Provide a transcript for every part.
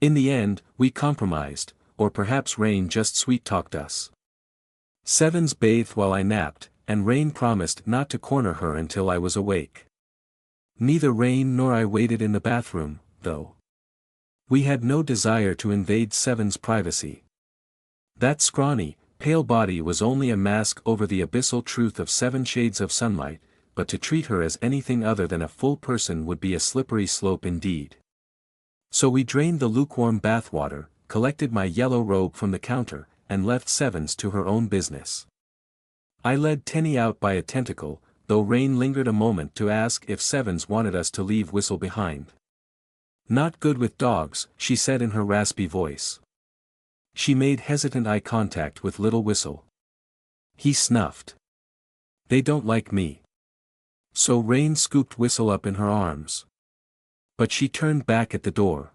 In the end, we compromised, or perhaps Rain just sweet-talked us. Sevens bathed while I napped, and Rain promised not to corner her until I was awake. Neither Rain nor I waited in the bathroom, though. We had no desire to invade Seven's privacy. That scrawny, pale body was only a mask over the abyssal truth of 7 shades of sunlight, but to treat her as anything other than a full person would be a slippery slope indeed. So we drained the lukewarm bathwater, collected my yellow robe from the counter, and left Sevens to her own business. I led Tenny out by a tentacle, though Rain lingered a moment to ask if Sevens wanted us to leave Whistle behind. "Not good with dogs," she said in her raspy voice. She made hesitant eye contact with little Whistle. He snuffed. "They don't like me." So Rain scooped Whistle up in her arms. But she turned back at the door.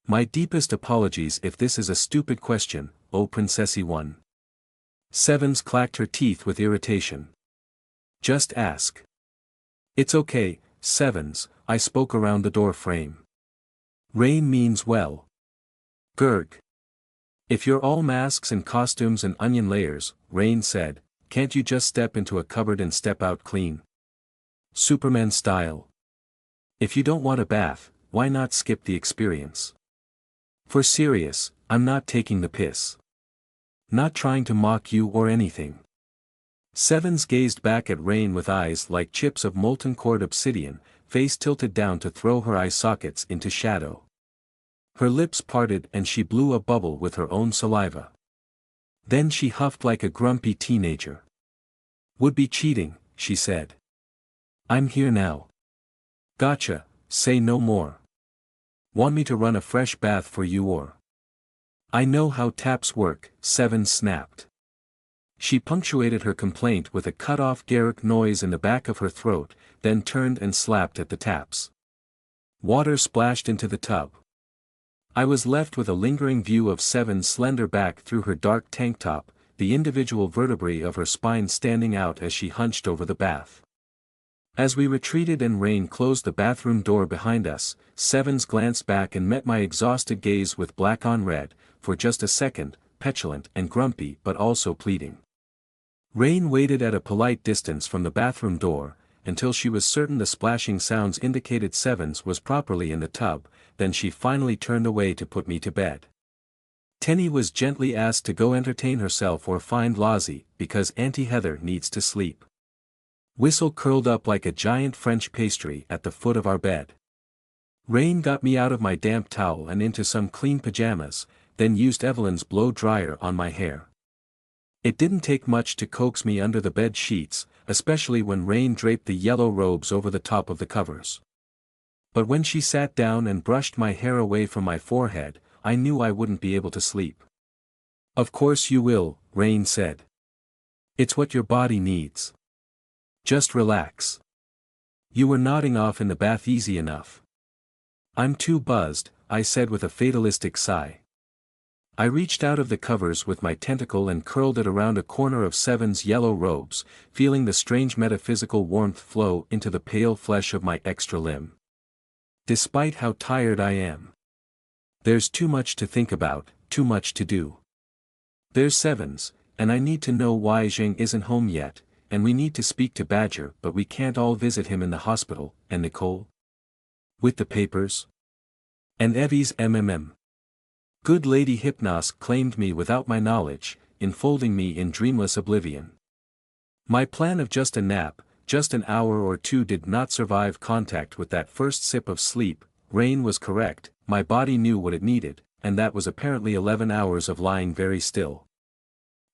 "My deepest apologies if this is a stupid question, oh Princessy one." Sevens clacked her teeth with irritation. "Just ask." "It's okay, Sevens," I spoke around the door frame. "Rain means well." "Gurg. If you're all masks and costumes and onion layers," Rain said, "can't you just step into a cupboard and step out clean? Superman style. If you don't want a bath, why not skip the experience? For serious, I'm not taking the piss. Not trying to mock you or anything." Sevens gazed back at Rain with eyes like chips of molten cord obsidian, face tilted down to throw her eye sockets into shadow. Her lips parted and she blew a bubble with her own saliva. Then she huffed like a grumpy teenager. "Would be cheating," she said. "I'm here now." "Gotcha, say no more. Want me to run a fresh bath for you or?" "I know how taps work," Sevens snapped. She punctuated her complaint with a cut-off garruk noise in the back of her throat, then turned and slapped at the taps. Water splashed into the tub. I was left with a lingering view of Seven's slender back through her dark tank top, the individual vertebrae of her spine standing out as she hunched over the bath. As we retreated and Rain closed the bathroom door behind us, Sevens glanced back and met my exhausted gaze with black on red, for just a second, petulant and grumpy but also pleading. Rain waited at a polite distance from the bathroom door, until she was certain the splashing sounds indicated Sevens was properly in the tub, then she finally turned away to put me to bed. Tenny was gently asked to go entertain herself or find Lozzie, because Auntie Heather needs to sleep. Whistle curled up like a giant French pastry at the foot of our bed. Rain got me out of my damp towel and into some clean pajamas, then used Evelyn's blow dryer on my hair. It didn't take much to coax me under the bed sheets, especially when Rain draped the yellow robes over the top of the covers. But when she sat down and brushed my hair away from my forehead, I knew I wouldn't be able to sleep. "Of course you will," Rain said. "It's what your body needs. Just relax. You were nodding off in the bath easy enough." "I'm too buzzed," I said with a fatalistic sigh. I reached out of the covers with my tentacle and curled it around a corner of Seven's yellow robes, feeling the strange metaphysical warmth flow into the pale flesh of my extra limb. Despite how tired I am, there's too much to think about, too much to do. There's Sevens, and I need to know why Zheng isn't home yet, and we need to speak to Badger but we can't all visit him in the hospital, and Nicole? With the papers? And Evie's MMM. Good Lady Hypnos claimed me without my knowledge, enfolding me in dreamless oblivion. My plan of just a nap, just an hour or two did not survive contact with that first sip of sleep. Rain was correct, my body knew what it needed, and that was apparently 11 hours of lying very still.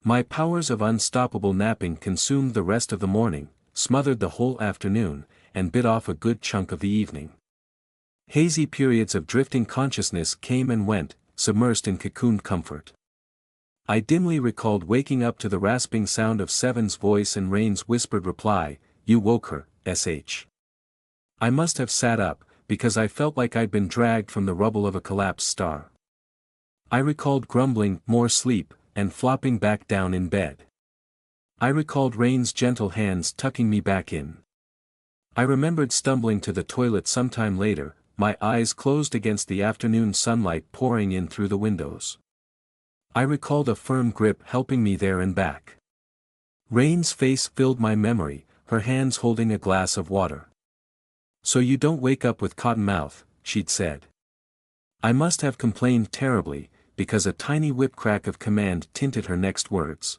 My powers of unstoppable napping consumed the rest of the morning, smothered the whole afternoon, and bit off a good chunk of the evening. Hazy periods of drifting consciousness came and went, submersed in cocooned comfort. I dimly recalled waking up to the rasping sound of Seven's voice and Rain's whispered reply, "You woke her, SH." I must have sat up, because I felt like I'd been dragged from the rubble of a collapsed star. I recalled grumbling, "More sleep," and flopping back down in bed. I recalled Rain's gentle hands tucking me back in. I remembered stumbling to the toilet sometime later, my eyes closed against the afternoon sunlight pouring in through the windows. I recalled a firm grip helping me there and back. Rain's face filled my memory, her hands holding a glass of water. "So you don't wake up with cotton mouth," she'd said. I must have complained terribly, because a tiny whip crack of command tinted her next words.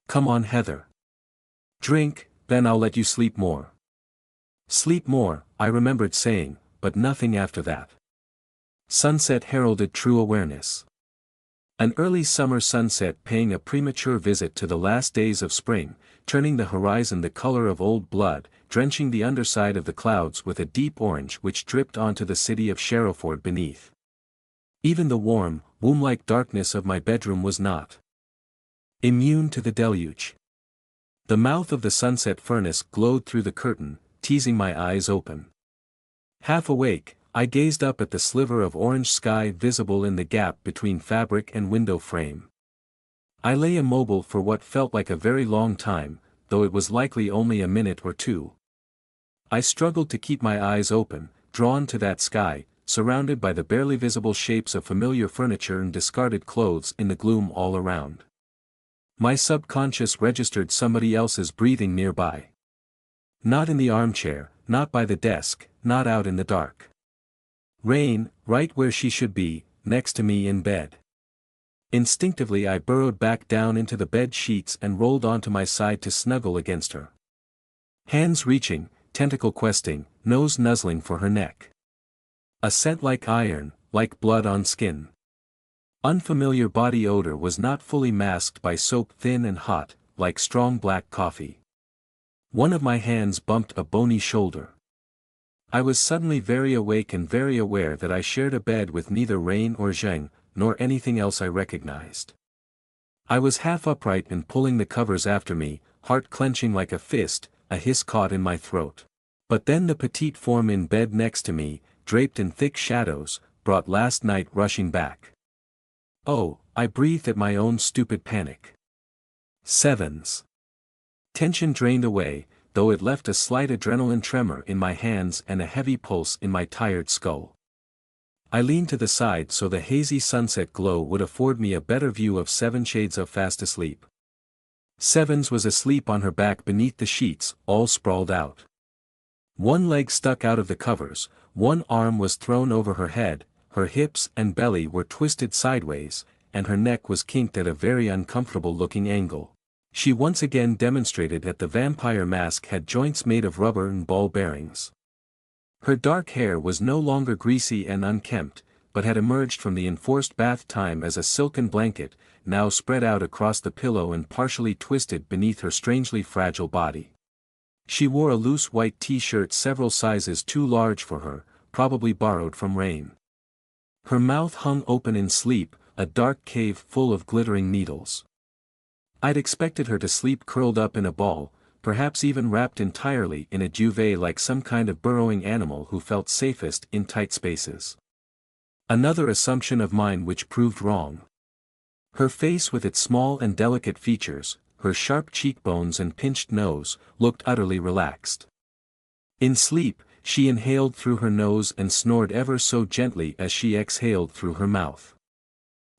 "Come on, Heather. Drink, then I'll let you sleep more." Sleep more, I remembered saying, but nothing after that. Sunset heralded true awareness. An early summer sunset paying a premature visit to the last days of spring, turning the horizon the color of old blood, drenching the underside of the clouds with a deep orange which dripped onto the city of Sherrowford beneath. Even the warm, womb-like darkness of my bedroom was not immune to the deluge. The mouth of the sunset furnace glowed through the curtain, teasing my eyes open. Half awake, I gazed up at the sliver of orange sky visible in the gap between fabric and window frame. I lay immobile for what felt like a very long time, though it was likely only a minute or two. I struggled to keep my eyes open, drawn to that sky, surrounded by the barely visible shapes of familiar furniture and discarded clothes in the gloom all around. My subconscious registered somebody else's breathing nearby. Not in the armchair, not by the desk, not out in the dark. Rain, right where she should be, next to me in bed. Instinctively I burrowed back down into the bed sheets and rolled onto my side to snuggle against her. Hands reaching, tentacle questing, nose nuzzling for her neck. A scent like iron, like blood on skin. Unfamiliar body odor was not fully masked by soap thin and hot, like strong black coffee. One of my hands bumped a bony shoulder. I was suddenly very awake and very aware that I shared a bed with neither Rain or Zheng, nor anything else I recognized. I was half upright and pulling the covers after me, heart clenching like a fist, a hiss caught in my throat. But then the petite form in bed next to me, draped in thick shadows, brought last night rushing back. Oh, I breathed at my own stupid panic. Sevens. Tension drained away, though it left a slight adrenaline tremor in my hands and a heavy pulse in my tired skull. I leaned to the side so the hazy sunset glow would afford me a better view of Seven Shades of Fast Asleep. Sevens was asleep on her back beneath the sheets, all sprawled out. One leg stuck out of the covers, one arm was thrown over her head, her hips and belly were twisted sideways, and her neck was kinked at a very uncomfortable-looking angle. She once again demonstrated that the vampire mask had joints made of rubber and ball bearings. Her dark hair was no longer greasy and unkempt, but had emerged from the enforced bath time as a silken blanket, now spread out across the pillow and partially twisted beneath her strangely fragile body. She wore a loose white t-shirt several sizes too large for her, probably borrowed from Rain. Her mouth hung open in sleep, a dark cave full of glittering needles. I'd expected her to sleep curled up in a ball, perhaps even wrapped entirely in a duvet like some kind of burrowing animal who felt safest in tight spaces. Another assumption of mine which proved wrong. Her face with its small and delicate features, her sharp cheekbones and pinched nose, looked utterly relaxed. In sleep, she inhaled through her nose and snored ever so gently as she exhaled through her mouth.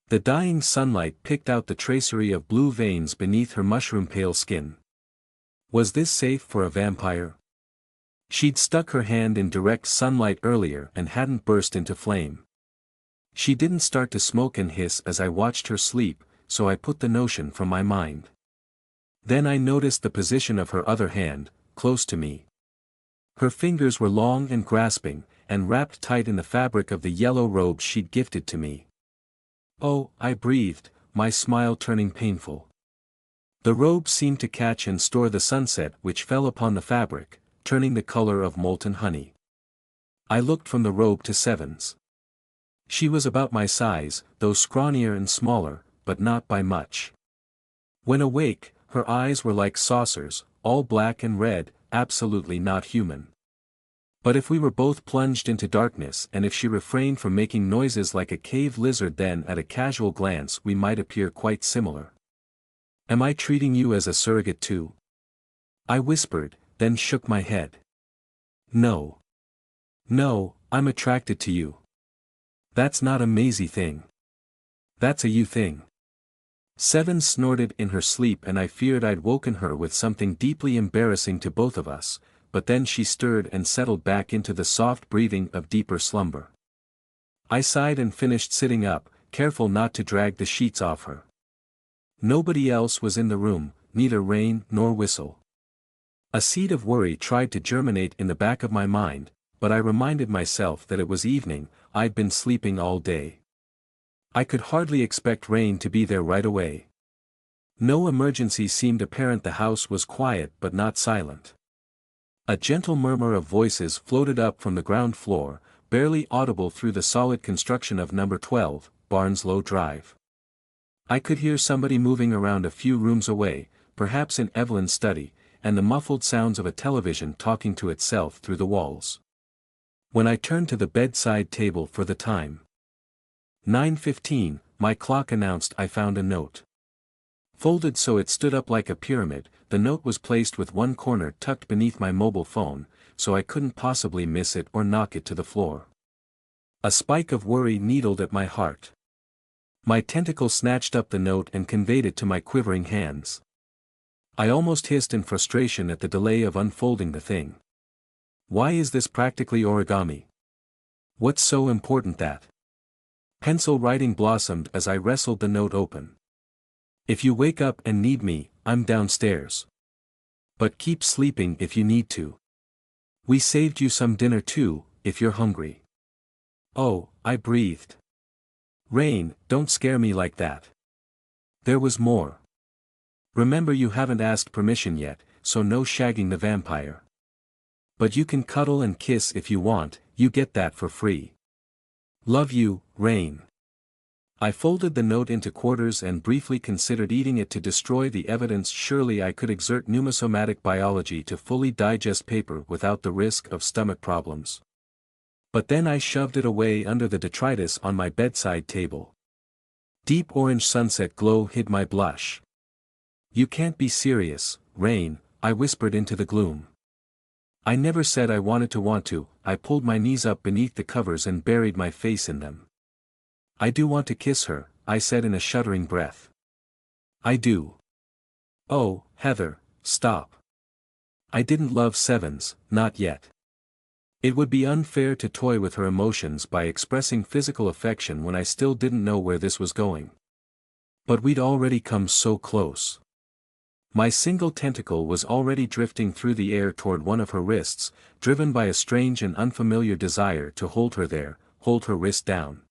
The dying sunlight picked out the tracery of blue veins beneath her mushroom-pale skin. Was this safe for a vampire? She'd stuck her hand in direct sunlight earlier and hadn't burst into flame. She didn't start to smoke and hiss as I watched her sleep, so I put the notion from my mind. Then I noticed the position of her other hand, close to me. Her fingers were long and grasping, and wrapped tight in the fabric of the yellow robe she'd gifted to me. Oh, I breathed, my smile turning painful. The robe seemed to catch and store the sunset which fell upon the fabric, turning the color of molten honey. I looked from the robe to Sevens. She was about my size, though scrawnier and smaller, but not by much. When awake, her eyes were like saucers, all black and red, absolutely not human. But if we were both plunged into darkness and if she refrained from making noises like a cave lizard, then at a casual glance we might appear quite similar. Am I treating you as a surrogate too? I whispered, then shook my head. No. No, I'm attracted to you. That's not a Maisie thing. That's a you thing. Seven snorted in her sleep and I feared I'd woken her with something deeply embarrassing to both of us, but then she stirred and settled back into the soft breathing of deeper slumber. I sighed and finished sitting up, careful not to drag the sheets off her. Nobody else was in the room, neither Rain nor Whistle. A seed of worry tried to germinate in the back of my mind, but I reminded myself that it was evening, I'd been sleeping all day. I could hardly expect Rain to be there right away. No emergency seemed apparent. The house was quiet but not silent. A gentle murmur of voices floated up from the ground floor, barely audible through the solid construction of number 12, Barnslow Drive. I could hear somebody moving around a few rooms away, perhaps in Evelyn's study, and the muffled sounds of a television talking to itself through the walls. When I turned to the bedside table for the time, 9:15, my clock announced I found a note. Folded so it stood up like a pyramid, the note was placed with one corner tucked beneath my mobile phone, so I couldn't possibly miss it or knock it to the floor. A spike of worry needled at my heart. My tentacle snatched up the note and conveyed it to my quivering hands. I almost hissed in frustration at the delay of unfolding the thing. Why is this practically origami? What's so important that? Pencil writing blossomed as I wrestled the note open. If you wake up and need me, I'm downstairs. But keep sleeping if you need to. We saved you some dinner too, if you're hungry. Oh, I breathed. Rain, don't scare me like that. There was more. Remember you haven't asked permission yet, so no shagging the vampire. But you can cuddle and kiss if you want, you get that for free. Love you, Rain. I folded the note into quarters and briefly considered eating it to destroy the evidence. Surely I could exert numismatic biology to fully digest paper without the risk of stomach problems. But then I shoved it away under the detritus on my bedside table. Deep orange sunset glow hid my blush. You can't be serious, Rain, I whispered into the gloom. I never said I wanted to. I pulled my knees up beneath the covers and buried my face in them. I do want to kiss her, I said in a shuddering breath. I do. Oh, Heather, stop. I didn't love Sevens, not yet. It would be unfair to toy with her emotions by expressing physical affection when I still didn't know where this was going. But we'd already come so close. My single tentacle was already drifting through the air toward one of her wrists, driven by a strange and unfamiliar desire to hold her there, hold her wrist down.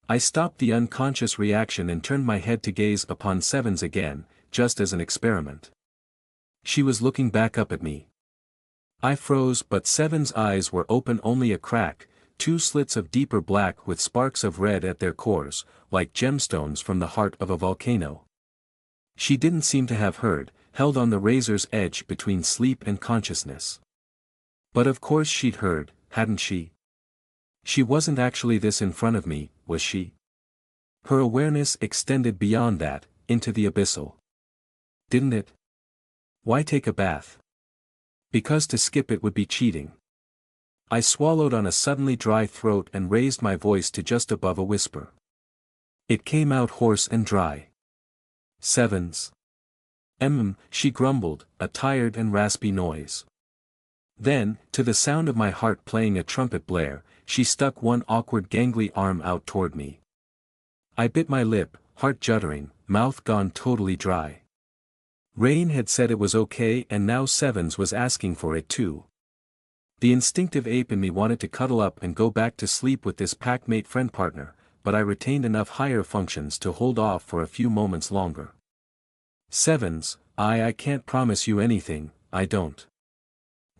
I stopped the unconscious reaction and turned my head to gaze upon Sevens again, just as an experiment. She was looking back up at me. I froze, but Sevens' eyes were open only a crack, two slits of deeper black with sparks of red at their cores, like gemstones from the heart of a volcano. She didn't seem to have heard, held on the razor's edge between sleep and consciousness. But of course she'd heard, hadn't she? She wasn't actually this in front of me, was she? Her awareness extended beyond that, into the abyssal. Didn't it? Why take a bath? Because to skip it would be cheating. I swallowed on a suddenly dry throat and raised my voice to just above a whisper. It came out hoarse and dry. Sevens. She grumbled, a tired and raspy noise. Then, to the sound of my heart playing a trumpet blare, she stuck one awkward gangly arm out toward me. I bit my lip, heart juddering, mouth gone totally dry. Rain had said it was okay and now Sevens was asking for it too. The instinctive ape in me wanted to cuddle up and go back to sleep with this packmate friend partner, but I retained enough higher functions to hold off for a few moments longer. Sevens, I can't promise you anything, I don't.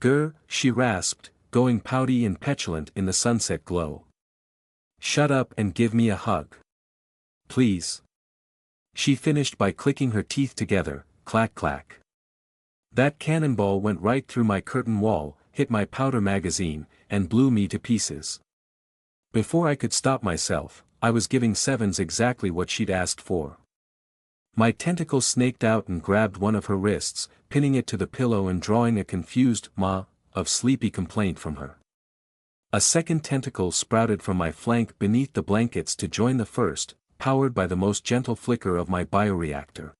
Grr, she rasped, going pouty and petulant in the sunset glow. Shut up and give me a hug. Please. She finished by clicking her teeth together, clack clack. That cannonball went right through my curtain wall, hit my powder magazine, and blew me to pieces. Before I could stop myself, I was giving Sevens exactly what she'd asked for. My tentacle snaked out and grabbed one of her wrists, pinning it to the pillow and drawing a confused "ma" of sleepy complaint from her. A second tentacle sprouted from my flank beneath the blankets to join the first, powered by the most gentle flicker of my bioreactor.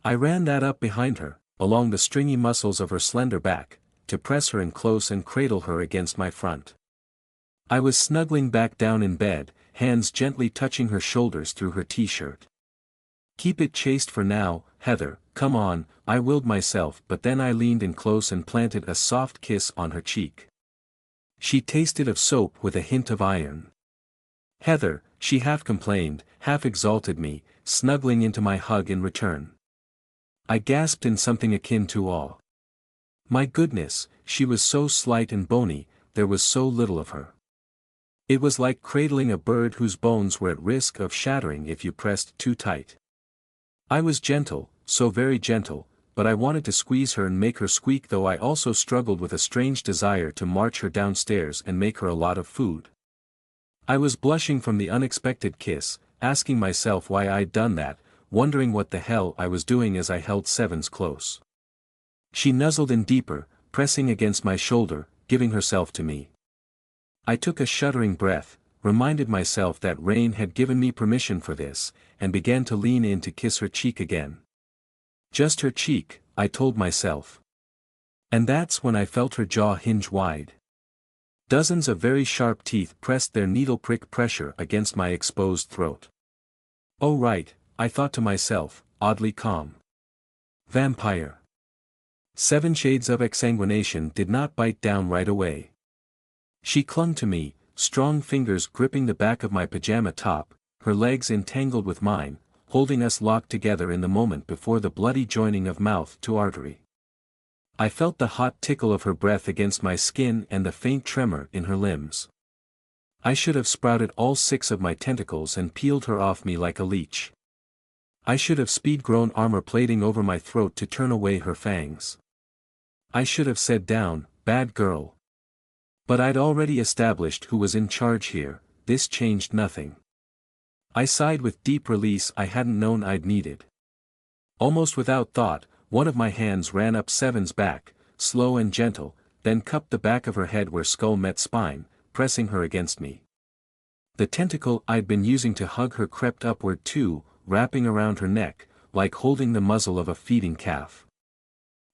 I ran that up behind her, along the stringy muscles of her slender back, to press her in close and cradle her against my front. I was snuggling back down in bed, hands gently touching her shoulders through her t-shirt. "Keep it chaste for now, Heather, come on," I willed myself, but then I leaned in close and planted a soft kiss on her cheek. She tasted of soap with a hint of iron. "Heather," she half complained, half exalted me, snuggling into my hug in return. I gasped in something akin to awe. My goodness, she was so slight and bony, there was so little of her. It was like cradling a bird whose bones were at risk of shattering if you pressed too tight. I was gentle, so very gentle, but I wanted to squeeze her and make her squeak, though I also struggled with a strange desire to march her downstairs and make her a lot of food. I was blushing from the unexpected kiss, asking myself why I'd done that, wondering what the hell I was doing as I held Sevens close. She nuzzled in deeper, pressing against my shoulder, giving herself to me. I took a shuddering breath, reminded myself that Rain had given me permission for this, and began to lean in to kiss her cheek again. Just her cheek, I told myself. And that's when I felt her jaw hinge wide. Dozens of very sharp teeth pressed their needle-prick pressure against my exposed throat. "Oh right," I thought to myself, oddly calm. Vampire. 7 shades of exsanguination did not bite down right away. She clung to me, strong fingers gripping the back of my pajama top, her legs entangled with mine, holding us locked together in the moment before the bloody joining of mouth to artery. I felt the hot tickle of her breath against my skin and the faint tremor in her limbs. I should have sprouted all 6 of my tentacles and peeled her off me like a leech. I should have speed-grown armor plating over my throat to turn away her fangs. I should have said, "Down, bad girl." But I'd already established who was in charge here, this changed nothing. I sighed with deep release I hadn't known I'd needed. Almost without thought, one of my hands ran up Seven's back, slow and gentle, then cupped the back of her head where skull met spine, pressing her against me. The tentacle I'd been using to hug her crept upward too, wrapping around her neck, like holding the muzzle of a feeding calf.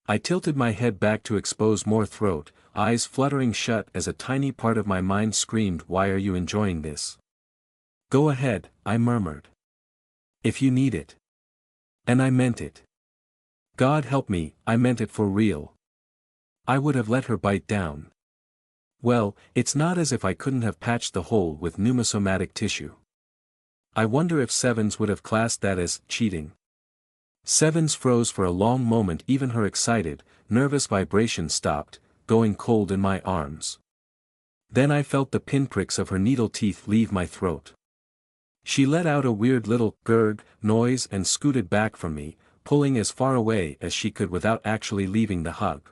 I tilted my head back to expose more throat, eyes fluttering shut as a tiny part of my mind screamed, "Why are you enjoying this?" "Go ahead," I murmured. "If you need it." And I meant it. God help me, I meant it for real. I would have let her bite down. Well, it's not as if I couldn't have patched the hole with pneumosomatic tissue. I wonder if Sevens would have classed that as cheating. Sevens froze for a long moment, even her excited, nervous vibration stopped, going cold in my arms. Then I felt the pinpricks of her needle teeth leave my throat. She let out a weird little gurg noise and scooted back from me, pulling as far away as she could without actually leaving the hug.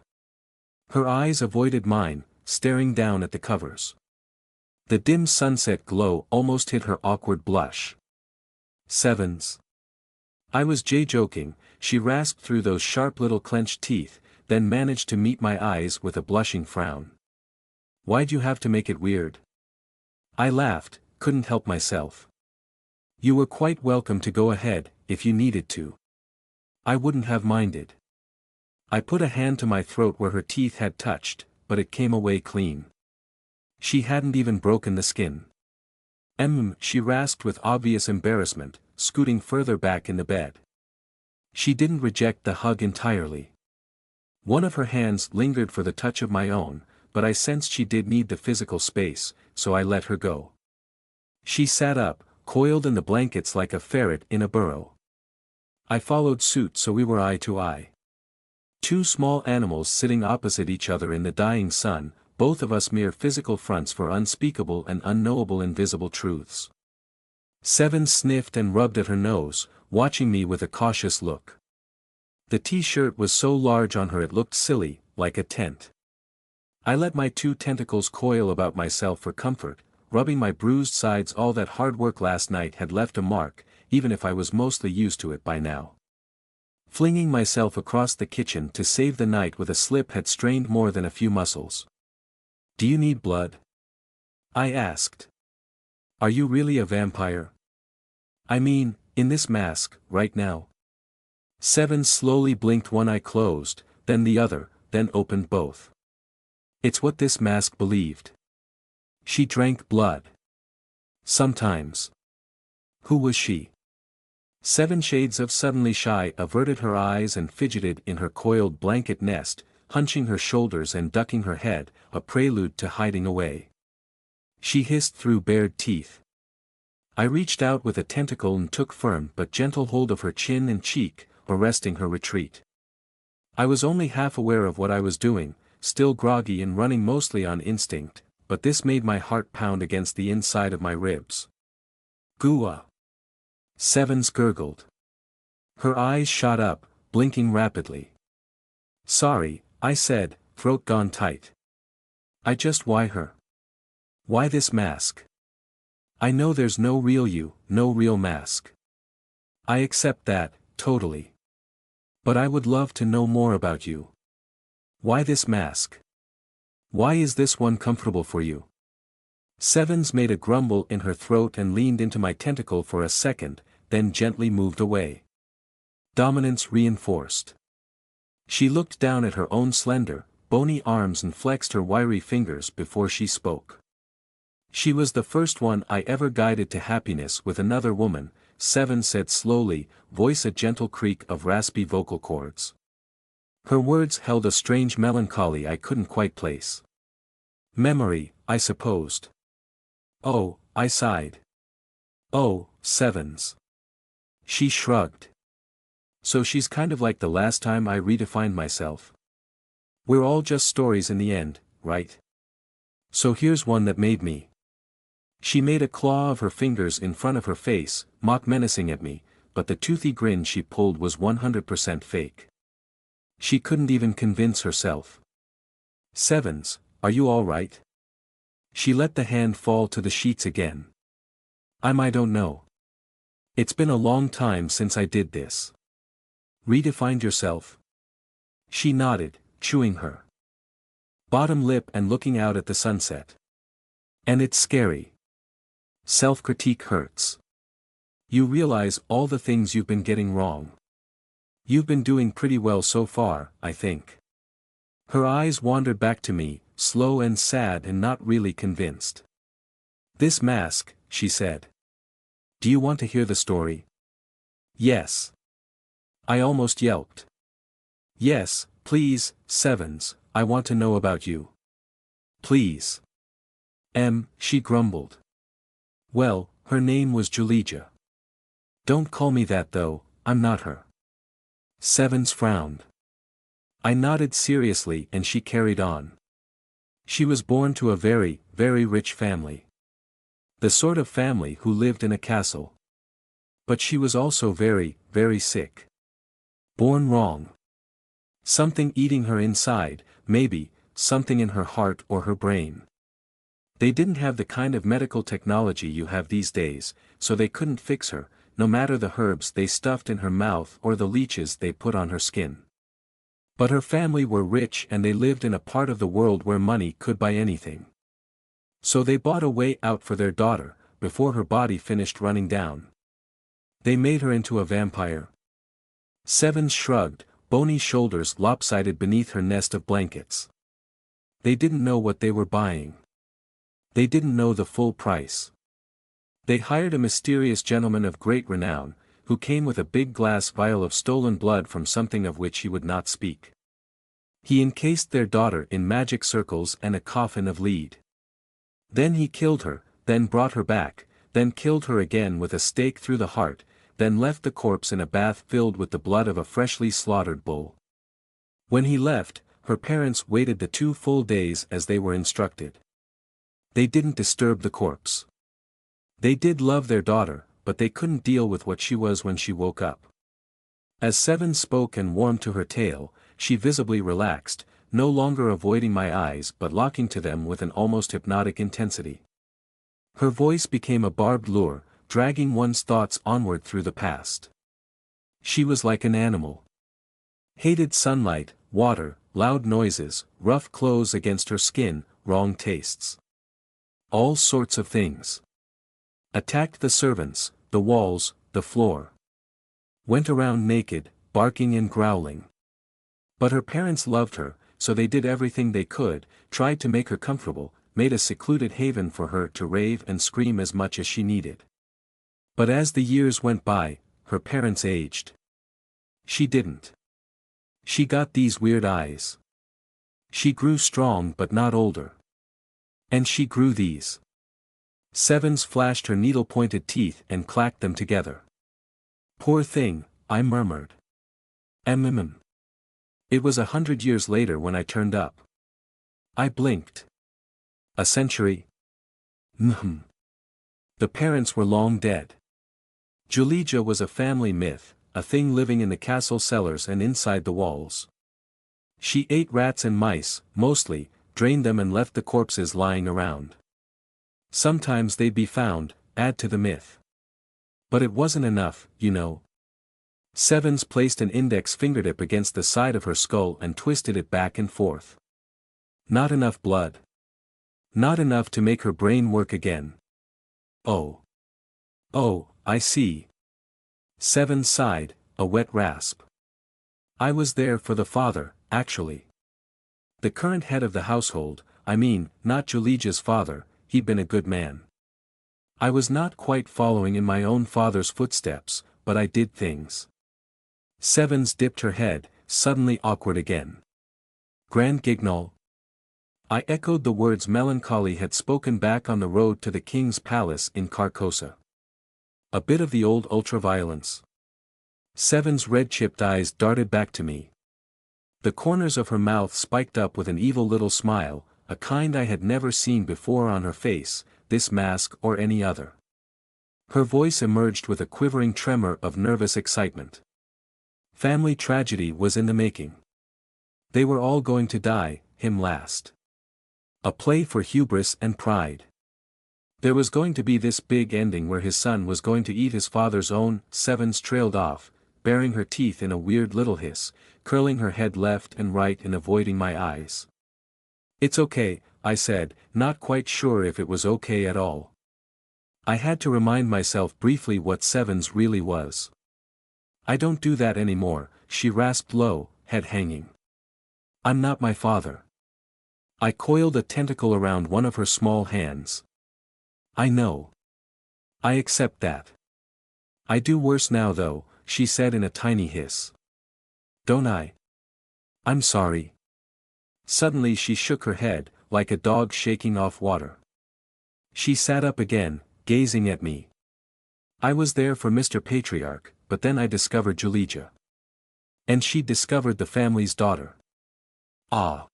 Her eyes avoided mine, staring down at the covers. The dim sunset glow almost hid her awkward blush. Sevens. I was joking, she rasped through those sharp little clenched teeth, then managed to meet my eyes with a blushing frown. "Why'd you have to make it weird?" I laughed, couldn't help myself. "You were quite welcome to go ahead, if you needed to. I wouldn't have minded." I put a hand to my throat where her teeth had touched, but it came away clean. She hadn't even broken the skin. She rasped with obvious embarrassment, scooting further back in the bed. She didn't reject the hug entirely. One of her hands lingered for the touch of my own, but I sensed she did need the physical space, so I let her go. She sat up, coiled in the blankets like a ferret in a burrow. I followed suit, so we were eye to eye. 2 small animals sitting opposite each other in the dying sun, both of us mere physical fronts for unspeakable and unknowable invisible truths. Seven sniffed and rubbed at her nose, watching me with a cautious look. The t-shirt was so large on her it looked silly, like a tent. I let my 2 tentacles coil about myself for comfort, rubbing my bruised sides. All that hard work last night had left a mark, even if I was mostly used to it by now. Flinging myself across the kitchen to save the night with a slip had strained more than a few muscles. "Do you need blood?" I asked. Are you really a vampire? I mean, in this mask, right now. Seven slowly blinked, one eye closed, then the other, then opened both. It's what this mask believed. She drank blood. Sometimes. Who was she? 7 shades of suddenly shy averted her eyes and fidgeted in her coiled blanket nest, hunching her shoulders and ducking her head, a prelude to hiding away. She hissed through bared teeth. I reached out with a tentacle and took firm but gentle hold of her chin and cheek, arresting her retreat. I was only half aware of what I was doing, still groggy and running mostly on instinct, but this made my heart pound against the inside of my ribs. Gua! Sevens gurgled. Her eyes shot up, blinking rapidly. Sorry, I said, throat gone tight. I just why her? Why this mask? I know there's no real you, no real mask. I accept that, totally. But I would love to know more about you. Why this mask? Why is this one comfortable for you? Sevens made a grumble in her throat and leaned into my tentacle for a second, then gently moved away. Dominance reinforced. She looked down at her own slender, bony arms and flexed her wiry fingers before she spoke. She was the first one I ever guided to happiness with another woman, Seven said slowly, voice a gentle creak of raspy vocal cords. Her words held a strange melancholy I couldn't quite place. Memory, I supposed. Oh, I sighed. Oh, Sevens. She shrugged. So she's kind of like the last time I redefined myself. We're all just stories in the end, right? So here's one that made me. She made a claw of her fingers in front of her face, mock menacing at me, but the toothy grin she pulled was 100% fake. She couldn't even convince herself. Sevens, are you all right? She let the hand fall to the sheets again. I don't know. It's been a long time since I did this. Redefined yourself? She nodded, chewing her bottom lip and looking out at the sunset. And it's scary. Self-critique hurts. You realize all the things you've been getting wrong. You've been doing pretty well so far, I think. Her eyes wandered back to me, slow and sad and not really convinced. This mask, she said. Do you want to hear the story? Yes. I almost yelped. Yes, please, Sevens, I want to know about you. Please. She grumbled. Well, her name was Julija. Don't call me that though, I'm not her. Sevens frowned. I nodded seriously and she carried on. She was born to a very, very rich family. The sort of family who lived in a castle. But she was also very, very sick. Born wrong. Something eating her inside, maybe, something in her heart or her brain. They didn't have the kind of medical technology you have these days, so they couldn't fix her, no matter the herbs they stuffed in her mouth or the leeches they put on her skin. But her family were rich and they lived in a part of the world where money could buy anything. So they bought a way out for their daughter, before her body finished running down. They made her into a vampire. Sevens shrugged, bony shoulders lopsided beneath her nest of blankets. They didn't know what they were buying. They didn't know the full price. They hired a mysterious gentleman of great renown, who came with a big glass vial of stolen blood from something of which he would not speak. He encased their daughter in magic circles and a coffin of lead. Then he killed her, then brought her back, then killed her again with a stake through the heart, then left the corpse in a bath filled with the blood of a freshly slaughtered bull. When he left, her parents waited the 2 full days as they were instructed. They didn't disturb the corpse. They did love their daughter, but they couldn't deal with what she was when she woke up. As Seven spoke and warmed to her tale, she visibly relaxed, no longer avoiding my eyes but locking to them with an almost hypnotic intensity. Her voice became a barbed lure, dragging one's thoughts onward through the past. She was like an animal. Hated sunlight, water, loud noises, rough clothes against her skin, wrong tastes. All sorts of things. Attacked the servants, the walls, the floor. Went around naked, barking and growling. But her parents loved her, so they did everything they could, tried to make her comfortable, made a secluded haven for her to rave and scream as much as she needed. But as the years went by, her parents aged. She didn't. She got these weird eyes. She grew strong but not older. And she grew these. Sevens flashed her needle-pointed teeth and clacked them together. Poor thing, I murmured. It was 100 years later when I turned up. I blinked. A century? The parents were long dead. Julija was a family myth, a thing living in the castle cellars and inside the walls. She ate rats and mice, mostly, drained them and left the corpses lying around. Sometimes they'd be found, add to the myth. But it wasn't enough, you know. Sevens placed an index fingertip against the side of her skull and twisted it back and forth. Not enough blood. Not enough to make her brain work again. Oh. Oh, I see. Sevens sighed, a wet rasp. I was there for the father, actually. The current head of the household, I mean, not Julija's father, he'd been a good man. I was not quite following in my own father's footsteps, but I did things. Sevens dipped her head, suddenly awkward again. Grand Guignol. I echoed the words Melancholy had spoken back on the road to the king's palace in Carcosa. A bit of the old ultraviolence. Sevens' red-chipped eyes darted back to me. The corners of her mouth spiked up with an evil little smile, a kind I had never seen before on her face, this mask or any other. Her voice emerged with a quivering tremor of nervous excitement. Family tragedy was in the making. They were all going to die, him last. A play for hubris and pride. There was going to be this big ending where his son was going to eat his father's own. Sevens trailed off, baring her teeth in a weird little hiss, curling her head left and right and avoiding my eyes. It's okay, I said, not quite sure if it was okay at all. I had to remind myself briefly what Sevens really was. I don't do that anymore, she rasped low, head hanging. I'm not my father. I coiled a tentacle around one of her small hands. I know. I accept that. I do worse now though, she said in a tiny hiss. Don't I? I'm sorry. Suddenly she shook her head, like a dog shaking off water. She sat up again, gazing at me. I was there for Mr. Patriarch, but then I discovered Julija. And she discovered the family's daughter. Ah.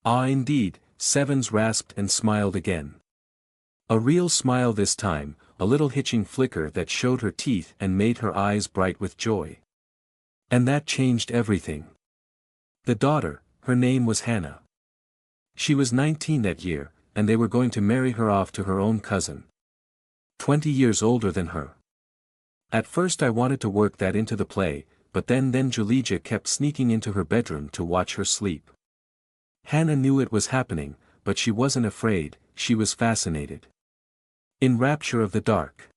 Ah indeed, Sevens rasped and smiled again. A real smile this time, a little hitching flicker that showed her teeth and made her eyes bright with joy. And that changed everything. The daughter, her name was Hannah. She was 19 that year, and they were going to marry her off to her own cousin. 20 years older than her. At first I wanted to work that into the play, but then Julija kept sneaking into her bedroom to watch her sleep. Hannah knew it was happening, but she wasn't afraid, she was fascinated. In rapture of the dark.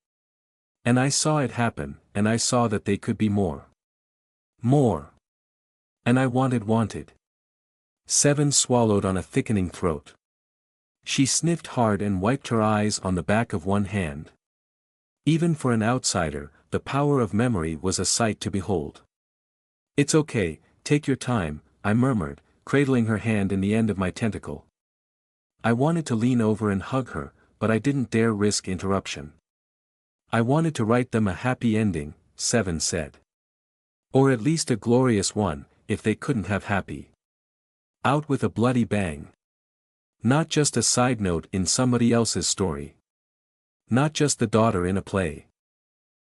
And I saw it happen, and I saw that they could be more. More. And I wanted. Sevens swallowed on a thickening throat. She sniffed hard and wiped her eyes on the back of one hand. Even for an outsider, the power of memory was a sight to behold. It's okay, take your time, I murmured, cradling her hand in the end of my tentacle. I wanted to lean over and hug her, but I didn't dare risk interruption. I wanted to write them a happy ending, Sevens said. Or at least a glorious one, if they couldn't have happy. Out with a bloody bang. Not just a side note in somebody else's story. Not just the daughter in a play.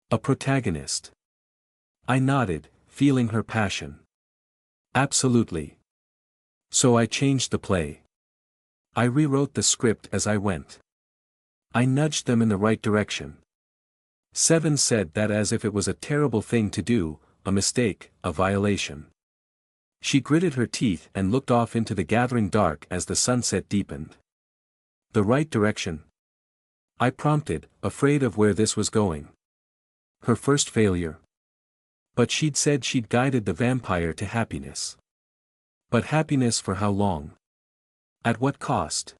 A protagonist. I nodded, feeling her passion. Absolutely. So I changed the play. I rewrote the script as I went. I nudged them in the right direction. Sevens said that as if it was a terrible thing to do, a mistake, a violation. She gritted her teeth and looked off into the gathering dark as the sunset deepened. The right direction? I prompted, afraid of where this was going. Her first failure. But she'd said she'd guided the vampire to happiness. But happiness for how long? At what cost?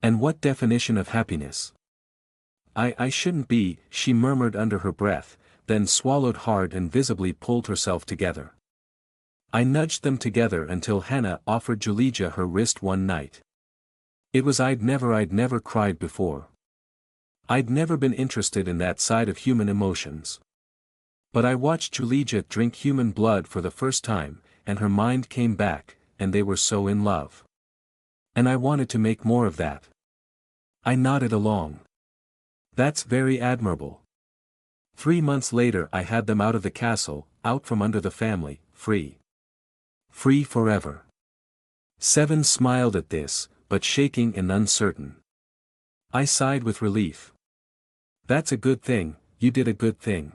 And what definition of happiness? I shouldn't be, she murmured under her breath, then swallowed hard and visibly pulled herself together. I nudged them together until Hannah offered Julija her wrist one night. It was I'd never cried before. I'd never been interested in that side of human emotions. But I watched Julija drink human blood for the first time, and her mind came back, and they were so in love. And I wanted to make more of that. I nodded along. That's very admirable. 3 months later I had them out of the castle, out from under the family, free. Free forever. Seven smiled at this, but shaking and uncertain. I sighed with relief. That's a good thing, you did a good thing.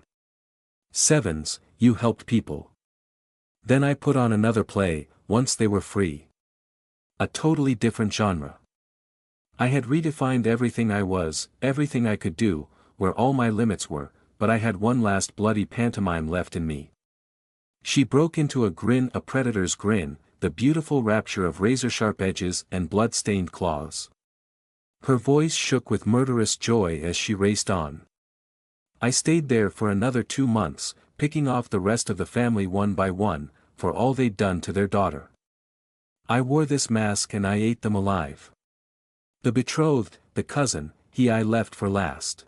Sevens, you helped people. Then I put on another play, once they were free. A totally different genre. I had redefined everything I was, everything I could do, where all my limits were, but I had one last bloody pantomime left in me. She broke into a grin, a predator's grin, the beautiful rapture of razor-sharp edges and blood-stained claws. Her voice shook with murderous joy as she raced on. I stayed there for another 2 months, picking off the rest of the family one by one, for all they'd done to their daughter. I wore this mask and I ate them alive. The betrothed, the cousin, I left for last.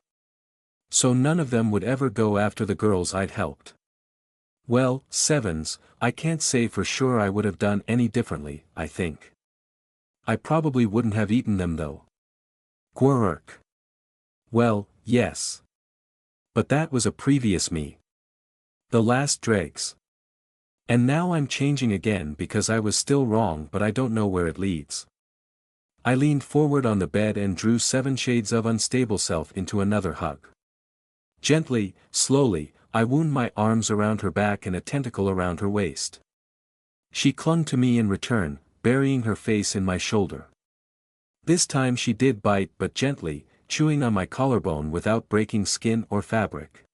So none of them would ever go after the girls I'd helped. Well, Sevens, I can't say for sure I would have done any differently, I think. I probably wouldn't have eaten them though. Gwurk. Well, yes. But that was a previous me. The last dregs. And now I'm changing again because I was still wrong, but I don't know where it leads. I leaned forward on the bed and drew 7 shades of unstable self into another hug. Gently, slowly, I wound my arms around her back and a tentacle around her waist. She clung to me in return, burying her face in my shoulder. This time she did bite, but gently, chewing on my collarbone without breaking skin or fabric.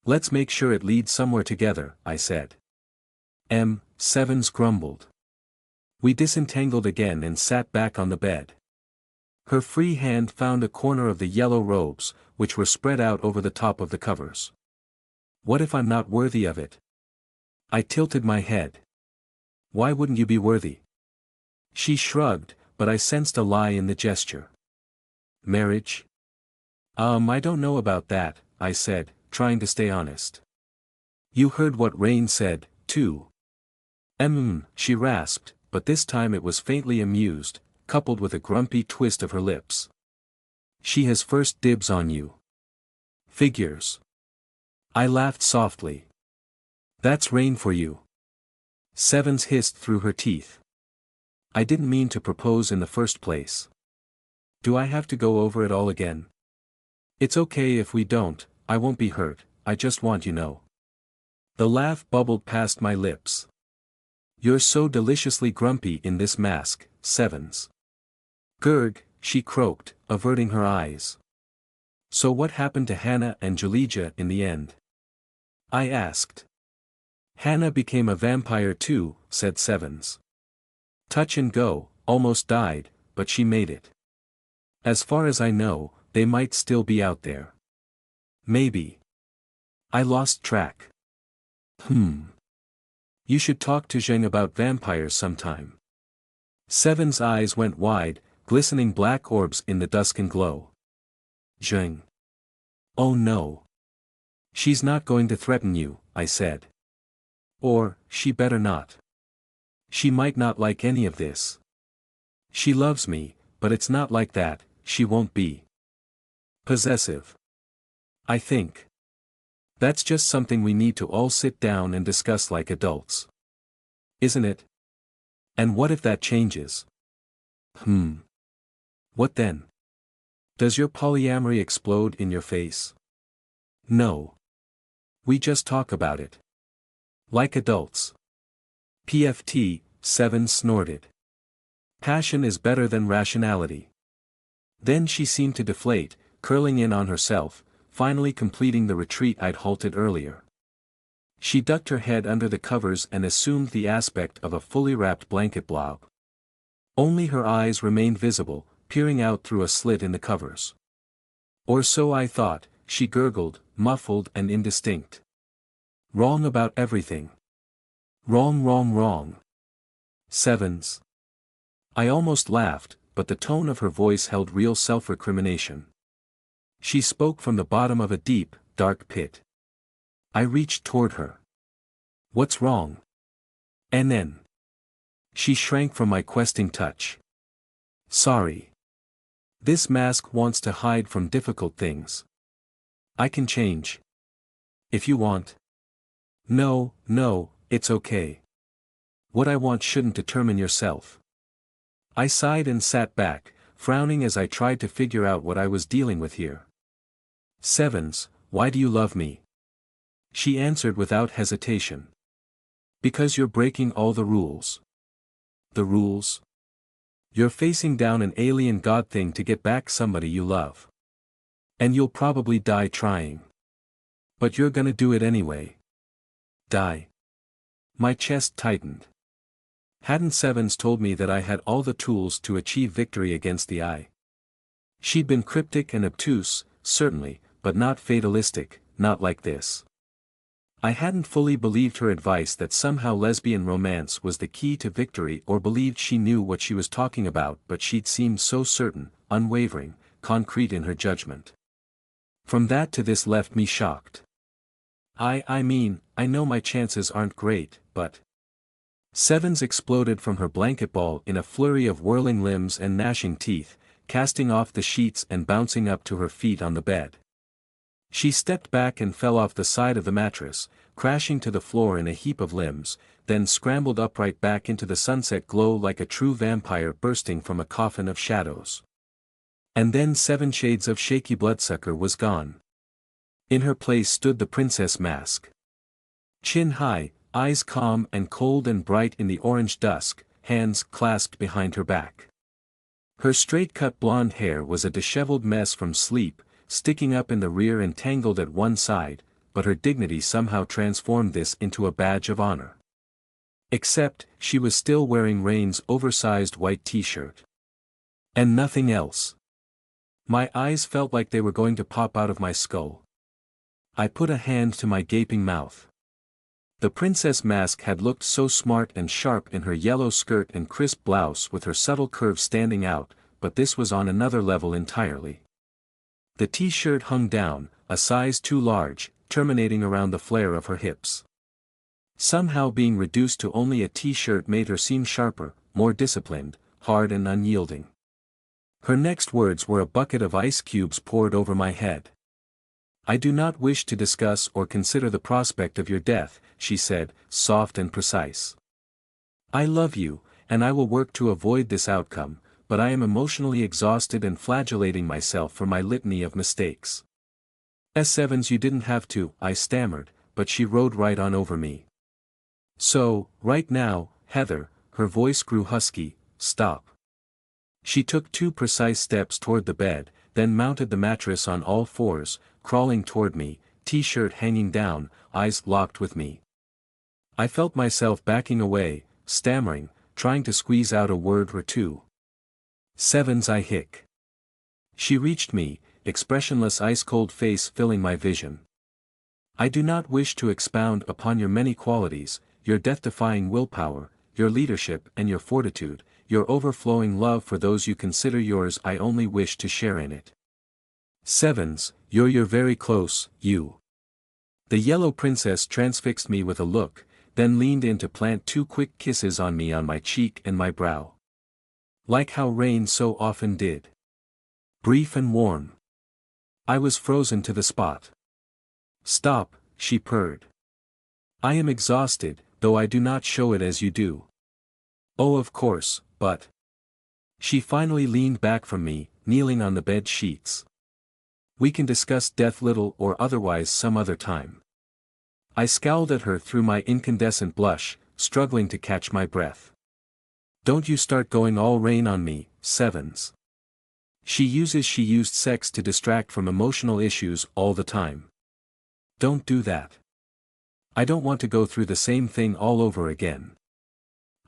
Let's make sure it leads somewhere together, I said. Sevens grumbled. We disentangled again and sat back on the bed. Her free hand found a corner of the yellow robes, which were spread out over the top of the covers. What if I'm not worthy of it? I tilted my head. Why wouldn't you be worthy? She shrugged, but I sensed a lie in the gesture. Marriage? I don't know about that, I said, trying to stay honest. You heard what Rain said, too. She rasped, but this time it was faintly amused, coupled with a grumpy twist of her lips. She has first dibs on you. Figures. I laughed softly. That's Rain for you. Sevens hissed through her teeth. I didn't mean to propose in the first place. Do I have to go over it all again? It's okay if we don't, I won't be hurt, I just want you know. The laugh bubbled past my lips. You're so deliciously grumpy in this mask, Sevens. Gurg, she croaked, averting her eyes. So what happened to Hannah and Julija in the end? I asked. Hannah became a vampire too, said Sevens. Touch and go, almost died, but she made it. As far as I know, they might still be out there. Maybe. I lost track. You should talk to Zheng about vampires sometime. Seven's eyes went wide, glistening black orbs in the dusk and glow. Zheng. Oh no. She's not going to threaten you, I said. Or, she better not. She might not like any of this. She loves me, but it's not like that, she won't be possessive. I think. That's just something we need to all sit down and discuss like adults. Isn't it? And what if that changes? What then? Does your polyamory explode in your face? No. We just talk about it. Like adults. PFT, Seven snorted. Passion is better than rationality. Then she seemed to deflate, curling in on herself, finally completing the retreat I'd halted earlier. She ducked her head under the covers and assumed the aspect of a fully wrapped blanket blob. Only her eyes remained visible, peering out through a slit in the covers. Or so I thought, she gurgled, muffled and indistinct. Wrong about everything. Wrong, wrong, wrong. Sevens. I almost laughed, but the tone of her voice held real self-recrimination. She spoke from the bottom of a deep, dark pit. I reached toward her. What's wrong? NN. She shrank from my questing touch. Sorry. This mask wants to hide from difficult things. I can change. If you want. No, no, it's okay. What I want shouldn't determine yourself. I sighed and sat back, frowning as I tried to figure out what I was dealing with here. Sevens, why do you love me? She answered without hesitation. Because you're breaking all the rules. The rules? You're facing down an alien god thing to get back somebody you love. And you'll probably die trying. But you're gonna do it anyway. Die. My chest tightened. Hadn't Sevens told me that I had all the tools to achieve victory against the eye? She'd been cryptic and obtuse, certainly, but not fatalistic, not like this. I hadn't fully believed her advice that somehow lesbian romance was the key to victory or believed she knew what she was talking about, but she'd seemed so certain, unwavering, concrete in her judgment. From that to this left me shocked. I mean, I know my chances aren't great, but... Sevens exploded from her blanket ball in a flurry of whirling limbs and gnashing teeth, casting off the sheets and bouncing up to her feet on the bed. She stepped back and fell off the side of the mattress, crashing to the floor in a heap of limbs, then scrambled upright back into the sunset glow like a true vampire bursting from a coffin of shadows. And then 7 shades of shaky bloodsucker was gone. In her place stood the princess mask. Chin high, eyes calm and cold and bright in the orange dusk, hands clasped behind her back. Her straight-cut blonde hair was a disheveled mess from sleep, sticking up in the rear and tangled at one side, but her dignity somehow transformed this into a badge of honor. Except, she was still wearing Rain's oversized white t-shirt. And nothing else. My eyes felt like they were going to pop out of my skull. I put a hand to my gaping mouth. The princess mask had looked so smart and sharp in her yellow skirt and crisp blouse with her subtle curves standing out, but this was on another level entirely. The t-shirt hung down, a size too large, terminating around the flare of her hips. Somehow being reduced to only a t-shirt made her seem sharper, more disciplined, hard and unyielding. Her next words were a bucket of ice cubes poured over my head. I do not wish to discuss or consider the prospect of your death, she said, soft and precise. I love you, and I will work to avoid this outcome, but I am emotionally exhausted and flagellating myself for my litany of mistakes. Sevens, you didn't have to, I stammered, but she rode right on over me. So, right now, Heather, her voice grew husky, stop. She took 2 precise steps toward the bed, then mounted the mattress on all fours, crawling toward me, t-shirt hanging down, eyes locked with me. I felt myself backing away, stammering, trying to squeeze out a word or two. Sevens, I hic. She reached me, expressionless ice-cold face filling my vision. I do not wish to expound upon your many qualities, your death-defying willpower, your leadership and your fortitude, your overflowing love for those you consider yours. I only wish to share in it. Sevens, you're very close, you. The yellow princess transfixed me with a look, then leaned in to plant 2 quick kisses on me on my cheek and my brow. Like how Rain so often did. Brief and warm. I was frozen to the spot. Stop, she purred. I am exhausted, though I do not show it as you do. Oh, of course, but... She finally leaned back from me, kneeling on the bed sheets. We can discuss death little or otherwise some other time. I scowled at her through my incandescent blush, struggling to catch my breath. Don't you start going all Rain on me, Sevens. She used sex to distract from emotional issues all the time. Don't do that. I don't want to go through the same thing all over again.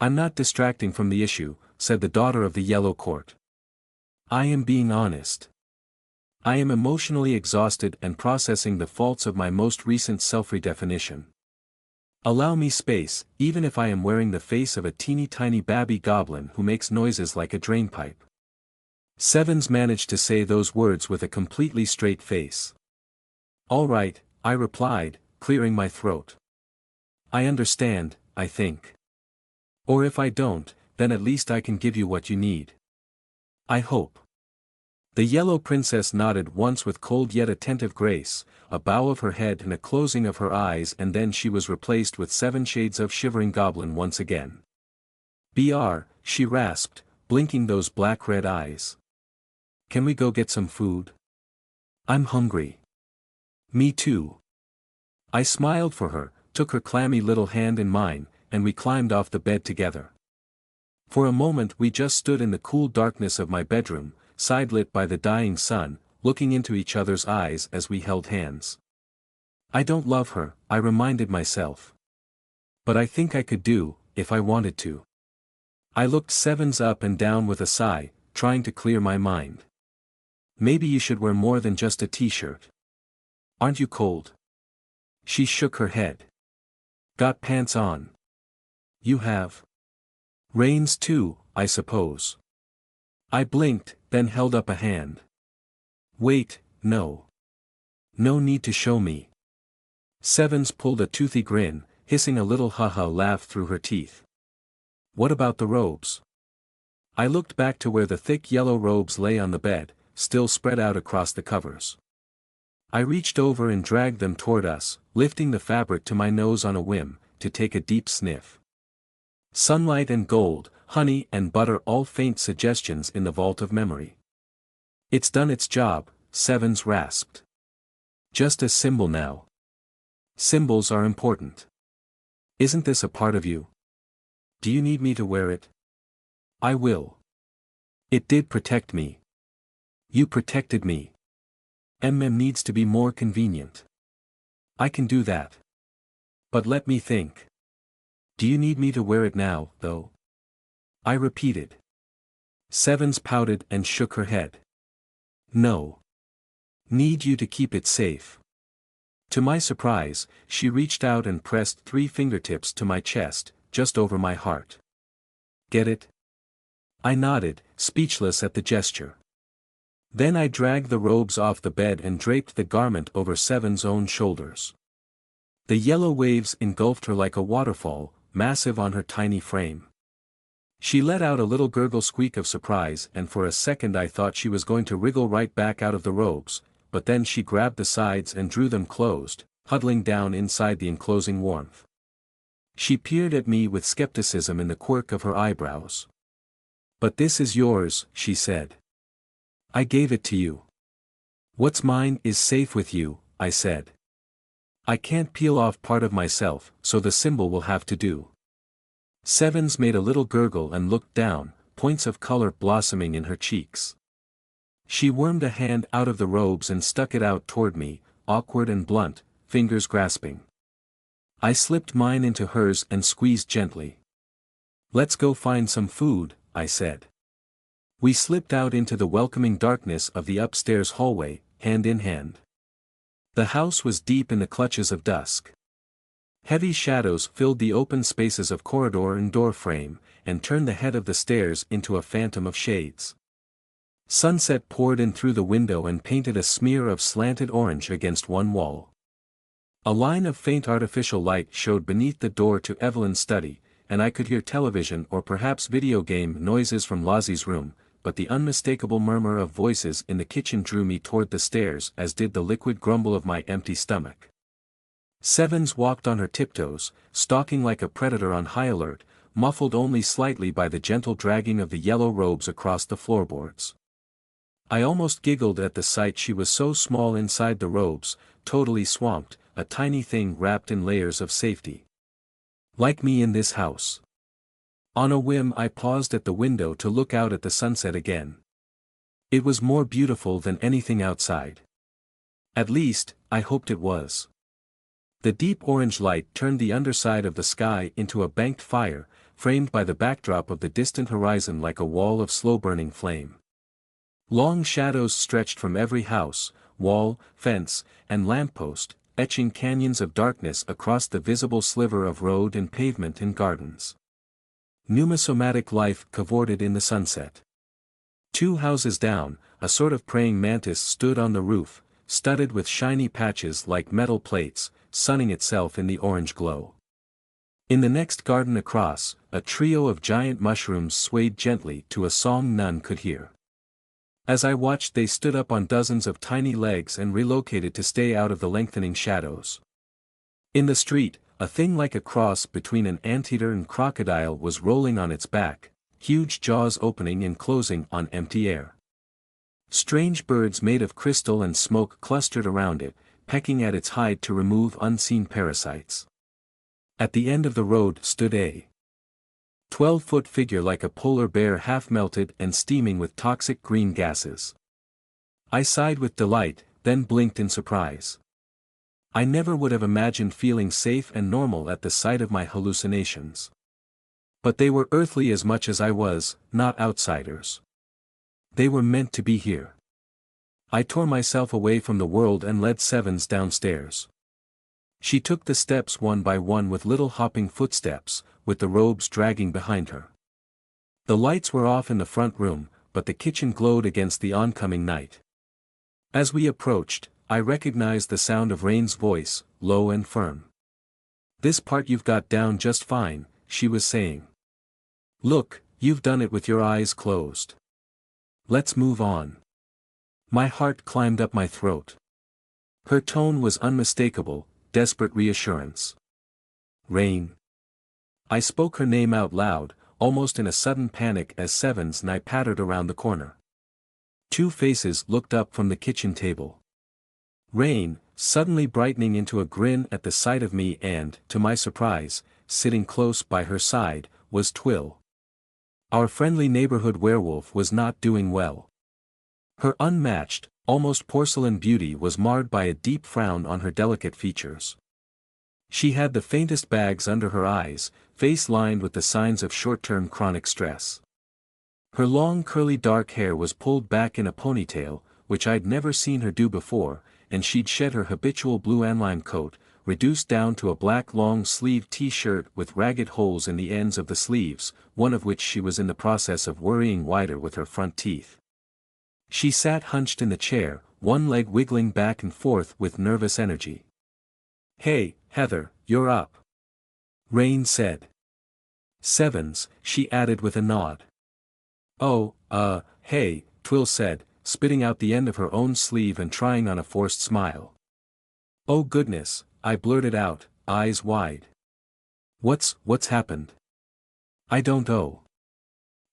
I'm not distracting from the issue, said the daughter of the Yellow Court. I am being honest. I am emotionally exhausted and processing the faults of my most recent self-redefinition. Allow me space, even if I am wearing the face of a teeny-tiny babby goblin who makes noises like a drainpipe. Sevens managed to say those words with a completely straight face. All right, I replied, clearing my throat. I understand, I think. Or if I don't, then at least I can give you what you need. I hope. The Yellow Princess nodded once with cold yet attentive grace, a bow of her head and a closing of her eyes, and then she was replaced with 7 shades of shivering goblin once again. "Br," she rasped, blinking those black-red eyes. "Can we go get some food? I'm hungry." "Me too." I smiled for her, took her clammy little hand in mine, and we climbed off the bed together. For a moment we just stood in the cool darkness of my bedroom, side-lit by the dying sun, looking into each other's eyes as we held hands. I don't love her, I reminded myself. But I think I could do, if I wanted to. I looked Sevens up and down with a sigh, trying to clear my mind. Maybe you should wear more than just a t-shirt. Aren't you cold? She shook her head. Got pants on. You have. Rains too, I suppose. I blinked, then held up a hand. Wait, no. No need to show me. Sevens pulled a toothy grin, hissing a little ha-ha laugh through her teeth. What about the robes? I looked back to where the thick yellow robes lay on the bed, still spread out across the covers. I reached over and dragged them toward us, lifting the fabric to my nose on a whim, to take a deep sniff. Sunlight and gold, honey and butter, all faint suggestions in the vault of memory. It's done its job, Sevens rasped. Just a symbol now. Symbols are important. Isn't this a part of you? Do you need me to wear it? I will. It did protect me. You protected me. Needs to be more convenient. I can do that. But let me think. Do you need me to wear it now, though? I repeated. Sevens pouted and shook her head. No. Need you to keep it safe. To my surprise, she reached out and pressed 3 fingertips to my chest, just over my heart. Get it? I nodded, speechless at the gesture. Then I dragged the robes off the bed and draped the garment over Seven's own shoulders. The yellow waves engulfed her like a waterfall, massive on her tiny frame. She let out a little gurgle squeak of surprise, and for a second I thought she was going to wriggle right back out of the robes, but then she grabbed the sides and drew them closed, huddling down inside the enclosing warmth. She peered at me with skepticism in the quirk of her eyebrows. But this is yours, she said. I gave it to you. What's mine is safe with you, I said. I can't peel off part of myself, so the symbol will have to do. Sevens made a little gurgle and looked down, points of color blossoming in her cheeks. She wormed a hand out of the robes and stuck it out toward me, awkward and blunt, fingers grasping. I slipped mine into hers and squeezed gently. Let's go find some food, I said. We slipped out into the welcoming darkness of the upstairs hallway, hand in hand. The house was deep in the clutches of dusk. Heavy shadows filled the open spaces of corridor and door frame, and turned the head of the stairs into a phantom of shades. Sunset poured in through the window and painted a smear of slanted orange against one wall. A line of faint artificial light showed beneath the door to Evelyn's study, and I could hear television or perhaps video game noises from Lozzie's room, but the unmistakable murmur of voices in the kitchen drew me toward the stairs, as did the liquid grumble of my empty stomach. Sevens walked on her tiptoes, stalking like a predator on high alert, muffled only slightly by the gentle dragging of the yellow robes across the floorboards. I almost giggled at the sight. She was so small inside the robes, totally swamped, a tiny thing wrapped in layers of safety. Like me in this house. On a whim I paused at the window to look out at the sunset again. It was more beautiful than anything outside. At least, I hoped it was. The deep orange light turned the underside of the sky into a banked fire, framed by the backdrop of the distant horizon like a wall of slow-burning flame. Long shadows stretched from every house, wall, fence, and lamppost, etching canyons of darkness across the visible sliver of road and pavement and gardens. Pneumosomatic life cavorted in the sunset. 2 houses down, a sort of praying mantis stood on the roof, studded with shiny patches like metal plates, sunning itself in the orange glow. In the next garden across, a trio of giant mushrooms swayed gently to a song none could hear. As I watched, they stood up on dozens of tiny legs and relocated to stay out of the lengthening shadows. In the street, a thing like a cross between an anteater and crocodile was rolling on its back, huge jaws opening and closing on empty air. Strange birds made of crystal and smoke clustered around it, pecking at its hide to remove unseen parasites. At the end of the road stood a 12-foot figure like a polar bear half-melted and steaming with toxic green gases. I sighed with delight, then blinked in surprise. I never would have imagined feeling safe and normal at the sight of my hallucinations. But they were earthly as much as I was, not outsiders. They were meant to be here. I tore myself away from the world and led Sevens downstairs. She took the steps one by one with little hopping footsteps, with the robes dragging behind her. The lights were off in the front room, but the kitchen glowed against the oncoming night. As we approached, I recognized the sound of Rain's voice, low and firm. "This part you've got down just fine," she was saying. "Look, you've done it with your eyes closed. Let's move on." My heart climbed up my throat. Her tone was unmistakable, desperate reassurance. "Rain." I spoke her name out loud, almost in a sudden panic as Sevens and I pattered around the corner. 2 faces looked up from the kitchen table. Rain, suddenly brightening into a grin at the sight of me and, to my surprise, sitting close by her side, was Twill. Our friendly neighborhood werewolf was not doing well. Her unmatched, almost porcelain beauty was marred by a deep frown on her delicate features. She had the faintest bags under her eyes, face lined with the signs of short-term chronic stress. Her long curly dark hair was pulled back in a ponytail, which I'd never seen her do before, and she'd shed her habitual blue and lime coat, reduced down to a black long-sleeved t-shirt with ragged holes in the ends of the sleeves, one of which she was in the process of worrying wider with her front teeth. She sat hunched in the chair, one leg wiggling back and forth with nervous energy. "Hey, Heather, you're up," Rain said. "Sevens," she added with a nod. "Oh, hey," Twill said, spitting out the end of her own sleeve and trying on a forced smile. "Oh goodness," I blurted out, eyes wide. What's happened?" "I don't know."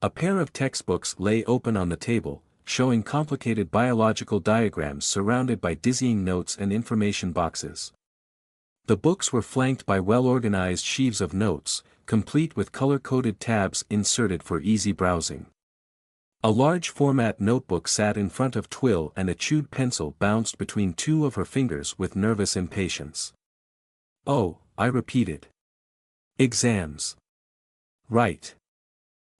A pair of textbooks lay open on the table, showing complicated biological diagrams surrounded by dizzying notes and information boxes. The books were flanked by well-organized sheaves of notes, complete with color-coded tabs inserted for easy browsing. A large format notebook sat in front of Twill and a chewed pencil bounced between 2 of her fingers with nervous impatience. "Oh," I repeated. "Exams." "Right.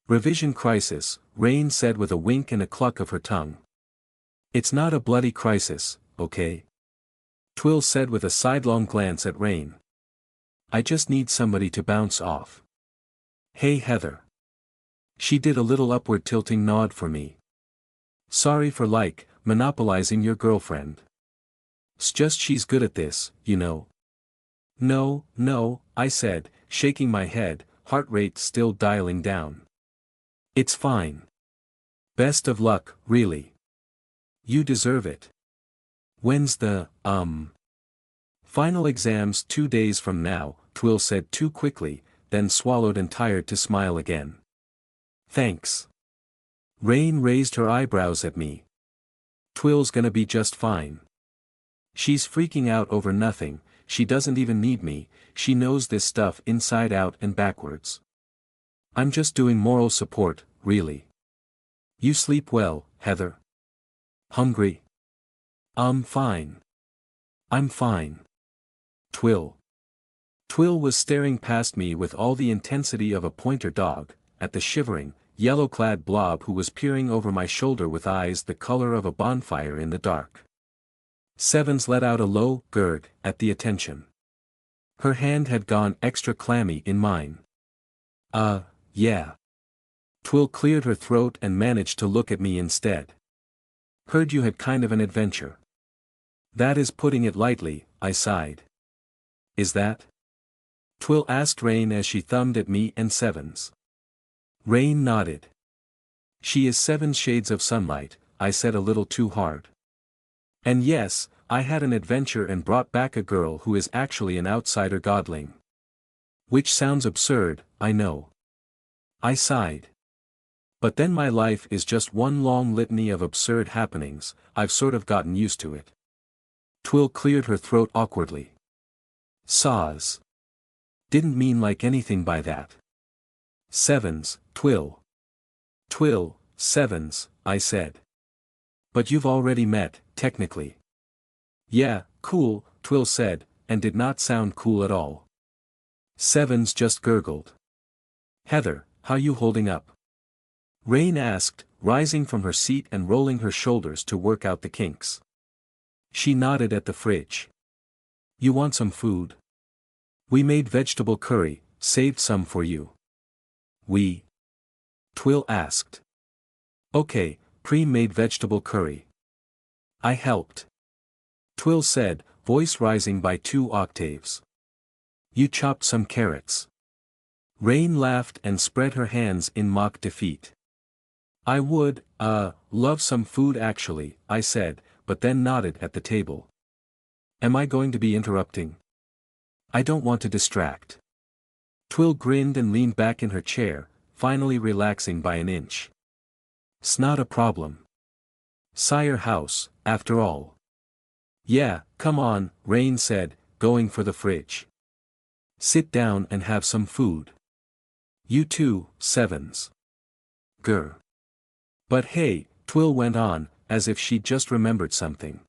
Revision crisis," Rain said with a wink and a cluck of her tongue. "It's not a bloody crisis, okay?" Twill said with a sidelong glance at Rain. "I just need somebody to bounce off." "Hey Heather." She did a little upward tilting nod for me. "Sorry for monopolizing your girlfriend. It's just she's good at this, you know." No, I said, shaking my head, heart rate still dialing down. "It's fine. Best of luck, really. You deserve it." "When's the, final exams?" "2 days from now," Twill said too quickly, then swallowed and tired to smile again. "Thanks." Rain raised her eyebrows at me. "Twill's gonna be just fine. She's freaking out over nothing, she doesn't even need me, she knows this stuff inside out and backwards. I'm just doing moral support, really. You sleep well, Heather?" Hungry? Fine. I'm fine. Twill. Twill was staring past me with all the intensity of a pointer dog, at the shivering, yellow-clad blob who was peering over my shoulder with eyes the color of a bonfire in the dark. Sevens let out a low gurg at the attention. Her hand had gone extra clammy in mine. Yeah. Twill cleared her throat and managed to look at me instead. Heard you had kind of an adventure. That is putting it lightly, I sighed. Is that? Twill asked Rain as she thumbed at me and Sevens. Rain nodded. She is 7 shades of sunlight, I said a little too hard. And yes, I had an adventure and brought back a girl who is actually an outsider godling. Which sounds absurd, I know. I sighed. But then my life is just one long litany of absurd happenings, I've sort of gotten used to it. Twill cleared her throat awkwardly. Saws. Didn't mean like anything by that. Sevens, Twill. Twill, Sevens, I said. But you've already met, technically. Yeah, cool, Twill said, and did not sound cool at all. Sevens just gurgled. Heather, how you holding up? Rain asked, rising from her seat and rolling her shoulders to work out the kinks. She nodded at the fridge. You want some food? We made vegetable curry, saved some for you. We? Twill asked. Okay, pre-made vegetable curry. I helped. Twill said, voice rising by 2 octaves. You chopped some carrots. Rain laughed and spread her hands in mock defeat. I would, love some food actually, I said, but then nodded at the table. Am I going to be interrupting? I don't want to distract. Twill grinned and leaned back in her chair, finally relaxing by an inch. 'S not a problem. Sire House, after all. Yeah, come on, Rain said, going for the fridge. Sit down and have some food. You too, Sevens. Grr. But hey, Twill went on, as if she'd just remembered something.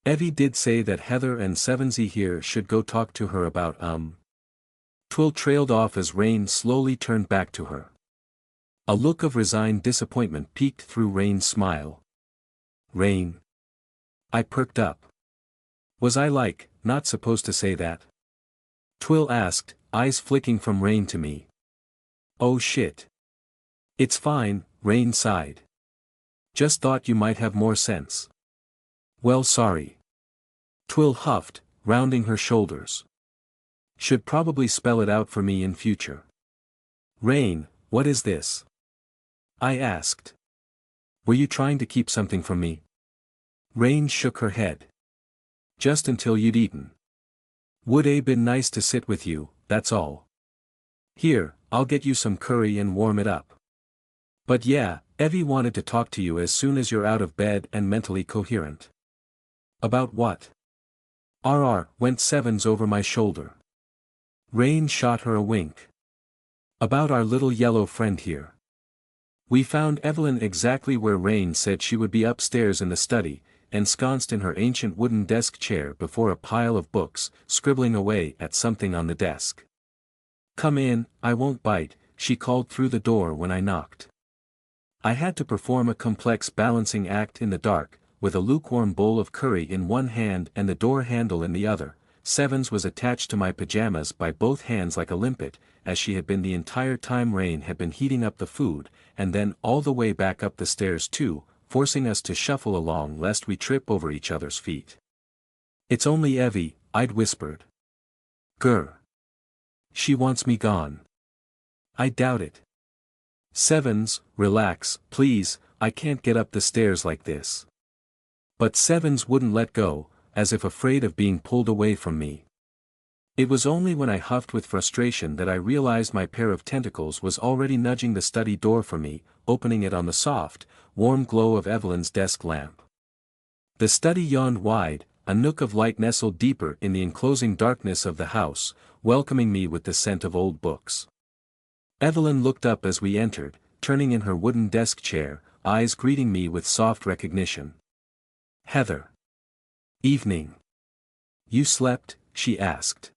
Evie did say that Heather and Sevensy here should go talk to her about Twill trailed off as Rain slowly turned back to her. A look of resigned disappointment peeked through Rain's smile. Rain. I perked up. Was I not supposed to say that? Twill asked, eyes flicking from Rain to me. Oh shit. It's fine, Rain sighed. Just thought you might have more sense. Well, sorry. Twill huffed, rounding her shoulders. Should probably spell it out for me in future. Rain, what is this? I asked. Were you trying to keep something from me? Rain shook her head. Just until you'd eaten. Would been nice to sit with you, that's all. Here, I'll get you some curry and warm it up. But yeah, Evie wanted to talk to you as soon as you're out of bed and mentally coherent. About what? Went Sevens over my shoulder. Rain shot her a wink. About our little yellow friend here. We found Evelyn exactly where Rain said she would be upstairs in the study, ensconced in her ancient wooden desk chair before a pile of books, scribbling away at something on the desk. Come in, I won't bite, she called through the door when I knocked. I had to perform a complex balancing act in the dark, with a lukewarm bowl of curry in one hand and the door handle in the other. Sevens was attached to my pajamas by both hands like a limpet, as she had been the entire time Rain had been heating up the food, and then all the way back up the stairs too, forcing us to shuffle along lest we trip over each other's feet. It's only Evie, I'd whispered. Grr. She wants me gone. I doubt it. Sevens, relax, please, I can't get up the stairs like this. But Sevens wouldn't let go, as if afraid of being pulled away from me. It was only when I huffed with frustration that I realized my pair of tentacles was already nudging the study door for me, opening it on the soft, warm glow of Evelyn's desk lamp. The study yawned wide, a nook of light nestled deeper in the enclosing darkness of the house, welcoming me with the scent of old books. Evelyn looked up as we entered, turning in her wooden desk chair, eyes greeting me with soft recognition. Heather. Evening. You slept? She asked.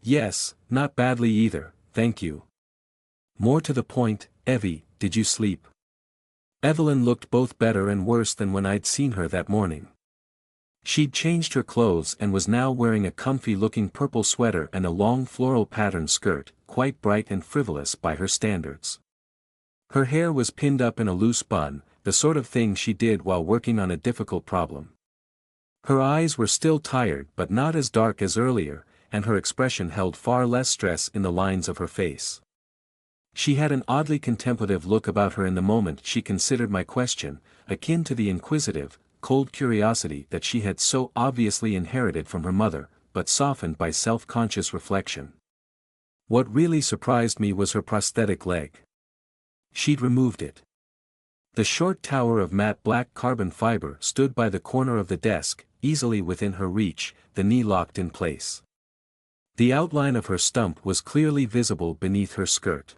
Yes, not badly either, thank you. More to the point, Evie, did you sleep? Evelyn looked both better and worse than when I'd seen her that morning. She'd changed her clothes and was now wearing a comfy-looking purple sweater and a long floral pattern skirt, quite bright and frivolous by her standards. Her hair was pinned up in a loose bun, the sort of thing she did while working on a difficult problem. Her eyes were still tired but not as dark as earlier, and her expression held far less stress in the lines of her face. She had an oddly contemplative look about her in the moment she considered my question, akin to the inquisitive, cold curiosity that she had so obviously inherited from her mother, but softened by self-conscious reflection. What really surprised me was her prosthetic leg. She'd removed it. The short tower of matte black carbon fiber stood by the corner of the desk, easily within her reach, the knee locked in place. The outline of her stump was clearly visible beneath her skirt.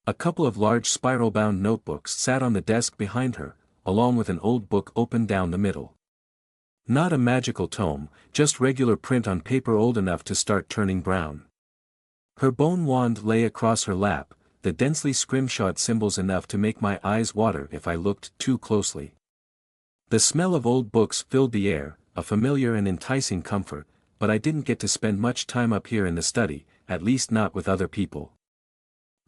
A couple of large spiral-bound notebooks sat on the desk behind her, along with an old book open down the middle. Not a magical tome, just regular print on paper old enough to start turning brown. Her bone wand lay across her lap, the densely scrimshawed symbols enough to make my eyes water if I looked too closely. The smell of old books filled the air, a familiar and enticing comfort, but I didn't get to spend much time up here in the study, at least not with other people.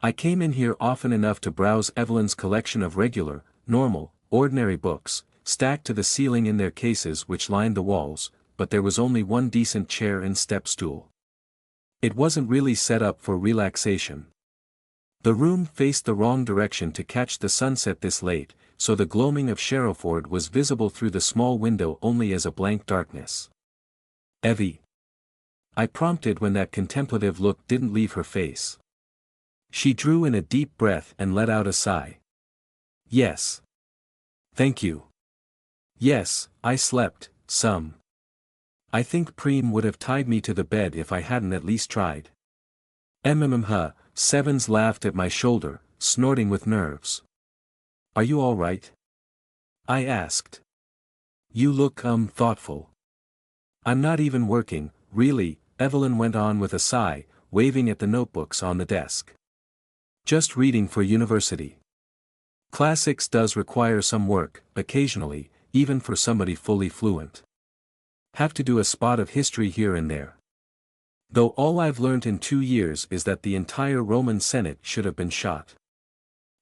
I came in here often enough to browse Evelyn's collection of regular, normal, ordinary books, stacked to the ceiling in their cases which lined the walls, but there was only one decent chair and step stool. It wasn't really set up for relaxation. The room faced the wrong direction to catch the sunset this late, so the gloaming of Sherrowford was visible through the small window only as a blank darkness. Evie. I prompted when that contemplative look didn't leave her face. She drew in a deep breath and let out a sigh. Yes. Thank you. Yes, I slept, some. I think Preem would have tied me to the bed if I hadn't at least tried. Sevens laughed at my shoulder, snorting with nerves. Are you all right? I asked. You look, thoughtful. I'm not even working, really, Evelyn went on with a sigh, waving at the notebooks on the desk. Just reading for university. Classics does require some work, occasionally, even for somebody fully fluent. Have to do a spot of history here and there. Though all I've learnt in 2 years is that the entire Roman Senate should have been shot.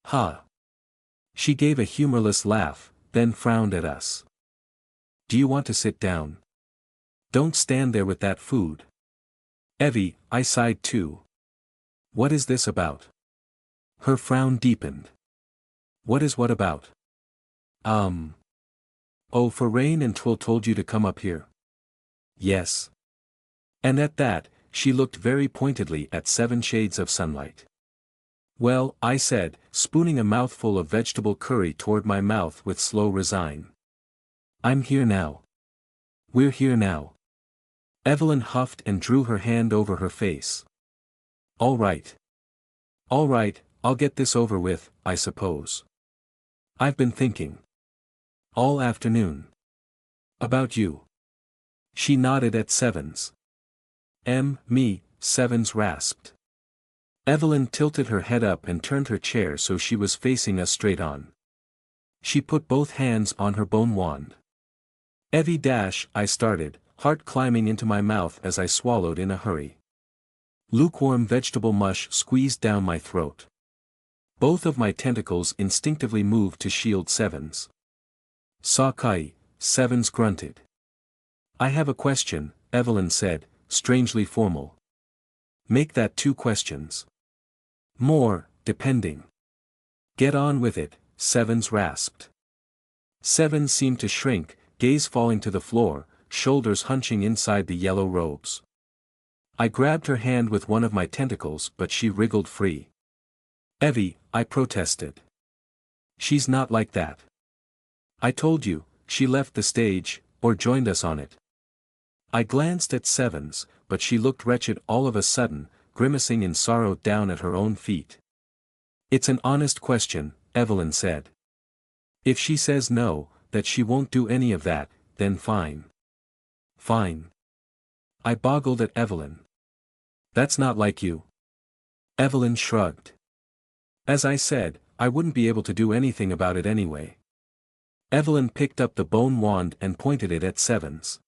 Ha! She gave a humorless laugh, then frowned at us. Do you want to sit down? Don't stand there with that food. Evie, I sighed too. What is this about? Her frown deepened. What is what about? Oh, for Rain and Twill told you to come up here. Yes. And at that, she looked very pointedly at 7 shades of sunlight. Well, I said, spooning a mouthful of vegetable curry toward my mouth with slow resign. I'm here now. We're here now. Evelyn huffed and drew her hand over her face. All right. All right, I'll get this over with, I suppose. I've been thinking. All afternoon. About you. She nodded at Sevens. Me, Sevens rasped. Evelyn tilted her head up and turned her chair so she was facing us straight on. She put both hands on her bone wand. Evie dash, I started, heart climbing into my mouth as I swallowed in a hurry. Lukewarm vegetable mush squeezed down my throat. Both of my tentacles instinctively moved to shield Sevens. Sakai, Sevens grunted. I have a question, Evelyn said, strangely formal. Make that 2 questions. More, depending. Get on with it, Sevens rasped. Sevens seemed to shrink, gaze falling to the floor, shoulders hunching inside the yellow robes. I grabbed her hand with one of my tentacles but she wriggled free. Evie, I protested. She's not like that. I told you, she left the stage, or joined us on it. I glanced at Sevens, but she looked wretched all of a sudden, grimacing in sorrow down at her own feet. It's an honest question, Evelyn said. If she says no, that she won't do any of that, then fine. Fine. I boggled at Evelyn. That's not like you. Evelyn shrugged. As I said, I wouldn't be able to do anything about it anyway. Evelyn picked up the bone wand and pointed it at Sevens.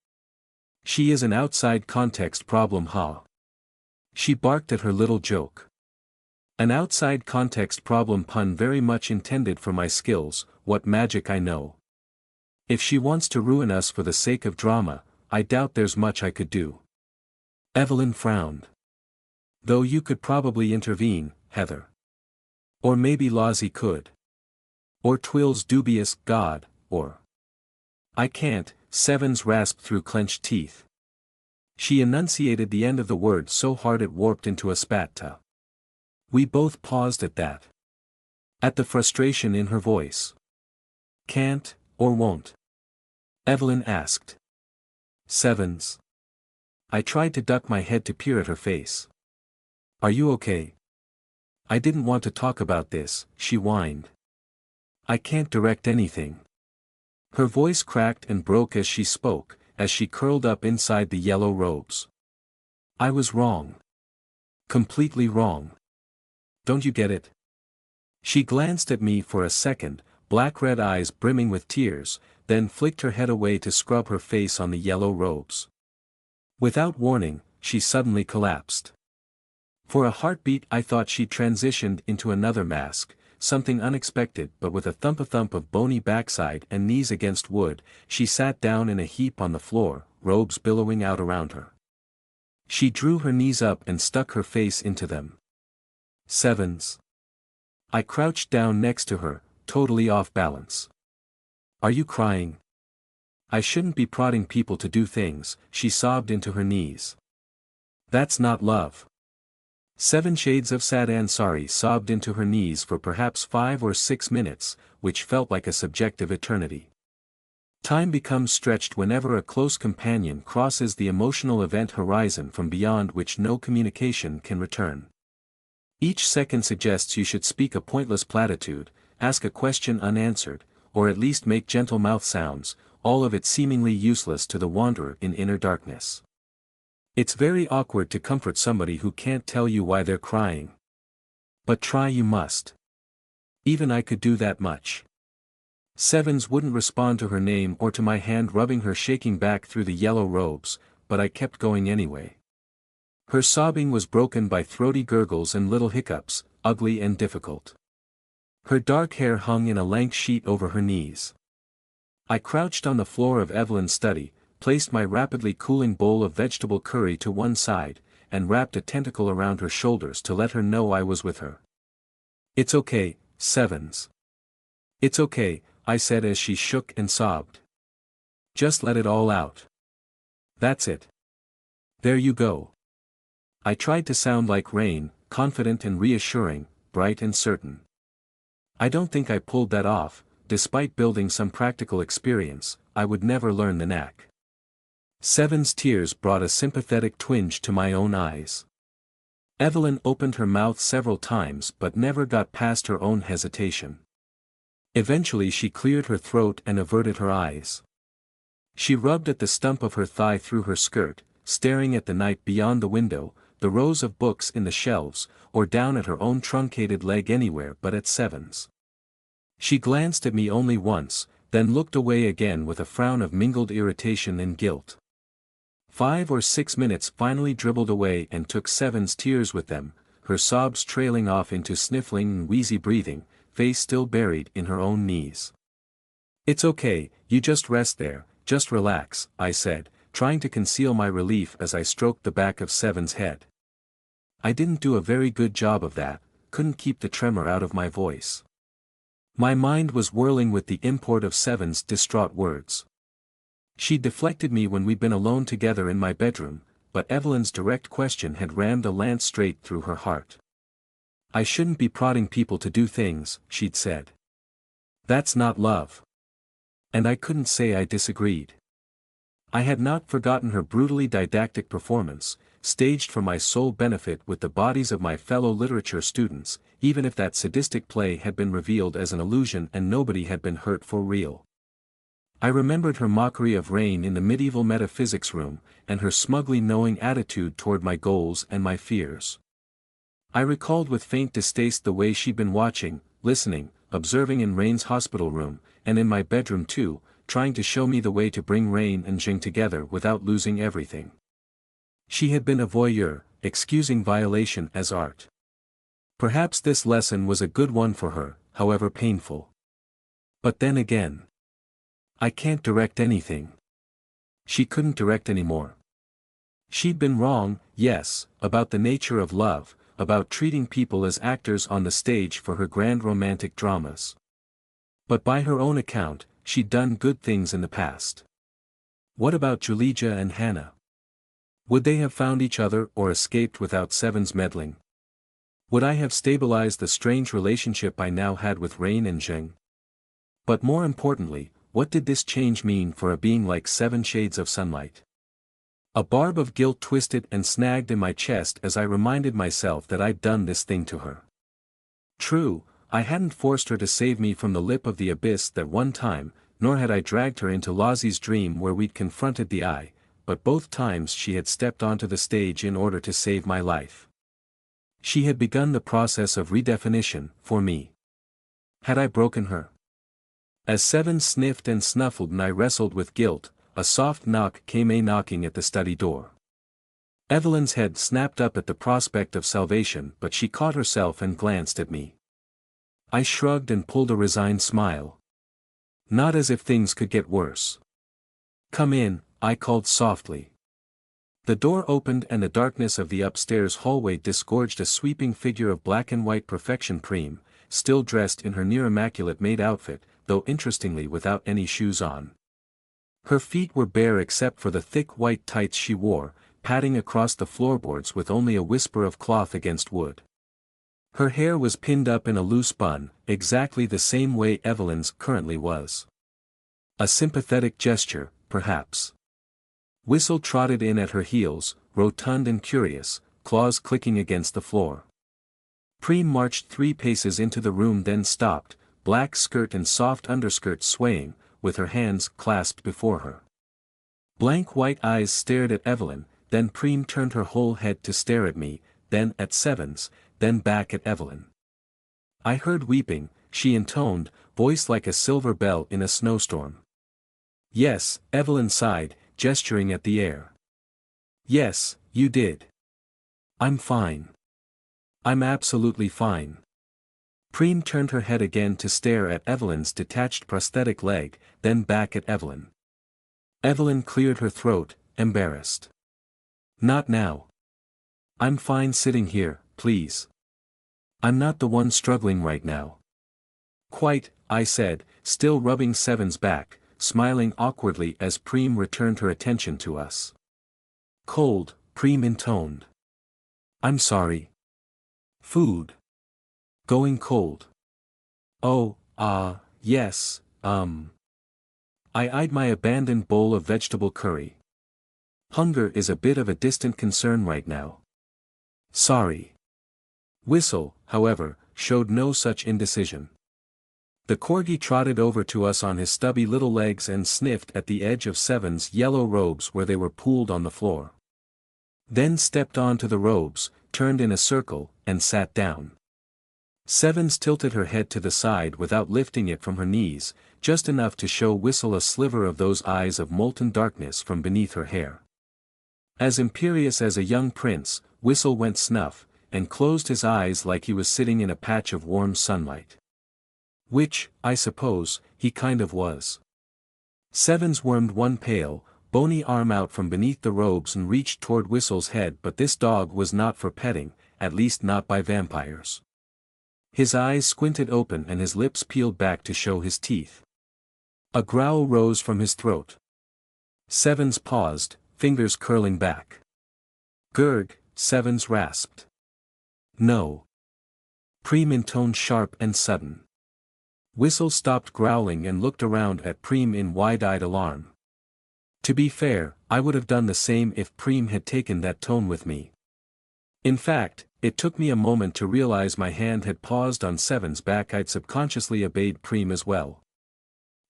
She is an outside context problem, huh? She barked at her little joke. An outside context problem pun very much intended for my skills, what magic I know. If she wants to ruin us for the sake of drama, I doubt there's much I could do. Evelyn frowned. Though you could probably intervene, Heather. Or maybe Lozzie could. Or Twill's dubious God, or... I can't, Sevens rasped through clenched teeth. She enunciated the end of the word so hard it warped into a spatta. We both paused at that. At the frustration in her voice. Can't, or won't? Evelyn asked. Sevens. I tried to duck my head to peer at her face. Are you okay? I didn't want to talk about this, she whined. I can't direct anything. Her voice cracked and broke as she spoke, as she curled up inside the yellow robes. I was wrong. Completely wrong. Don't you get it? She glanced at me for a second, black-red eyes brimming with tears, then flicked her head away to scrub her face on the yellow robes. Without warning, she suddenly collapsed. For a heartbeat I thought she'd transitioned into another mask, something unexpected, but with a thump of bony backside and knees against wood, she sat down in a heap on the floor, robes billowing out around her. She drew her knees up and stuck her face into them. Sevens. I crouched down next to her, totally off balance. Are you crying? I shouldn't be prodding people to do things, she sobbed into her knees. That's not love. 7 Shades of Sad Ansari sobbed into her knees for perhaps 5 or 6 minutes, which felt like a subjective eternity. Time becomes stretched whenever a close companion crosses the emotional event horizon from beyond which no communication can return. Each second suggests you should speak a pointless platitude, ask a question unanswered, or at least make gentle mouth sounds, all of it seemingly useless to the wanderer in inner darkness. It's very awkward to comfort somebody who can't tell you why they're crying. But try you must. Even I could do that much. Sevens wouldn't respond to her name or to my hand rubbing her shaking back through the yellow robes, but I kept going anyway. Her sobbing was broken by throaty gurgles and little hiccups, ugly and difficult. Her dark hair hung in a lank sheet over her knees. I crouched on the floor of Evelyn's study, placed my rapidly cooling bowl of vegetable curry to one side, and wrapped a tentacle around her shoulders to let her know I was with her. It's okay, Sevens. It's okay, I said as she shook and sobbed. Just let it all out. That's it. There you go. I tried to sound like rain, confident and reassuring, bright and certain. I don't think I pulled that off, despite building some practical experience, I would never learn the knack. Seven's tears brought a sympathetic twinge to my own eyes. Evelyn opened her mouth several times but never got past her own hesitation. Eventually she cleared her throat and averted her eyes. She rubbed at the stump of her thigh through her skirt, staring at the night beyond the window, the rows of books in the shelves, or down at her own truncated leg anywhere but at Sevens. She glanced at me only once, then looked away again with a frown of mingled irritation and guilt. 5 or 6 minutes finally dribbled away and took Seven's tears with them, her sobs trailing off into sniffling and wheezy breathing, face still buried in her own knees. It's okay, you just rest there, just relax, I said, trying to conceal my relief as I stroked the back of Seven's head. I didn't do a very good job of that, couldn't keep the tremor out of my voice. My mind was whirling with the import of Seven's distraught words. She'd deflected me when we'd been alone together in my bedroom, but Evelyn's direct question had rammed a lance straight through her heart. I shouldn't be prodding people to do things, she'd said. That's not love. And I couldn't say I disagreed. I had not forgotten her brutally didactic performance, staged for my sole benefit with the bodies of my fellow literature students, even if that sadistic play had been revealed as an illusion and nobody had been hurt for real. I remembered her mockery of Rain in the medieval metaphysics room, and her smugly knowing attitude toward my goals and my fears. I recalled with faint distaste the way she'd been watching, listening, observing in Rain's hospital room, and in my bedroom too, trying to show me the way to bring Rain and Jing together without losing everything. She had been a voyeur, excusing violation as art. Perhaps this lesson was a good one for her, however painful. But then again, I can't direct anything. She couldn't direct anymore. She'd been wrong, yes, about the nature of love, about treating people as actors on the stage for her grand romantic dramas. But by her own account, she'd done good things in the past. What about Julija and Hannah? Would they have found each other or escaped without Seven's meddling? Would I have stabilized the strange relationship I now had with Rain and Jing? But more importantly, what did this change mean for a being like 7 shades of sunlight? A barb of guilt twisted and snagged in my chest as I reminded myself that I'd done this thing to her. True, I hadn't forced her to save me from the lip of the abyss that one time, nor had I dragged her into Lozzie's dream where we'd confronted the eye, but both times she had stepped onto the stage in order to save my life. She had begun the process of redefinition, for me. Had I broken her? As Seven sniffed and snuffled and I wrestled with guilt, a soft knock came knocking at the study door. Evelyn's head snapped up at the prospect of salvation, but she caught herself and glanced at me. I shrugged and pulled a resigned smile. Not as if things could get worse. "Come in," I called softly. The door opened and the darkness of the upstairs hallway disgorged a sweeping figure of black and white perfection Preem, still dressed in her near-immaculate maid outfit, though interestingly without any shoes on. Her feet were bare except for the thick white tights she wore, padding across the floorboards with only a whisper of cloth against wood. Her hair was pinned up in a loose bun, exactly the same way Evelyn's currently was. A sympathetic gesture, perhaps. Whistle trotted in at her heels, rotund and curious, claws clicking against the floor. Preem marched 3 paces into the room, then stopped, black skirt and soft underskirt swaying, with her hands clasped before her. Blank white eyes stared at Evelyn, then Preem turned her whole head to stare at me, then at Seven's, then back at Evelyn. I heard weeping, she intoned, voice like a silver bell in a snowstorm. "Yes," Evelyn sighed, gesturing at the air. "Yes, you did. I'm fine. I'm absolutely fine." Preem turned her head again to stare at Evelyn's detached prosthetic leg, then back at Evelyn. Evelyn cleared her throat, embarrassed. "Not now. I'm fine sitting here, please. I'm not the one struggling right now." "Quite," I said, still rubbing Seven's back, smiling awkwardly as Preem returned her attention to us. "Cold," Preem intoned. "I'm sorry. Food. Going cold." "Oh, yes, I eyed my abandoned bowl of vegetable curry. Hunger is a bit of a distant concern right now. Sorry." Whistle, however, showed no such indecision. The corgi trotted over to us on his stubby little legs and sniffed at the edge of Seven's yellow robes where they were pooled on the floor. Then stepped onto the robes, turned in a circle, and sat down. Sevens tilted her head to the side without lifting it from her knees, just enough to show Whistle a sliver of those eyes of molten darkness from beneath her hair. As imperious as a young prince, Whistle went snuff, and closed his eyes like he was sitting in a patch of warm sunlight. Which, I suppose, he kind of was. Sevens wormed one pale, bony arm out from beneath the robes and reached toward Whistle's head, but this dog was not for petting, at least not by vampires. His eyes squinted open and his lips peeled back to show his teeth. A growl rose from his throat. Sevens paused, fingers curling back. "Gurg," Sevens rasped. "No." Preem intoned sharp and sudden. Whistle stopped growling and looked around at Preem in wide-eyed alarm. To be fair, I would have done the same if Preem had taken that tone with me. In fact, it took me a moment to realize my hand had paused on Seven's back. I'd subconsciously obeyed Preem as well.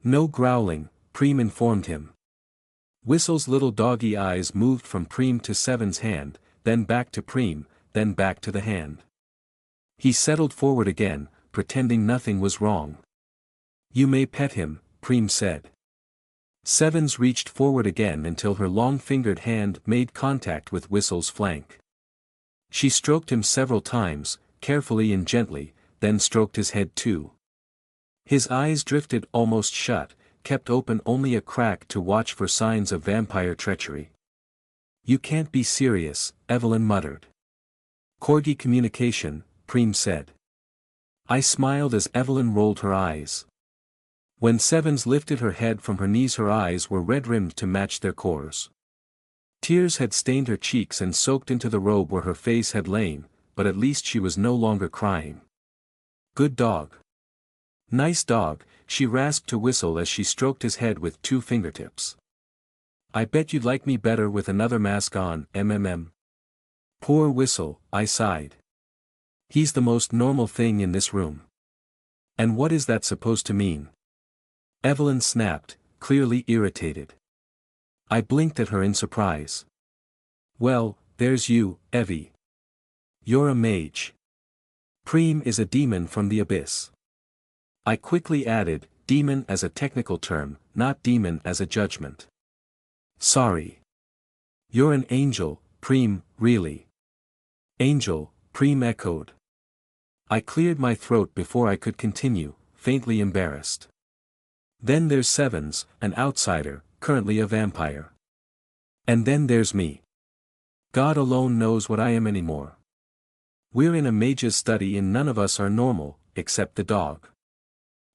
"No growling," Preem informed him. Whistle's little doggy eyes moved from Preem to Seven's hand, then back to Preem, then back to the hand. He settled forward again, pretending nothing was wrong. You may pet him, Preem said. Sevens reached forward again until her long-fingered hand made contact with Whistle's flank. She stroked him several times, carefully and gently, then stroked his head too. His eyes drifted almost shut, kept open only a crack to watch for signs of vampire treachery. You can't be serious, Evelyn muttered. Corgi communication, Preem said. I smiled as Evelyn rolled her eyes. When Sevens lifted her head from her knees, her eyes were red-rimmed to match their cores. Tears had stained her cheeks and soaked into the robe where her face had lain, but at least she was no longer crying. Good dog. Nice dog, she rasped to Whistle as she stroked his head with 2 fingertips. I bet you'd like me better with another mask on, MMM. Poor Whistle, I sighed. He's the most normal thing in this room. And what is that supposed to mean? Evelyn snapped, clearly irritated. I blinked at her in surprise. Well, there's you, Evie. You're a mage. Preem is a demon from the abyss. I quickly added, demon as a technical term, not demon as a judgment. Sorry. You're an angel, Preem, really. Angel, Preem echoed. I cleared my throat before I could continue, faintly embarrassed. Then there's Sevens, an outsider, currently a vampire. And then there's me. God alone knows what I am anymore. We're in a mage's study and none of us are normal, except the dog.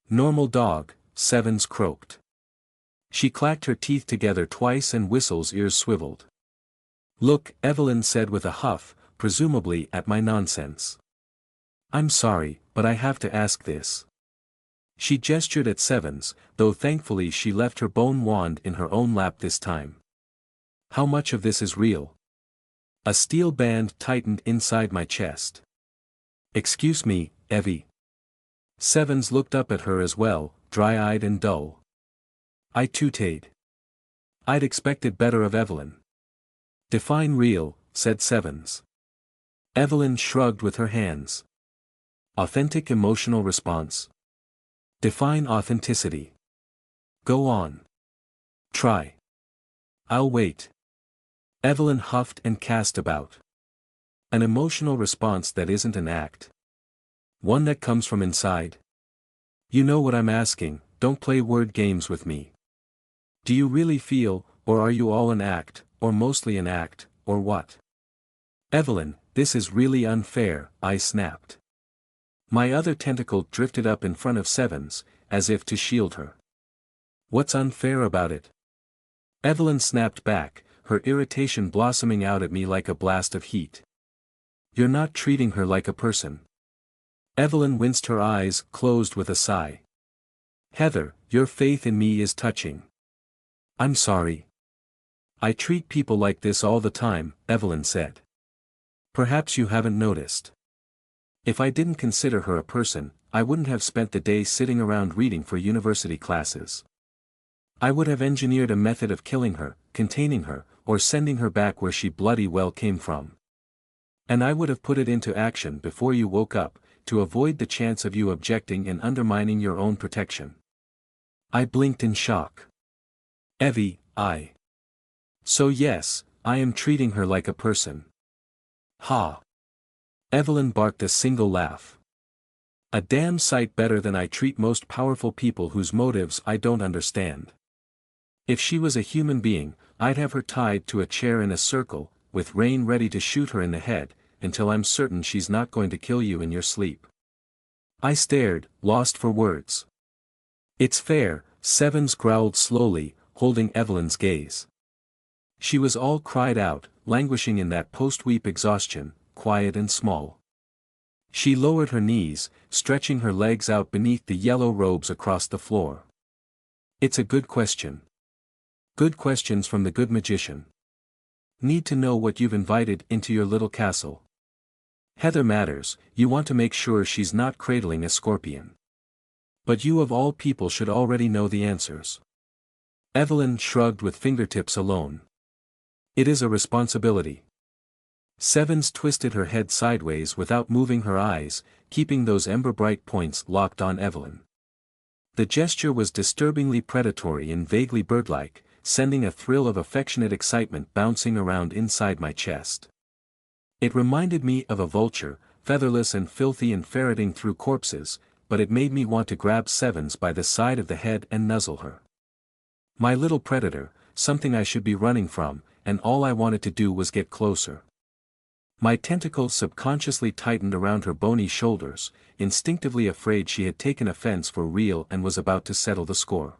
Normal dog, Sevens croaked. She clacked her teeth together twice and Whistle's ears swiveled. Look, Evelyn said with a huff, presumably at my nonsense. I'm sorry, but I have to ask this. She gestured at Sevens, though thankfully she left her bone wand in her own lap this time. How much of this is real? A steel band tightened inside my chest. Excuse me, Evie. Sevens looked up at her as well, dry-eyed and dull. I tooted. I'd expected better of Evelyn. Define real, said Sevens. Evelyn shrugged with her hands. Authentic emotional response. Define authenticity. Go on. Try. I'll wait. Evelyn huffed and cast about. An emotional response that isn't an act. One that comes from inside. You know what I'm asking, don't play word games with me. Do you really feel, or are you all an act, or mostly an act, or what? Evelyn, this is really unfair, I snapped. My other tentacle drifted up in front of Sevens, as if to shield her. What's unfair about it? Evelyn snapped back, her irritation blossoming out at me like a blast of heat. You're not treating her like a person. Evelyn winced, her eyes closed with a sigh. Heather, your faith in me is touching. I'm sorry. I treat people like this all the time, Evelyn said. Perhaps you haven't noticed. If I didn't consider her a person, I wouldn't have spent the day sitting around reading for university classes. I would have engineered a method of killing her, containing her, or sending her back where she bloody well came from. And I would have put it into action before you woke up, to avoid the chance of you objecting and undermining your own protection. I blinked in shock. Evie, So yes, I am treating her like a person. Ha! Evelyn barked a single laugh. A damn sight better than I treat most powerful people whose motives I don't understand. If she was a human being, I'd have her tied to a chair in a circle, with Rain ready to shoot her in the head, until I'm certain she's not going to kill you in your sleep. I stared, lost for words. It's fair, Sevens growled slowly, holding Evelyn's gaze. She was all cried out, languishing in that post-weep exhaustion, quiet and small. She lowered her knees, stretching her legs out beneath the yellow robes across the floor. It's a good question. Good questions from the good magician. Need to know what you've invited into your little castle. Heather matters, you want to make sure she's not cradling a scorpion. But you of all people should already know the answers. Evelyn shrugged with fingertips alone. It is a responsibility. Sevens twisted her head sideways without moving her eyes, keeping those ember-bright points locked on Evelyn. The gesture was disturbingly predatory and vaguely birdlike, sending a thrill of affectionate excitement bouncing around inside my chest. It reminded me of a vulture, featherless and filthy and ferreting through corpses, but it made me want to grab Sevens by the side of the head and nuzzle her. My little predator, something I should be running from, and all I wanted to do was get closer. My tentacles subconsciously tightened around her bony shoulders, instinctively afraid she had taken offense for real and was about to settle the score.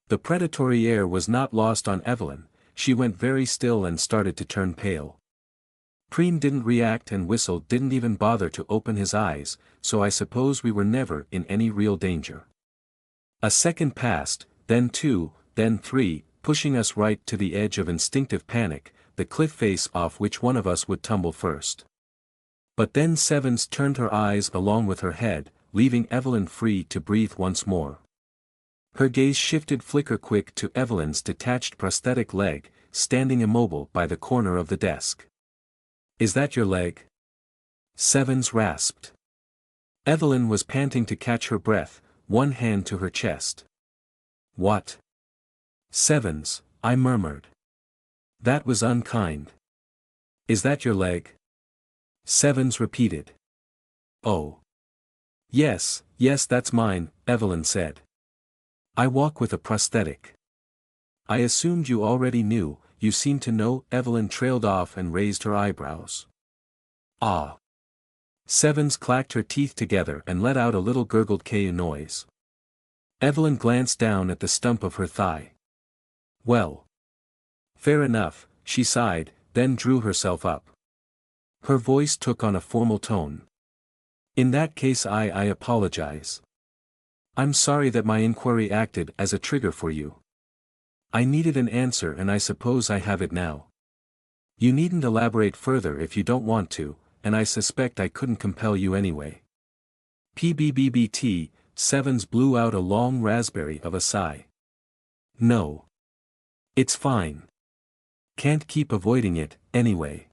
The predatory air was not lost on Evelyn. She went very still and started to turn pale. Preem didn't react and Whistle didn't even bother to open his eyes, so I suppose we were never in any real danger. A second passed, then 2, then 3, pushing us right to the edge of instinctive panic, the cliff face off which one of us would tumble first. But then Sevens turned her eyes along with her head, leaving Evelyn free to breathe once more. Her gaze shifted flicker quick to Evelyn's detached prosthetic leg, standing immobile by the corner of the desk. "Is that your leg?" Sevens rasped. Evelyn was panting to catch her breath, one hand to her chest. "What?" "Sevens," I murmured. "That was unkind." "Is that your leg?" Sevens repeated. "Oh. Yes, that's mine," Evelyn said. "I walk with a prosthetic." "I assumed you already knew, you seem to know," Evelyn trailed off and raised her eyebrows. "Ah." Sevens clacked her teeth together and let out a little gurgled "ku" noise. Evelyn glanced down at the stump of her thigh. "Well. Fair enough," she sighed, then drew herself up. Her voice took on a formal tone. "In that case I apologize. I'm sorry that my inquiry acted as a trigger for you. I needed an answer and I suppose I have it now. You needn't elaborate further if you don't want to, and I suspect I couldn't compel you anyway." PBBBT, Sevens blew out a long raspberry of a sigh. "No. It's fine. Can't keep avoiding it, anyway.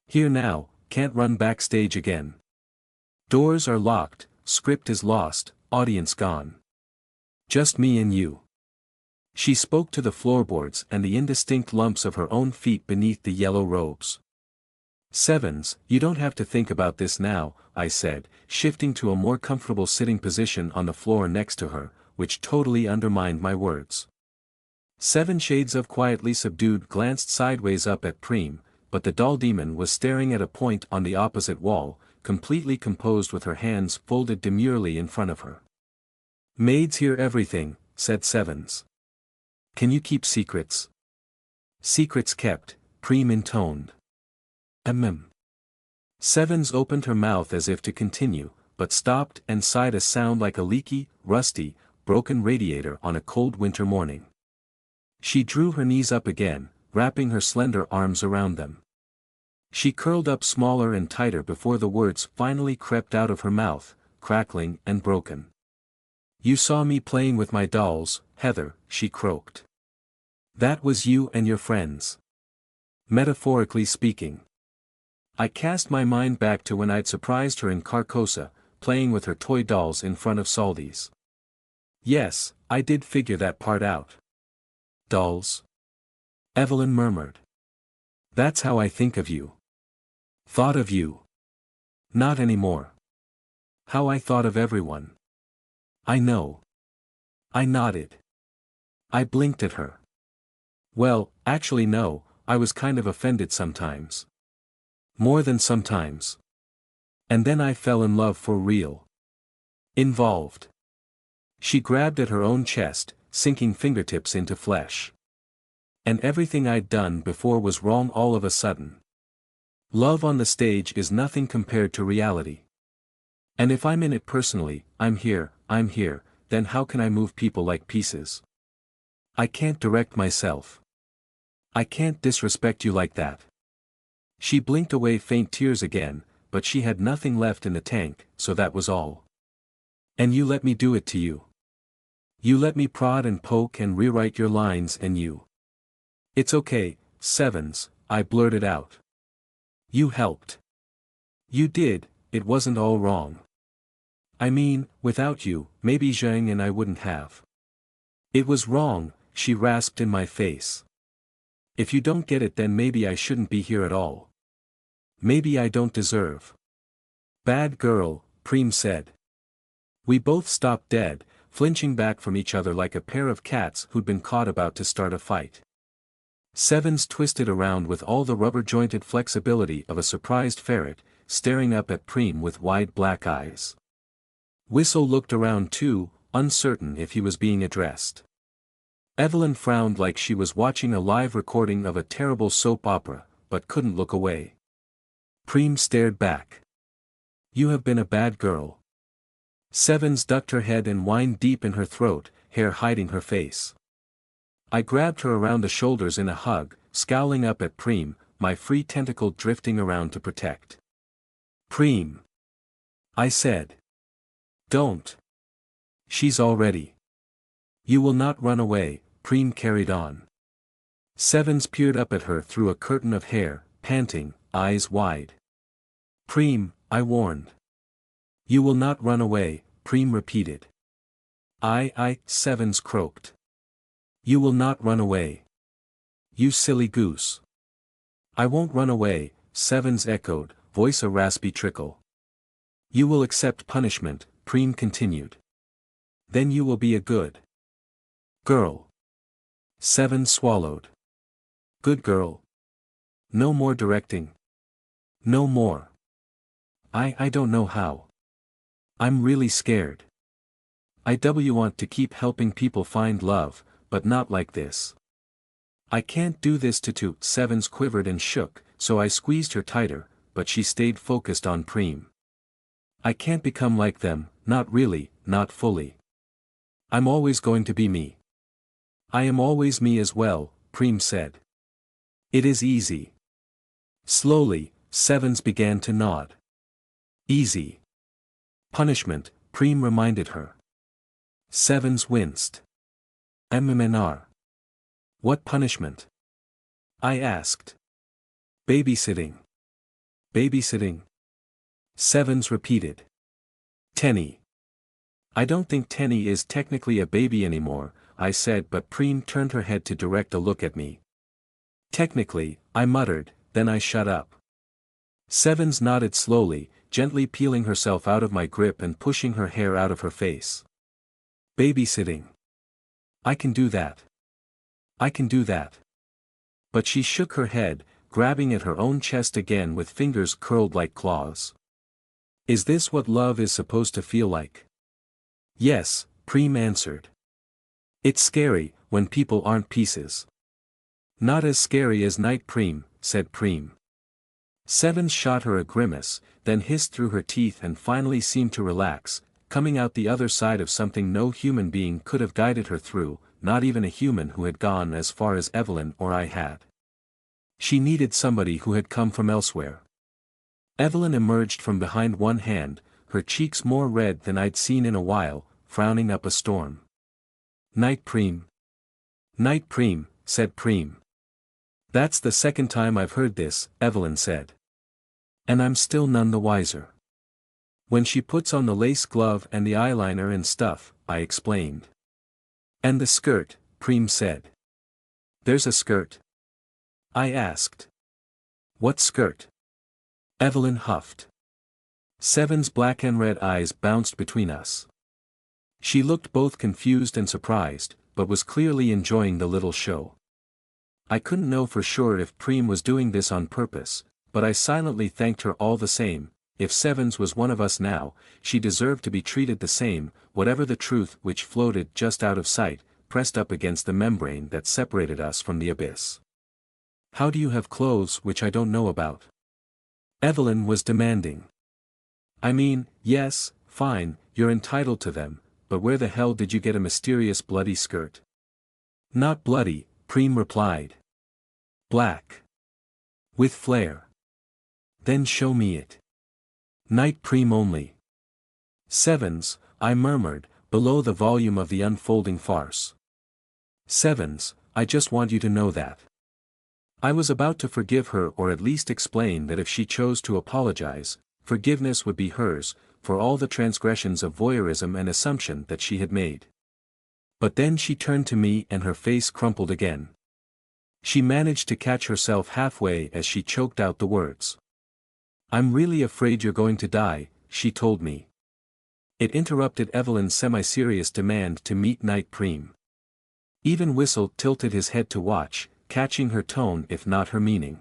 Here now, can't run backstage again. Doors are locked, script is lost, audience gone. Just me and you." She spoke to the floorboards and the indistinct lumps of her own feet beneath the yellow robes. "Sevens, you don't have to think about this now," I said, shifting to a more comfortable sitting position on the floor next to her, which totally undermined my words. Seven Shades of quietly subdued glanced sideways up at Preem, but the doll demon was staring at a point on the opposite wall, completely composed with her hands folded demurely in front of her. "Maids hear everything," said Sevens. "Can you keep secrets?" "Secrets kept," Preem intoned. Sevens opened her mouth as if to continue, but stopped and sighed a sound like a leaky, rusty, broken radiator on a cold winter morning. She drew her knees up again, wrapping her slender arms around them. She curled up smaller and tighter before the words finally crept out of her mouth, crackling and broken. "You saw me playing with my dolls, Heather," she croaked. "That was you and your friends. Metaphorically speaking." I cast my mind back to when I'd surprised her in Carcosa, playing with her toy dolls in front of Saldi's. "Yes, I did figure that part out." "Dolls?" Evelyn murmured. "That's how I think of you. Thought of you. Not anymore. How I thought of everyone." "I know." I nodded. I blinked at her. "Well, actually no, I was kind of offended sometimes. More than sometimes. And then I fell in love for real. Involved." She grabbed at her own chest, sinking fingertips into flesh. "And everything I'd done before was wrong all of a sudden. Love on the stage is nothing compared to reality. And if I'm in it personally, I'm here, then how can I move people like pieces? I can't direct myself. I can't disrespect you like that." She blinked away faint tears again, but she had nothing left in the tank, so that was all. "And you let me do it to you." You let me prod and poke and rewrite your lines and you. It's okay, Sevens, I blurted out. You helped. You did, it wasn't all wrong. I mean, without you, maybe Zhang and I wouldn't have. It was wrong, she rasped in my face. If you don't get it, then maybe I shouldn't be here at all. Maybe I don't deserve. Bad girl, Preem said. We both stopped dead, flinching back from each other like a pair of cats who'd been caught about to start a fight. Sevens twisted around with all the rubber-jointed flexibility of a surprised ferret, staring up at Preem with wide black eyes. Whistle looked around too, uncertain if he was being addressed. Evelyn frowned like she was watching a live recording of a terrible soap opera, but couldn't look away. Preem stared back. You have been a bad girl. Sevens ducked her head and whined deep in her throat, hair hiding her face. I grabbed her around the shoulders in a hug, scowling up at Preem, my free tentacle drifting around to protect. Preem. I said. Don't. She's all ready. You will not run away, Preem carried on. Sevens peered up at her through a curtain of hair, panting, eyes wide. Preem, I warned. You will not run away, Preem repeated. Sevens croaked. You will not run away. You silly goose. I won't run away, Sevens echoed, voice a raspy trickle. You will accept punishment, Preem continued. Then you will be a good girl. Sevens swallowed. Good girl. No more directing. No more. I don't know how. I'm really scared. I want to keep helping people find love, but not like this. I can't do this to Sevens quivered and shook, so I squeezed her tighter, but she stayed focused on Preem. I can't become like them, not really, not fully. I'm always going to be me. I am always me as well, Preem said. It is easy. Slowly, Sevens began to nod. Easy. Punishment, Preem reminded her. Sevens winced. MMNR. What punishment? I asked. Babysitting. Babysitting. Sevens repeated. Tenny. I don't think Tenny is technically a baby anymore, I said, but Preem turned her head to direct a look at me. Technically, I muttered, then I shut up. Sevens nodded slowly, gently peeling herself out of my grip and pushing her hair out of her face. Babysitting. I can do that. I can do that. But she shook her head, grabbing at her own chest again with fingers curled like claws. Is this what love is supposed to feel like? Yes, Preem answered. It's scary, when people aren't pieces. Not as scary as Night Preem, said Preem. Sevens shot her a grimace, then hissed through her teeth and finally seemed to relax, coming out the other side of something no human being could have guided her through, not even a human who had gone as far as Evelyn or I had. She needed somebody who had come from elsewhere. Evelyn emerged from behind one hand, her cheeks more red than I'd seen in a while, frowning up a storm. Night Preem. Night Preem, said Preem. That's the second time I've heard this, Evelyn said. And I'm still none the wiser. When she puts on the lace glove and the eyeliner and stuff, I explained. And the skirt, Preem said. There's a skirt? I asked. What skirt? Evelyn huffed. Sevens' black and red eyes bounced between us. She looked both confused and surprised, but was clearly enjoying the little show. I couldn't know for sure if Preem was doing this on purpose, but I silently thanked her all the same. If Sevens was one of us now, she deserved to be treated the same, whatever the truth which floated just out of sight, pressed up against the membrane that separated us from the abyss. How do you have clothes which I don't know about? Evelyn was demanding. I mean, yes, fine, you're entitled to them, but where the hell did you get a mysterious bloody skirt? Not bloody, Preem replied. Black. With flair. Then show me it. Night Preem only. Sevens, I murmured, below the volume of the unfolding farce. Sevens, I just want you to know that. I was about to forgive her, or at least explain that if she chose to apologize, forgiveness would be hers, for all the transgressions of voyeurism and assumption that she had made. But then she turned to me and her face crumpled again. She managed to catch herself halfway as she choked out the words. "I'm really afraid you're going to die," she told me. It interrupted Evelyn's semi-serious demand to meet Night Preem. Even Whistle tilted his head to watch, catching her tone if not her meaning.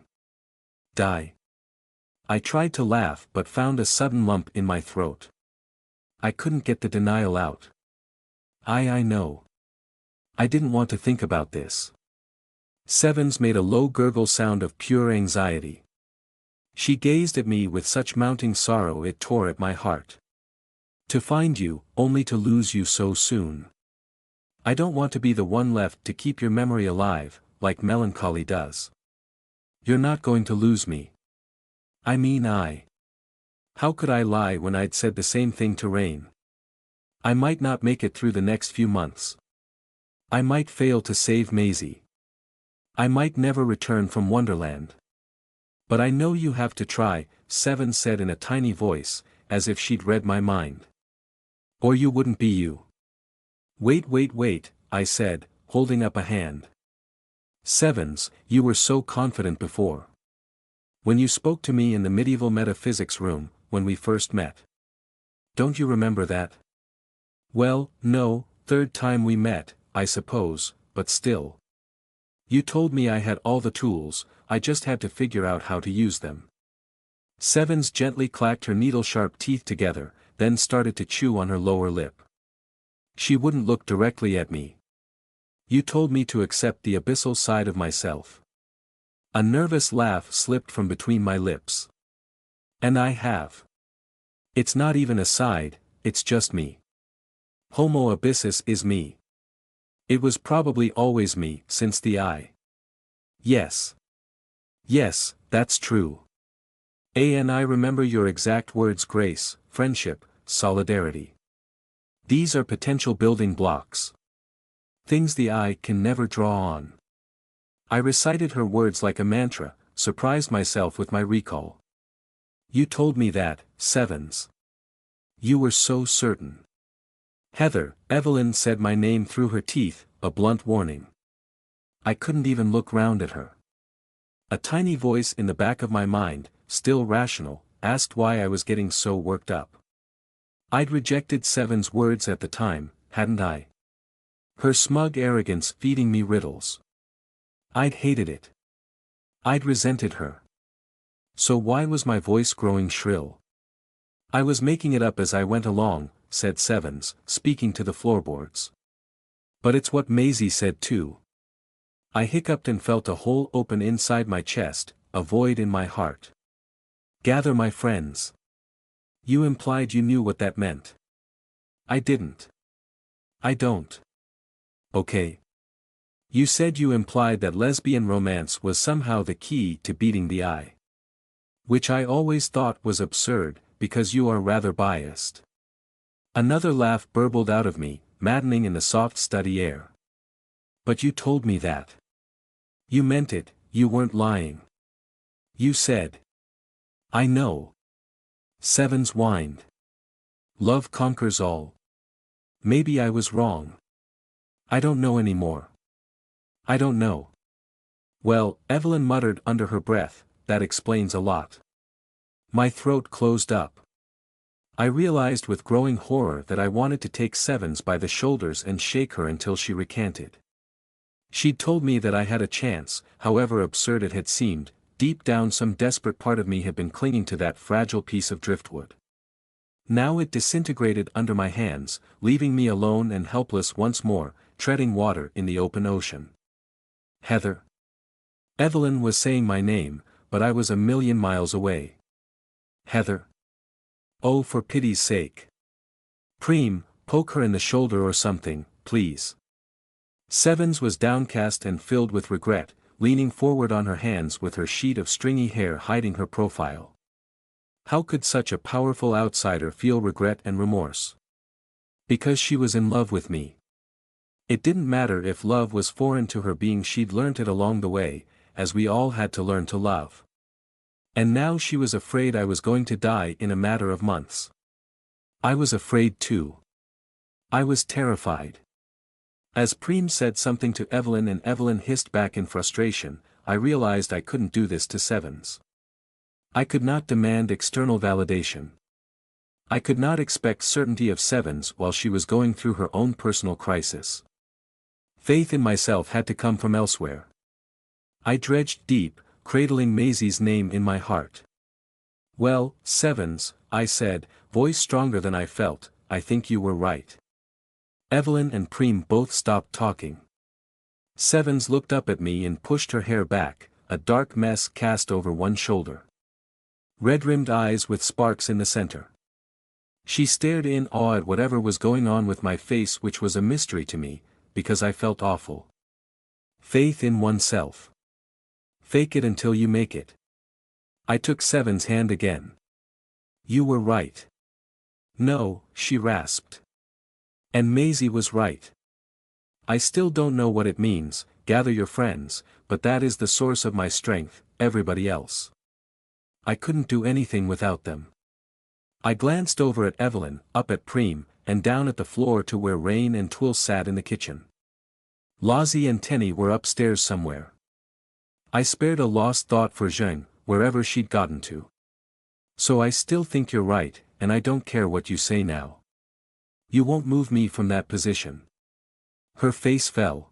Die. I tried to laugh but found a sudden lump in my throat. I couldn't get the denial out. I know. I didn't want to think about this. Sevens made a low gurgle sound of pure anxiety. She gazed at me with such mounting sorrow it tore at my heart. To find you, only to lose you so soon. I don't want to be the one left to keep your memory alive, like melancholy does. You're not going to lose me. I mean How could I lie when I'd said the same thing to Rain? I might not make it through the next few months. I might fail to save Maisie. I might never return from Wonderland. But I know you have to try, Seven said in a tiny voice, as if she'd read my mind. Or you wouldn't be you. Wait, I said, holding up a hand. Sevens, you were so confident before. When you spoke to me in the medieval metaphysics room, when we first met. Don't you remember that? Well, no, third time we met, I suppose, but still. You told me I had all the tools, I just had to figure out how to use them. Sevens gently clacked her needle-sharp teeth together, then started to chew on her lower lip. She wouldn't look directly at me. You told me to accept the abyssal side of myself. A nervous laugh slipped from between my lips. And I have. It's not even a side, it's just me. Homo abyssus is me. It was probably always me, since the eye. Yes. Yes, that's true. And I remember your exact words: grace, friendship, solidarity. These are potential building blocks. Things the eye can never draw on. I recited her words like a mantra, surprised myself with my recall. You told me that, Sevens. You were so certain. Heather, Evelyn said my name through her teeth, a blunt warning. I couldn't even look round at her. A tiny voice in the back of my mind, still rational, asked why I was getting so worked up. I'd rejected Seven's words at the time, hadn't I? Her smug arrogance feeding me riddles. I'd hated it. I'd resented her. So why was my voice growing shrill? I was making it up as I went along, said Sevens, speaking to the floorboards. But it's what Maisie said too. I hiccuped and felt a hole open inside my chest, a void in my heart. Gather my friends. You implied you knew what that meant. I didn't. I don't. Okay. You said you implied that lesbian romance was somehow the key to beating the eye. Which I always thought was absurd, because you are rather biased. Another laugh burbled out of me, maddening in the soft study air. But you told me that. You meant it, you weren't lying. You said. I know. Sevens whined. Love conquers all. Maybe I was wrong. I don't know anymore. I don't know. Well, Evelyn muttered under her breath, that explains a lot. My throat closed up. I realized with growing horror that I wanted to take Sevens by the shoulders and shake her until she recanted. She'd told me that I had a chance, however absurd it had seemed. Deep down some desperate part of me had been clinging to that fragile piece of driftwood. Now it disintegrated under my hands, leaving me alone and helpless once more, treading water in the open ocean. Heather. Evelyn was saying my name, but I was a million miles away. Heather. Oh, for pity's sake. Preem, poke her in the shoulder or something, please. Sevens was downcast and filled with regret, leaning forward on her hands with her sheet of stringy hair hiding her profile. How could such a powerful outsider feel regret and remorse? Because she was in love with me. It didn't matter if love was foreign to her being, she'd learnt it along the way, as we all had to learn to love. And now she was afraid I was going to die in a matter of months. I was afraid too. I was terrified. As Preem said something to Evelyn and Evelyn hissed back in frustration, I realized I couldn't do this to Sevens. I could not demand external validation. I could not expect certainty of Sevens while she was going through her own personal crisis. Faith in myself had to come from elsewhere. I dredged deep, cradling Maisie's name in my heart. "Well, Sevens," I said, voice stronger than I felt, "I think you were right." Evelyn and Preem both stopped talking. Sevens looked up at me and pushed her hair back, a dark mess cast over one shoulder. Red-rimmed eyes with sparks in the center. She stared in awe at whatever was going on with my face, which was a mystery to me, because I felt awful. Faith in oneself. Fake it until you make it. I took Seven's hand again. "You were right." "No," she rasped. "And Maisie was right. I still don't know what it means, gather your friends, but that is the source of my strength, everybody else. I couldn't do anything without them." I glanced over at Evelyn, up at Preem, and down at the floor to where Rain and Twill sat in the kitchen. Lozzie and Tenny were upstairs somewhere. I spared a lost thought for Jeanne, wherever she'd gotten to. "So I still think you're right, and I don't care what you say now. You won't move me from that position." Her face fell.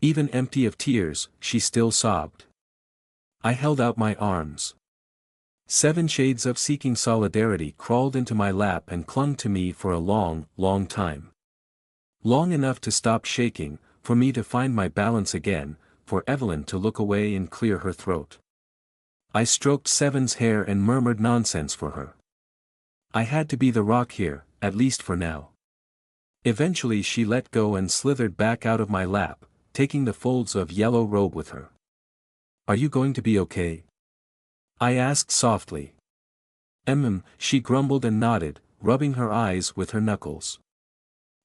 Even empty of tears, she still sobbed. I held out my arms. 7 shades of seeking solidarity crawled into my lap and clung to me for a long, long time. Long enough to stop shaking, for me to find my balance again, for Evelyn to look away and clear her throat. I stroked Seven's hair and murmured nonsense for her. I had to be the rock here, at least for now. Eventually she let go and slithered back out of my lap, taking the folds of yellow robe with her. "Are you going to be okay?" I asked softly. She grumbled and nodded, rubbing her eyes with her knuckles.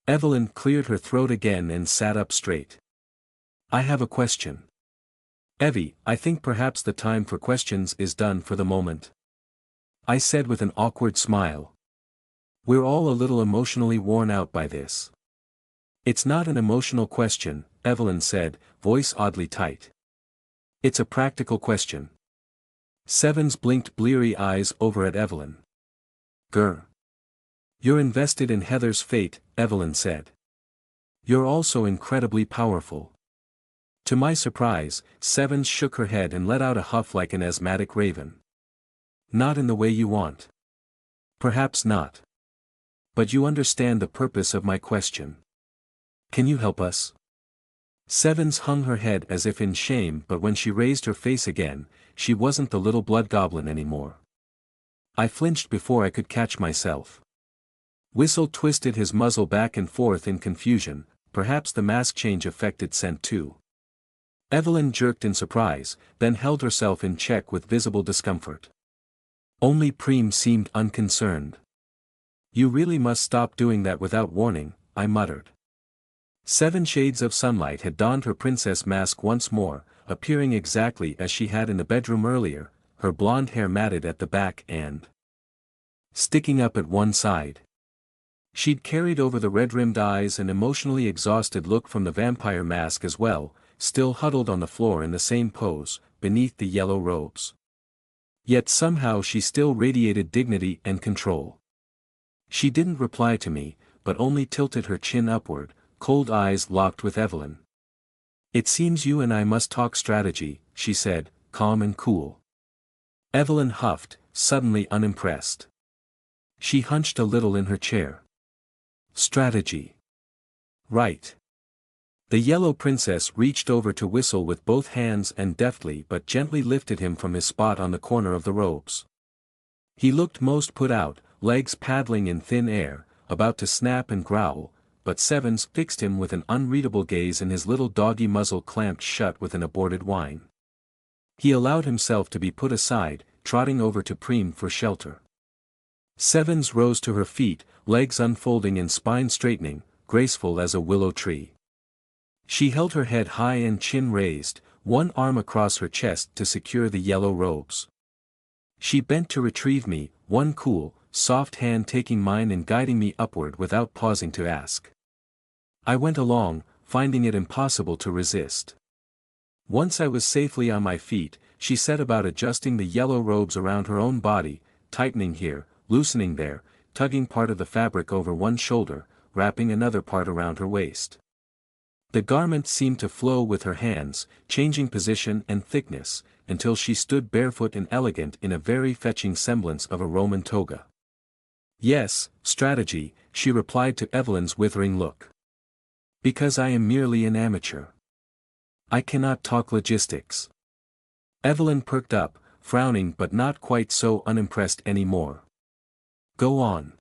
Evelyn cleared her throat again and sat up straight. "I have a question." "Evie, I think perhaps the time for questions is done for the moment," I said with an awkward smile. "We're all a little emotionally worn out by this." "It's not an emotional question," Evelyn said, voice oddly tight. "It's a practical question." Sevens blinked bleary eyes over at Evelyn. "Grr. You're invested in Heather's fate," Evelyn said. "You're also incredibly powerful." To my surprise, Sevens shook her head and let out a huff like an asthmatic raven. "Not in the way you want." "Perhaps not. But you understand the purpose of my question. Can you help us?" Sevens hung her head as if in shame, but when she raised her face again, she wasn't the little blood goblin anymore. I flinched before I could catch myself. Whistle twisted his muzzle back and forth in confusion, perhaps the mask change affected scent too. Evelyn jerked in surprise, then held herself in check with visible discomfort. Only Preem seemed unconcerned. "You really must stop doing that without warning," I muttered. 7 shades of sunlight had donned her princess mask once more, appearing exactly as she had in the bedroom earlier, her blonde hair matted at the back and sticking up at one side. She'd carried over the red-rimmed eyes and emotionally exhausted look from the vampire mask as well, still huddled on the floor in the same pose, beneath the yellow robes. Yet somehow she still radiated dignity and control. She didn't reply to me, but only tilted her chin upward, cold eyes locked with Evelyn. "It seems you and I must talk strategy," she said, calm and cool. Evelyn huffed, suddenly unimpressed. She hunched a little in her chair. "Strategy. Right." The yellow princess reached over to Whistle with both hands and deftly but gently lifted him from his spot on the corner of the robes. He looked most put out, legs paddling in thin air, about to snap and growl, but Sevens fixed him with an unreadable gaze and his little doggy muzzle clamped shut with an aborted whine. He allowed himself to be put aside, trotting over to Preem for shelter. Sevens rose to her feet, legs unfolding in spine straightening, graceful as a willow tree. She held her head high and chin raised, one arm across her chest to secure the yellow robes. She bent to retrieve me, one cool, soft hand taking mine and guiding me upward without pausing to ask. I went along, finding it impossible to resist. Once I was safely on my feet, she set about adjusting the yellow robes around her own body, tightening here, loosening there, tugging part of the fabric over one shoulder, wrapping another part around her waist. The garment seemed to flow with her hands, changing position and thickness, until she stood barefoot and elegant in a very fetching semblance of a Roman toga. Yes, strategy, she replied to Evelyn's withering look. Because I am merely an amateur. I cannot talk logistics. Evelyn perked up, frowning but not quite so unimpressed anymore. Go on.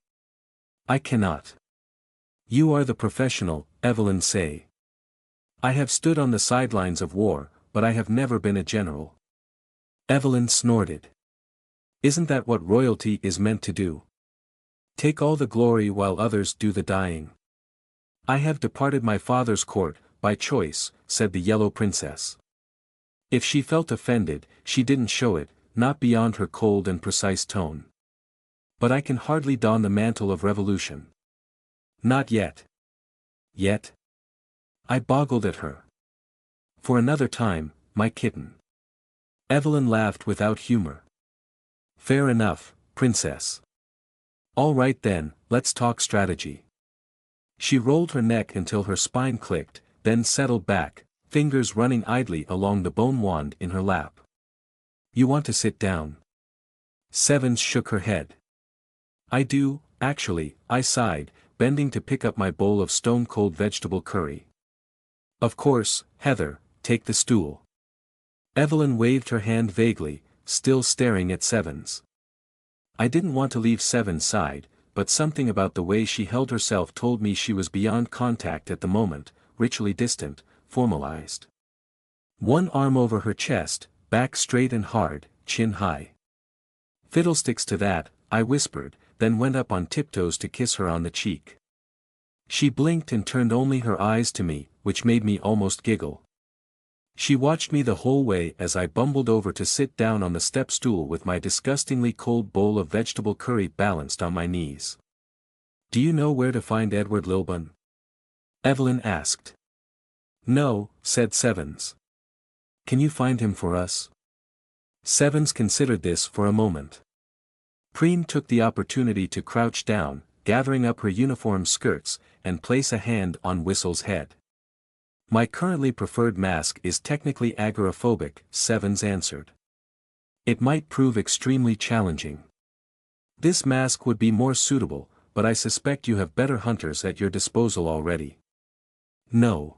I cannot. You are the professional, Evelyn say. I have stood on the sidelines of war, but I have never been a general. Evelyn snorted. Isn't that what royalty is meant to do? Take all the glory while others do the dying. I have departed my father's court, by choice, said the yellow princess. If she felt offended, she didn't show it, not beyond her cold and precise tone. But I can hardly don the mantle of revolution. Not yet. Yet? I boggled at her. For another time, my kitten. Evelyn laughed without humor. Fair enough, princess. All right then, let's talk strategy. She rolled her neck until her spine clicked, then settled back, fingers running idly along the bone wand in her lap. You want to sit down? Sevens shook her head. I do, actually, I sighed, bending to pick up my bowl of stone-cold vegetable curry. Of course, Heather, take the stool. Evelyn waved her hand vaguely, still staring at Sevens. I didn't want to leave Sevens' side, but something about the way she held herself told me she was beyond contact at the moment, ritually distant, formalized. One arm over her chest, back straight and hard, chin high. Fiddlesticks to that, I whispered, then went up on tiptoes to kiss her on the cheek. She blinked and turned only her eyes to me, which made me almost giggle. She watched me the whole way as I bumbled over to sit down on the step stool with my disgustingly cold bowl of vegetable curry balanced on my knees. Do you know where to find Edward Lilburn? Evelyn asked. No, said Sevens. Can you find him for us? Sevens considered this for a moment. Preen took the opportunity to crouch down, gathering up her uniform skirts, and place a hand on Whistle's head. My currently preferred mask is technically agoraphobic, Sevens answered. It might prove extremely challenging. This mask would be more suitable, but I suspect you have better hunters at your disposal already. No.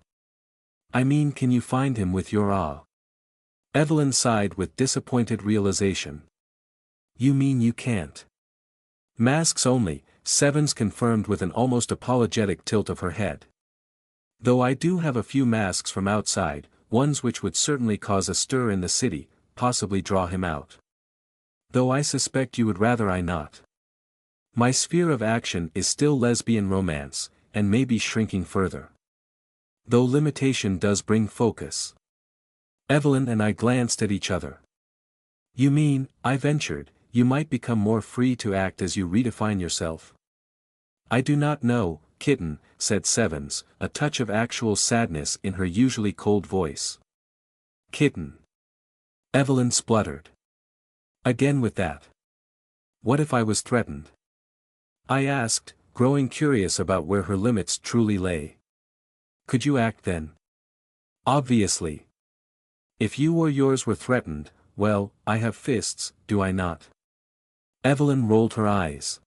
I mean, can you find him with your awe? Evelyn sighed with disappointed realization. You mean you can't? Masks only, Sevens confirmed with an almost apologetic tilt of her head. Though I do have a few masks from outside, ones which would certainly cause a stir in the city, possibly draw him out. Though I suspect you would rather I not. My sphere of action is still lesbian romance, and may be shrinking further. Though limitation does bring focus. Evelyn and I glanced at each other. You mean, I ventured, you might become more free to act as you redefine yourself? I do not know, kitten, said Sevens, a touch of actual sadness in her usually cold voice. Kitten. Evelyn spluttered. Again with that. What if I was threatened? I asked, growing curious about where her limits truly lay. Could you act then? Obviously. If you or yours were threatened, well, I have fists, do I not? Evelyn rolled her eyes.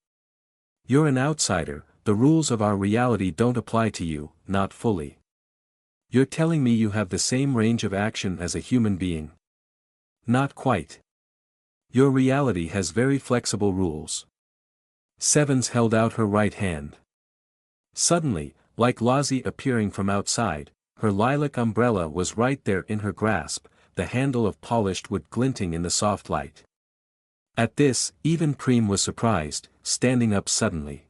You're an outsider, the rules of our reality don't apply to you, not fully. You're telling me you have the same range of action as a human being? Not quite. Your reality has very flexible rules. Sevens held out her right hand. Suddenly, like Lozzie appearing from outside, her lilac umbrella was right there in her grasp, the handle of polished wood glinting in the soft light. At this, even Preem was surprised, standing up suddenly.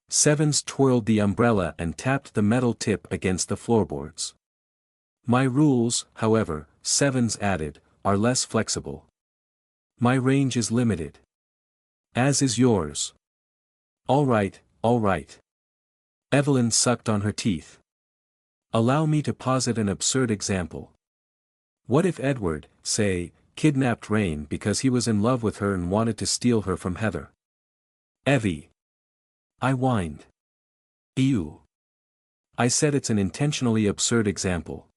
Sevens twirled the umbrella and tapped the metal tip against the floorboards. My rules, however, Sevens added, are less flexible. My range is limited. As is yours. All right, all right. Evelyn sucked on her teeth. Allow me to posit an absurd example. What if Edward, say, kidnapped Rain because he was in love with her and wanted to steal her from Heather? Evie. I whined. Ew. I said it's an intentionally absurd example.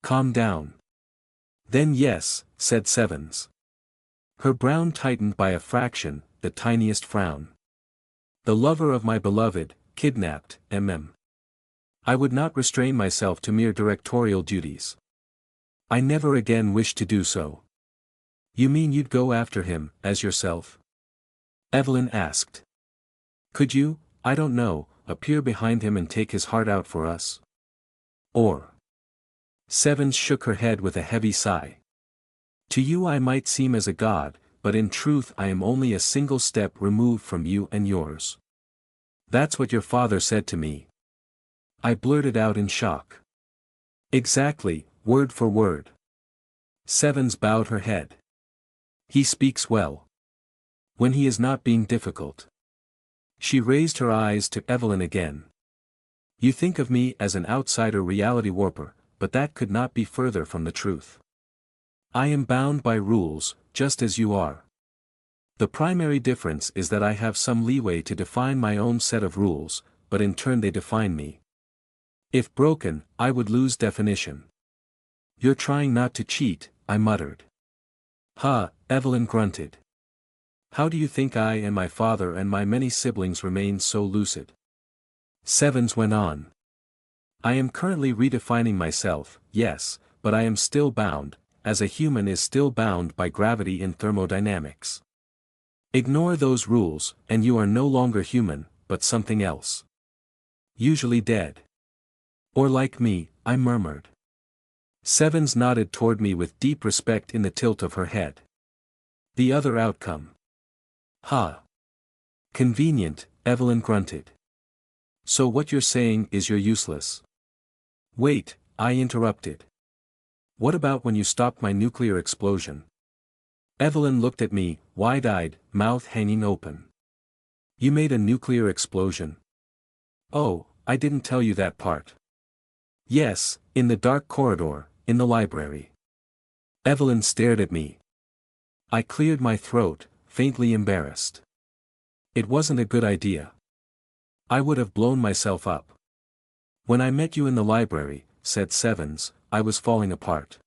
Calm down. Then yes, said Sevens. Her brow tightened by a fraction, the tiniest frown. The lover of my beloved, kidnapped, I would not restrain myself to mere directorial duties. I never again wish to do so. You mean you'd go after him, as yourself? Evelyn asked. Could you, I don't know, appear behind him and take his heart out for us? Or? Sevens shook her head with a heavy sigh. To you I might seem as a god, but in truth I am only a single step removed from you and yours. That's what your father said to me. I blurted out in shock. Exactly, word for word. Sevens bowed her head. He speaks well. When he is not being difficult. She raised her eyes to Evelyn again. You think of me as an outsider reality warper, but that could not be further from the truth. I am bound by rules, just as you are. The primary difference is that I have some leeway to define my own set of rules, but in turn they define me. If broken, I would lose definition. You're trying not to cheat, I muttered. Ha, Evelyn grunted. How do you think I and my father and my many siblings remain so lucid? Sevens went on. I am currently redefining myself, yes, but I am still bound, as a human is still bound by gravity in thermodynamics. Ignore those rules, and you are no longer human, but something else. Usually dead. Or like me, I murmured. Sevens nodded toward me with deep respect in the tilt of her head. The other outcome. Ha. Convenient, Evelyn grunted. So what you're saying is you're useless. Wait, I interrupted. What about when you stopped my nuclear explosion? Evelyn looked at me, wide-eyed, mouth hanging open. You made a nuclear explosion? Oh, I didn't tell you that part. Yes, in the dark corridor, in the library. Evelyn stared at me. I cleared my throat, faintly embarrassed. It wasn't a good idea. I would have blown myself up. When I met you in the library, said Sevens, I was falling apart.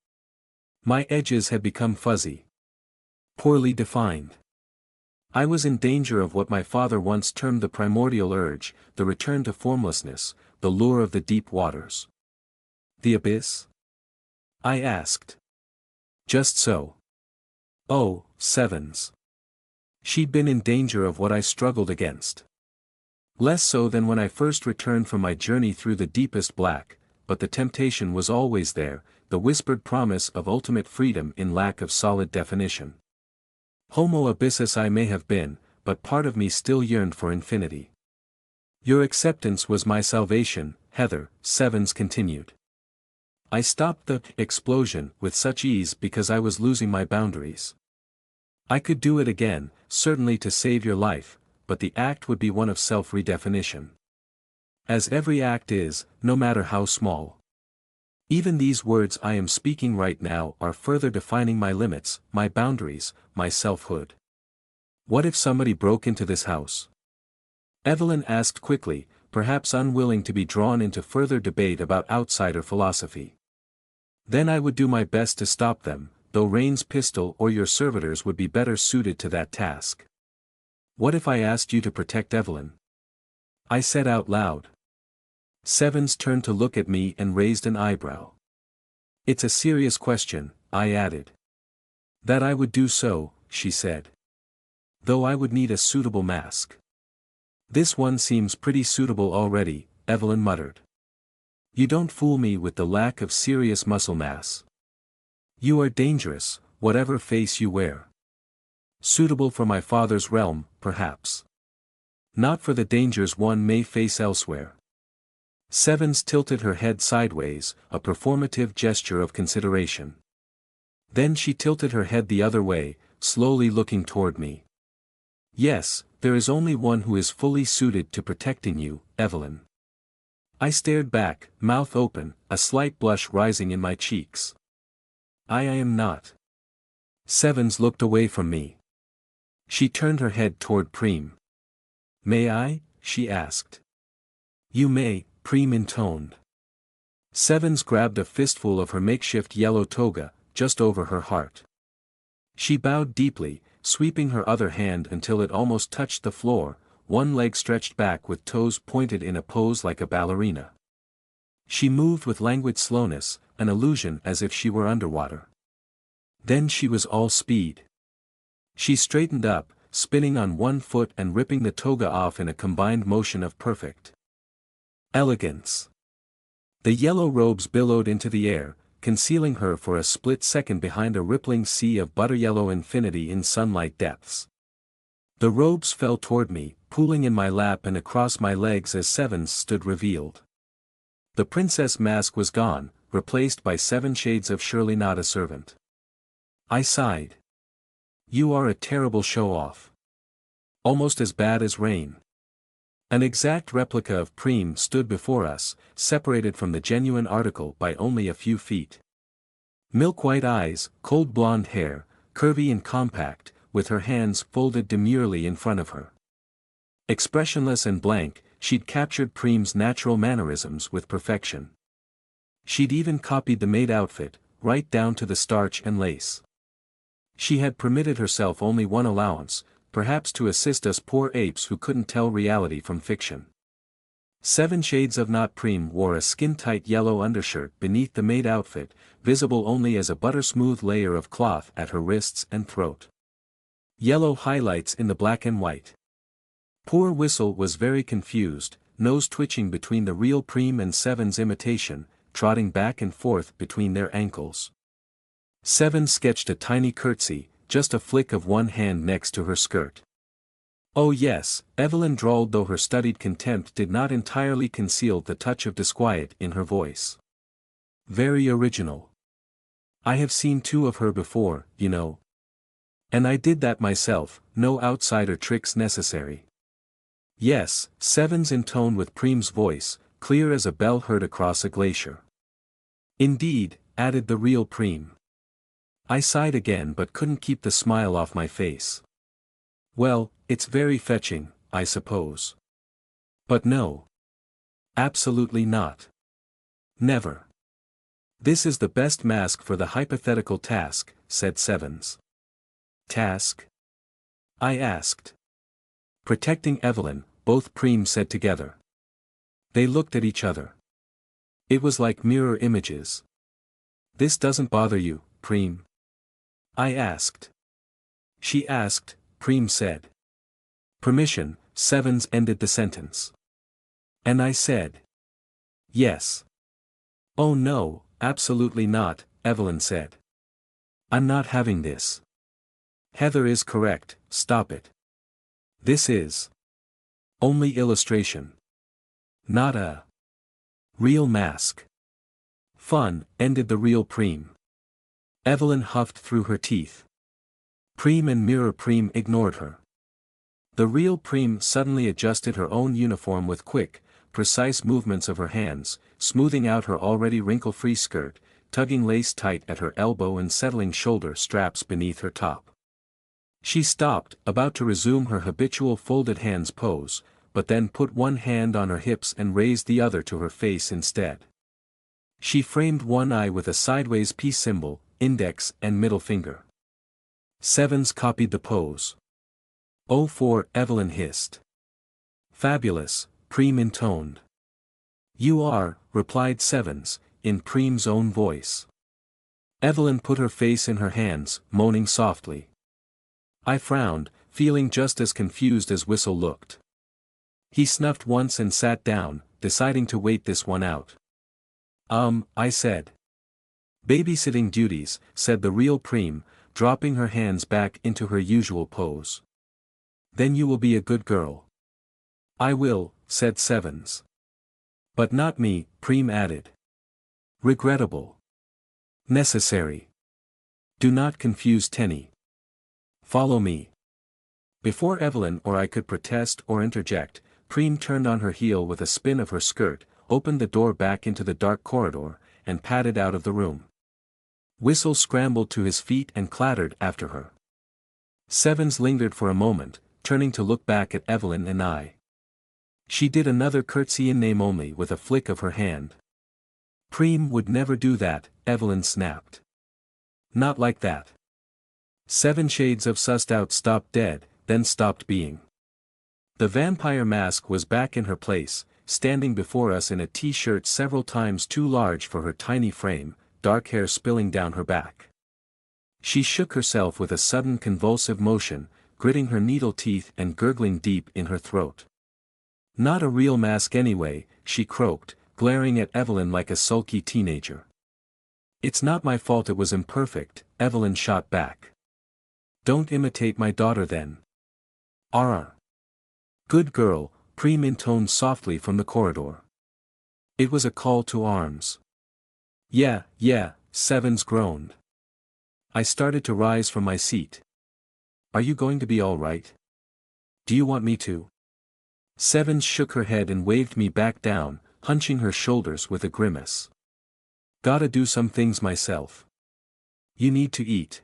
My edges had become fuzzy. Poorly defined. I was in danger of what my father once termed the primordial urge, the return to formlessness, the lure of the deep waters. The abyss? I asked. Just so. Oh, Sevens. She'd been in danger of what I struggled against. Less so than when I first returned from my journey through the deepest black, but the temptation was always there, the whispered promise of ultimate freedom in lack of solid definition. Homo abyssus I may have been, but part of me still yearned for infinity. Your acceptance was my salvation, Heather, Sevens continued. I stopped the explosion with such ease because I was losing my boundaries. I could do it again, certainly to save your life, but the act would be one of self-redefinition. As every act is, no matter how small. Even these words I am speaking right now are further defining my limits, my boundaries, my selfhood. What if somebody broke into this house? Evelyn asked quickly, perhaps unwilling to be drawn into further debate about outsider philosophy. Then I would do my best to stop them, though Rain's pistol or your servitors would be better suited to that task. What if I asked you to protect Evelyn? I said out loud. Sevens turned to look at me and raised an eyebrow. It's a serious question, I added. That I would do so, she said. Though I would need a suitable mask. This one seems pretty suitable already, Evelyn muttered. You don't fool me with the lack of serious muscle mass. You are dangerous, whatever face you wear. Suitable for my father's realm, perhaps. Not for the dangers one may face elsewhere. Sevens tilted her head sideways, a performative gesture of consideration. Then she tilted her head the other way, slowly looking toward me. Yes, there is only one who is fully suited to protecting you, Evelyn. I stared back, mouth open, a slight blush rising in my cheeks. I am not. Sevens looked away from me. She turned her head toward Preem. May I? She asked. You may, Preem intoned. Sevens grabbed a fistful of her makeshift yellow toga, just over her heart. She bowed deeply, sweeping her other hand until it almost touched the floor, one leg stretched back with toes pointed in a pose like a ballerina. She moved with languid slowness, an illusion as if she were underwater. Then she was all speed. She straightened up, spinning on one foot and ripping the toga off in a combined motion of perfect elegance. The yellow robes billowed into the air, concealing her for a split second behind a rippling sea of butter-yellow infinity in sunlight depths. The robes fell toward me, pooling in my lap and across my legs as Sevens stood revealed. The princess mask was gone, replaced by 7 shades of Surely Not a Servant. I sighed. You are a terrible show-off. Almost as bad as Rain. An exact replica of Preem stood before us, separated from the genuine article by only a few feet. Milk-white eyes, cold blonde hair, curvy and compact, with her hands folded demurely in front of her. Expressionless and blank, she'd captured Preem's natural mannerisms with perfection. She'd even copied the maid outfit, right down to the starch and lace. She had permitted herself only one allowance, perhaps to assist us poor apes who couldn't tell reality from fiction. 7 shades of Not Preem wore a skin-tight yellow undershirt beneath the maid outfit, visible only as a butter-smooth layer of cloth at her wrists and throat. Yellow highlights in the black and white. Poor Whistle was very confused, nose twitching between the real Preem and Seven's imitation, trotting back and forth between their ankles. Seven sketched a tiny curtsy, just a flick of one hand next to her skirt. Oh yes, Evelyn drawled, though her studied contempt did not entirely conceal the touch of disquiet in her voice. Very original. I have seen 2 of her before, you know. And I did that myself, no outsider tricks necessary. Yes, Sevens intoned with Preem's voice, clear as a bell heard across a glacier. Indeed, added the real Preem. I sighed again but couldn't keep the smile off my face. Well, it's very fetching, I suppose. But no. Absolutely not. Never. This is the best mask for the hypothetical task, said Sevens. Task? I asked. Protecting Evelyn, both Preem said together. They looked at each other. It was like mirror images. This doesn't bother you, Preem? I asked. She asked, Preem said. Permission, Sevens ended the sentence. And I said. Yes. Oh no, absolutely not, Evelyn said. I'm not having this. Heather is correct, stop it. This is only illustration. Not a real mask. Fun, ended the real Preem. Evelyn huffed through her teeth. Preem and Mirror Preem ignored her. The real Preem suddenly adjusted her own uniform with quick, precise movements of her hands, smoothing out her already wrinkle-free skirt, tugging lace tight at her elbow and settling shoulder straps beneath her top. She stopped, about to resume her habitual folded hands pose, but then put one hand on her hips and raised the other to her face instead. She framed one eye with a sideways peace symbol, index and middle finger. Sevens copied the pose. Oh, for Evelyn hissed. Fabulous, Preem intoned. You are, replied Sevens, in Preem's own voice. Evelyn put her face in her hands, moaning softly. I frowned, feeling just as confused as Whistle looked. He snuffed once and sat down, deciding to wait this one out. I said. Babysitting duties, said the real Preem, dropping her hands back into her usual pose. Then you will be a good girl. I will, said Sevens. But not me, Preem added. Regrettable. Necessary. Do not confuse Tenny. Follow me. Before Evelyn or I could protest or interject, Preem turned on her heel with a spin of her skirt, opened the door back into the dark corridor, and padded out of the room. Whistle scrambled to his feet and clattered after her. Sevens lingered for a moment, turning to look back at Evelyn and I. She did another curtsy in name only with a flick of her hand. Preem would never do that, Evelyn snapped. Not like that. 7 shades of sussed out stopped dead, then stopped being. The vampire mask was back in her place, standing before us in a t-shirt several times too large for her tiny frame, dark hair spilling down her back. She shook herself with a sudden convulsive motion, gritting her needle teeth and gurgling deep in her throat. Not a real mask anyway, she croaked, glaring at Evelyn like a sulky teenager. It's not my fault it was imperfect, Evelyn shot back. Don't imitate my daughter then. Arr. Good girl, Preem intoned softly from the corridor. It was a call to arms. Yeah, Sevens groaned. I started to rise from my seat. Are you going to be all right? Do you want me to? Sevens shook her head and waved me back down, hunching her shoulders with a grimace. Gotta do some things myself. You need to eat.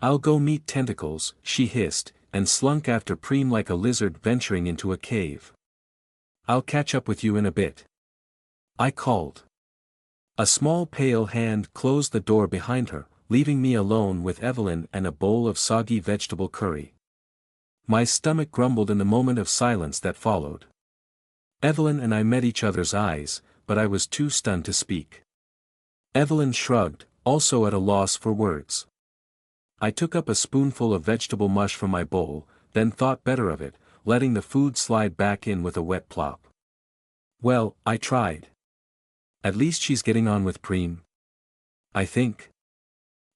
I'll go meet tentacles, she hissed, and slunk after Preem like a lizard venturing into a cave. I'll catch up with you in a bit. I called. A small pale hand closed the door behind her, leaving me alone with Evelyn and a bowl of soggy vegetable curry. My stomach grumbled in the moment of silence that followed. Evelyn and I met each other's eyes, but I was too stunned to speak. Evelyn shrugged, also at a loss for words. I took up a spoonful of vegetable mush from my bowl, then thought better of it, letting the food slide back in with a wet plop. Well, I tried. At least she's getting on with Preem. I think.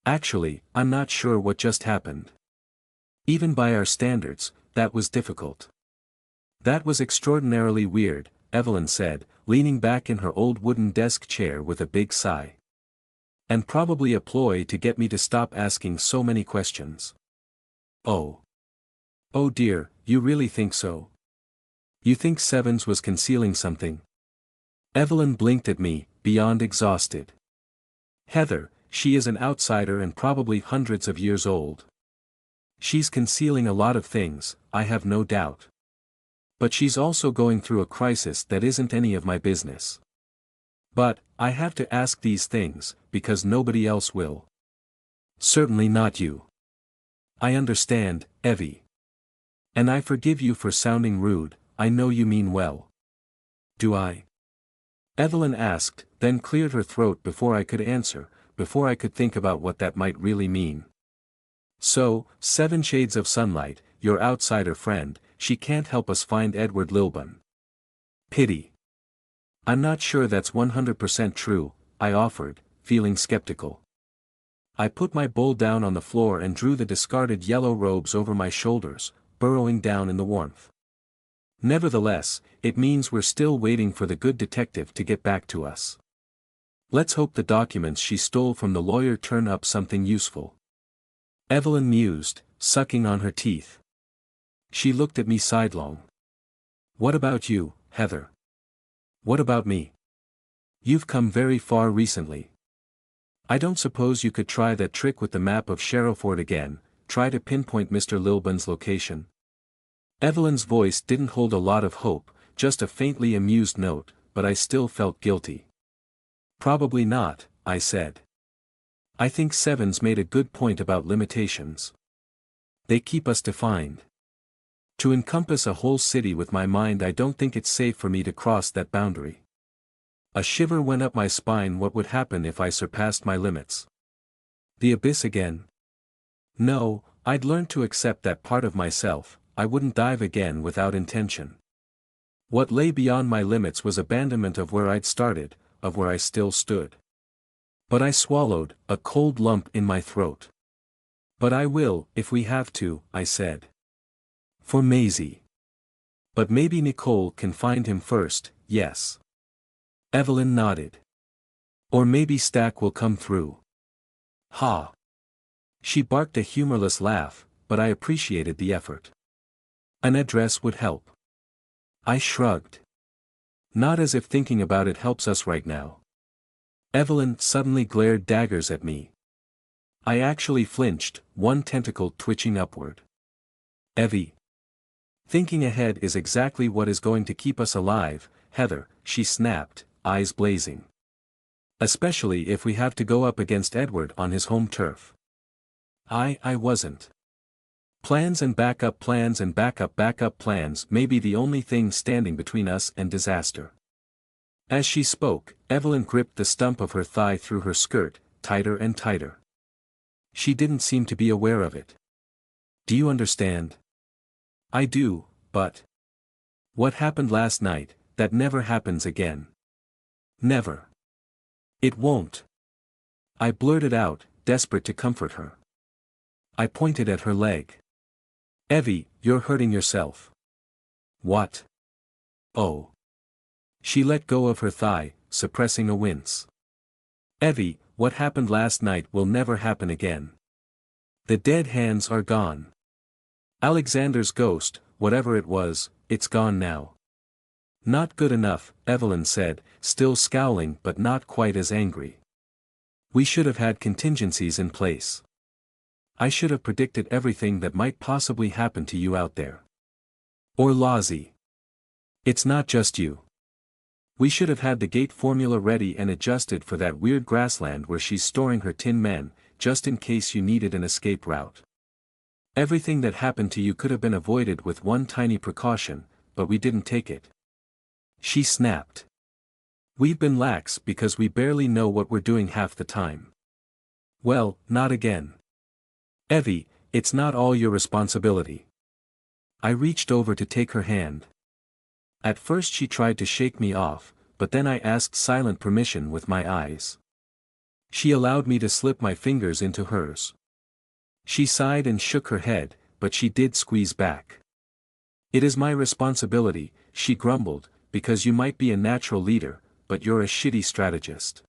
Actually, I'm not sure what just happened. Even by our standards, that was difficult. That was extraordinarily weird, Evelyn said, leaning back in her old wooden desk chair with a big sigh. And probably a ploy to get me to stop asking so many questions. Oh. Oh dear, you really think so? You think Sevens was concealing something? Evelyn blinked at me, beyond exhausted. Heather, she is an outsider and probably hundreds of years old. She's concealing a lot of things, I have no doubt. But she's also going through a crisis that isn't any of my business. But, I have to ask these things, because nobody else will. Certainly not you. I understand, Evie. And I forgive you for sounding rude, I know you mean well. Do I? Evelyn asked, then cleared her throat before I could answer, before I could think about what that might really mean. So, 7 shades of sunlight, your outsider friend, she can't help us find Edward Lilburn. Pity. I'm not sure that's 100% true, I offered, feeling skeptical. I put my bowl down on the floor and drew the discarded yellow robes over my shoulders, burrowing down in the warmth. Nevertheless, it means we're still waiting for the good detective to get back to us. Let's hope the documents she stole from the lawyer turn up something useful. Evelyn mused, sucking on her teeth. She looked at me sidelong. What about you, Heather? What about me? You've come very far recently. I don't suppose you could try that trick with the map of Sherrowford again, try to pinpoint Mr. Lilburn's location. Evelyn's voice didn't hold a lot of hope, just a faintly amused note, but I still felt guilty. Probably not, I said. I think Sevens made a good point about limitations. They keep us defined. To encompass a whole city with my mind, I don't think it's safe for me to cross that boundary. A shiver went up my spine. What would happen if I surpassed my limits? The abyss again? No, I'd learned to accept that part of myself. I wouldn't dive again without intention. What lay beyond my limits was abandonment of where I'd started, of where I still stood. But I swallowed, a cold lump in my throat. But I will, if we have to, I said. For Maisie. But maybe Nicole can find him first, yes. Evelyn nodded. Or maybe Stack will come through. Ha! She barked a humorless laugh, but I appreciated the effort. An address would help. I shrugged. Not as if thinking about it helps us right now. Evelyn suddenly glared daggers at me. I actually flinched, one tentacle twitching upward. Evie. Thinking ahead is exactly what is going to keep us alive, Heather, she snapped, eyes blazing. Especially if we have to go up against Edward on his home turf. I wasn't. Plans and backup plans and backup plans may be the only thing standing between us and disaster. As she spoke, Evelyn gripped the stump of her thigh through her skirt, tighter and tighter. She didn't seem to be aware of it. Do you understand? I do, but... What happened last night, that never happens again. Never. It won't. I blurted out, desperate to comfort her. I pointed at her leg. Evie, you're hurting yourself. What? Oh. She let go of her thigh, suppressing a wince. Evie, what happened last night will never happen again. The dead hands are gone. Alexander's ghost, whatever it was, it's gone now. Not good enough, Evelyn said, still scowling but not quite as angry. We should have had contingencies in place. I should have predicted everything that might possibly happen to you out there. Or Lozzie. It's not just you. We should have had the gate formula ready and adjusted for that weird grassland where she's storing her tin men, just in case you needed an escape route. Everything that happened to you could have been avoided with one tiny precaution, but we didn't take it. She snapped. We've been lax because we barely know what we're doing half the time. Well, not again. Evie, it's not all your responsibility. I reached over to take her hand. At first she tried to shake me off, but then I asked silent permission with my eyes. She allowed me to slip my fingers into hers. She sighed and shook her head, but she did squeeze back. It is my responsibility, she grumbled, because you might be a natural leader, but you're a shitty strategist.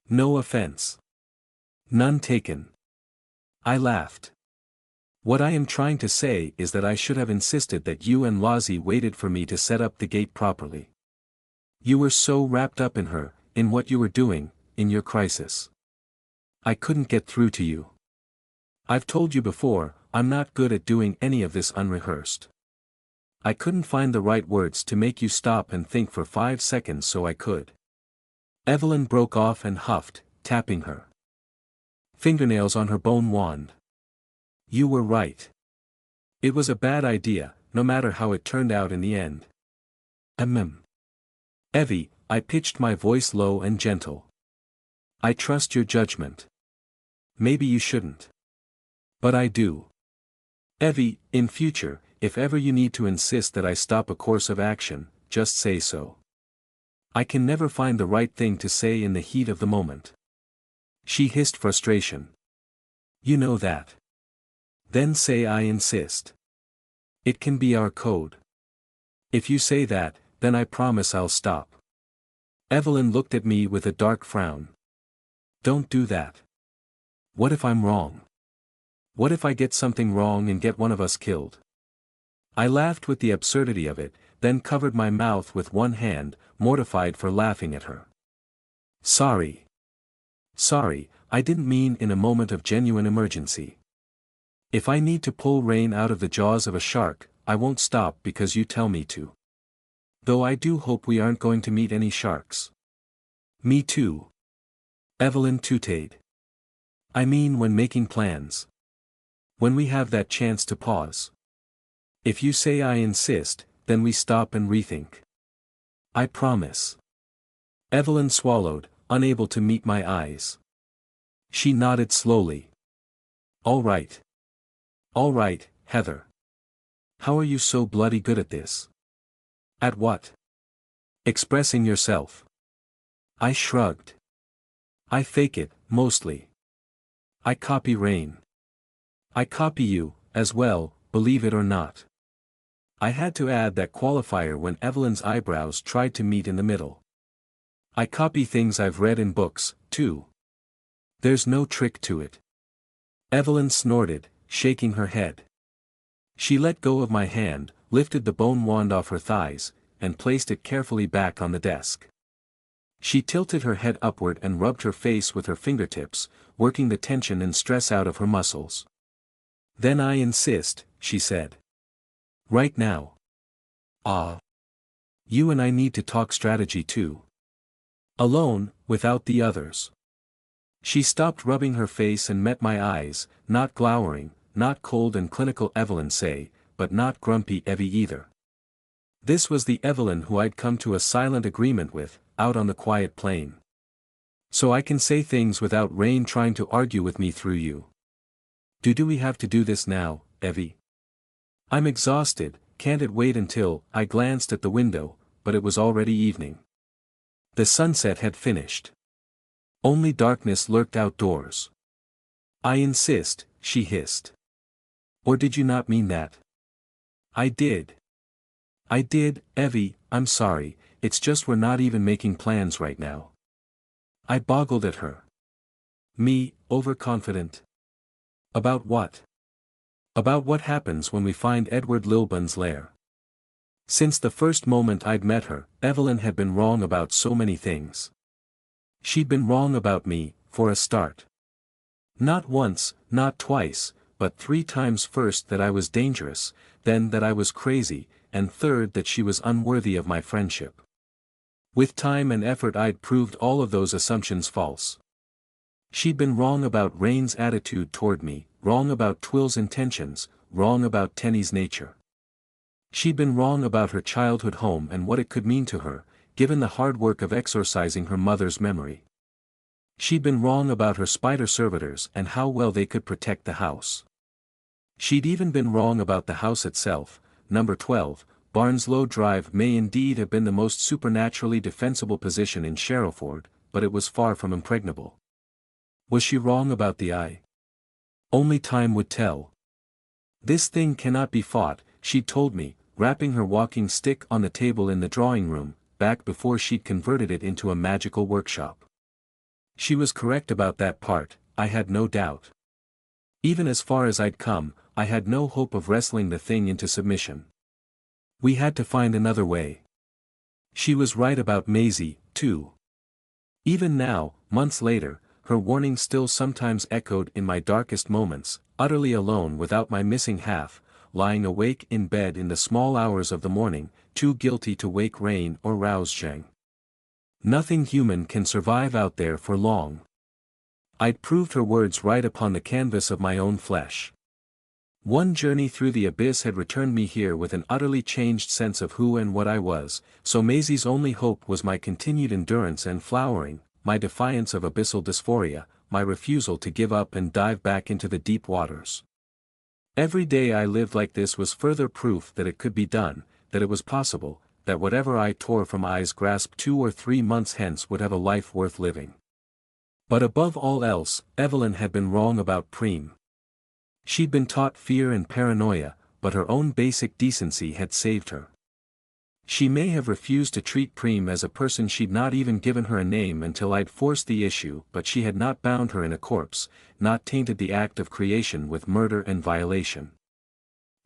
No offense. None taken. I laughed. What I am trying to say is that I should have insisted that you and Lozzie waited for me to set up the gate properly. You were so wrapped up in her, in what you were doing, in your crisis. I couldn't get through to you. I've told you before, I'm not good at doing any of this unrehearsed. I couldn't find the right words to make you stop and think for 5 seconds so I could. Evelyn broke off and huffed, tapping her fingernails on her bone wand. You were right. It was a bad idea, no matter how it turned out in the end. Evie, I pitched my voice low and gentle. I trust your judgment. Maybe you shouldn't. But I do. Evie, in future, if ever you need to insist that I stop a course of action, just say so. I can never find the right thing to say in the heat of the moment. She hissed frustration. You know that. Then say I insist. It can be our code. If you say that, then I promise I'll stop. Evelyn looked at me with a dark frown. Don't do that. What if I'm wrong? What if I get something wrong and get one of us killed? I laughed with the absurdity of it, then covered my mouth with one hand, mortified for laughing at her. Sorry. Sorry, I didn't mean in a moment of genuine emergency. If I need to pull Rain out of the jaws of a shark, I won't stop because you tell me to. Though I do hope we aren't going to meet any sharks. Me too. Evelyn tooted. I mean when making plans. When we have that chance to pause. If you say I insist, then we stop and rethink. I promise. Evelyn swallowed, unable to meet my eyes. She nodded slowly. All right. All right, Heather. How are you so bloody good at this? At what? Expressing yourself. I shrugged. I fake it, mostly. I copy Rain. I copy you, as well, believe it or not. I had to add that qualifier when Evelyn's eyebrows tried to meet in the middle. I copy things I've read in books, too. There's no trick to it. Evelyn snorted, shaking her head. She let go of my hand, lifted the bone wand off her thighs, and placed it carefully back on the desk. She tilted her head upward and rubbed her face with her fingertips, working the tension and stress out of her muscles. Then I insist, she said. Right now. You and I need to talk strategy too. Alone, without the others. She stopped rubbing her face and met my eyes, not glowering, not cold and clinical Evelyn say, but not grumpy Evie either. This was the Evelyn who I'd come to a silent agreement with, out on the quiet plain. So I can say things without Rain trying to argue with me through you. Do we have to do this now, Evie? I'm exhausted, can't it wait until, I glanced at the window, but it was already evening. The sunset had finished. Only darkness lurked outdoors. I insist, she hissed. Or did you not mean that? I did, Evie, I'm sorry, it's just we're not even making plans right now. I boggled at her. Me, overconfident? About what? About what happens when we find Edward Lilburn's lair. Since the first moment I'd met her, Evelyn had been wrong about so many things. She'd been wrong about me, for a start. Not once, not twice, but 3 times: first that I was dangerous, then that I was crazy, and third that she was unworthy of my friendship. With time and effort I'd proved all of those assumptions false. She'd been wrong about Rain's attitude toward me, wrong about Twill's intentions, wrong about Tenny's nature. She'd been wrong about her childhood home and what it could mean to her, given the hard work of exorcising her mother's memory. She'd been wrong about her spider servitors and how well they could protect the house. She'd even been wrong about the house itself. Number 12, Barnslow Drive may indeed have been the most supernaturally defensible position in Sherrowford, but it was far from impregnable. Was she wrong about the eye? Only time would tell. This thing cannot be fought, she'd told me, rapping her walking stick on the table in the drawing room, back before she'd converted it into a magical workshop. She was correct about that part, I had no doubt. Even as far as I'd come, I had no hope of wrestling the thing into submission. We had to find another way. She was right about Maisie, too. Even now, months later, her warning still sometimes echoed in my darkest moments, utterly alone without my missing half, lying awake in bed in the small hours of the morning, too guilty to wake Rain or rouse Zheng. Nothing human can survive out there for long. I'd proved her words right upon the canvas of my own flesh. One journey through the abyss had returned me here with an utterly changed sense of who and what I was, so Maisie's only hope was my continued endurance and flowering, my defiance of abyssal dysphoria, my refusal to give up and dive back into the deep waters. Every day I lived like this was further proof that it could be done, that it was possible, that whatever I tore from I's grasp 2 or 3 months hence would have a life worth living. But above all else, Evelyn had been wrong about Preem. She'd been taught fear and paranoia, but her own basic decency had saved her. She may have refused to treat Preem as a person. She'd not even given her a name until I'd forced the issue, but she had not bound her in a corpse, not tainted the act of creation with murder and violation.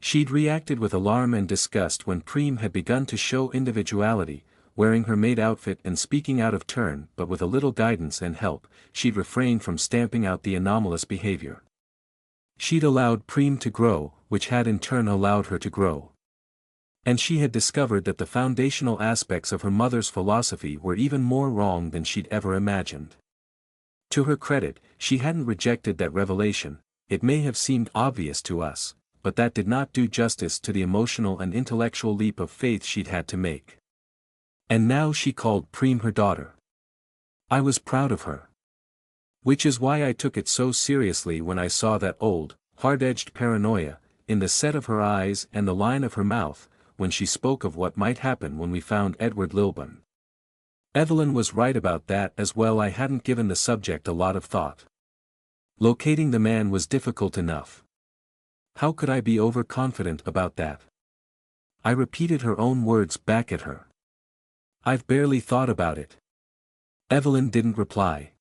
She'd reacted with alarm and disgust when Preem had begun to show individuality, wearing her maid outfit and speaking out of turn, but with a little guidance and help, she'd refrained from stamping out the anomalous behavior. She'd allowed Preem to grow, which had in turn allowed her to grow. And she had discovered that the foundational aspects of her mother's philosophy were even more wrong than she'd ever imagined. To her credit, she hadn't rejected that revelation. It may have seemed obvious to us, but that did not do justice to the emotional and intellectual leap of faith she'd had to make. And now she called Preem her daughter. I was proud of her. Which is why I took it so seriously when I saw that old, hard-edged paranoia, in the set of her eyes and the line of her mouth, when she spoke of what might happen when we found Edward Lilburn. Evelyn was right about that as well. I hadn't given the subject a lot of thought. Locating the man was difficult enough. How could I be overconfident about that? I repeated her own words back at her. I've barely thought about it. Evelyn didn't reply.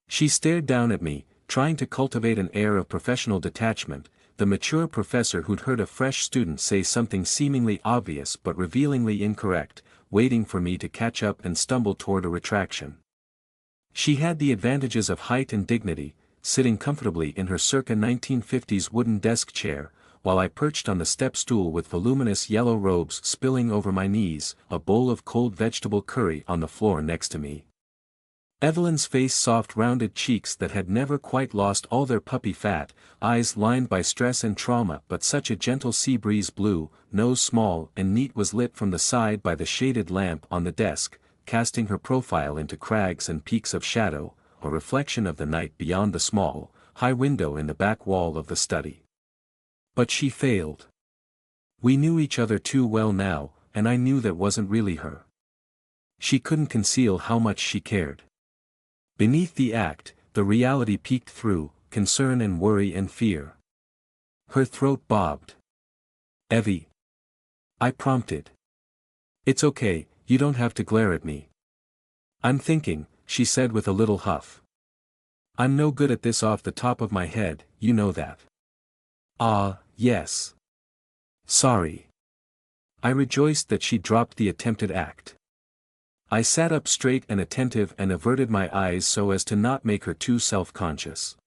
She stared down at me, trying to cultivate an air of professional detachment, the mature professor who'd heard a fresh student say something seemingly obvious but revealingly incorrect, waiting for me to catch up and stumble toward a retraction. She had the advantages of height and dignity, sitting comfortably in her circa 1950s wooden desk chair, while I perched on the step stool with voluminous yellow robes spilling over my knees, a bowl of cold vegetable curry on the floor next to me. Evelyn's face, soft rounded cheeks that had never quite lost all their puppy fat, eyes lined by stress and trauma but such a gentle sea breeze blue, nose small and neat, was lit from the side by the shaded lamp on the desk, casting her profile into crags and peaks of shadow, a reflection of the night beyond the small, high window in the back wall of the study. But she failed. We knew each other too well now, and I knew that wasn't really her. She couldn't conceal how much she cared. Beneath the act, the reality peeked through, concern and worry and fear. Her throat bobbed. "Evie." I prompted. "It's okay, you don't have to glare at me." "I'm thinking," she said with a little huff. "I'm no good at this off the top of my head, you know that." "Ah, yes. Sorry." I rejoiced that she dropped the attempted act. I sat up straight and attentive and averted my eyes so as to not make her too self-conscious.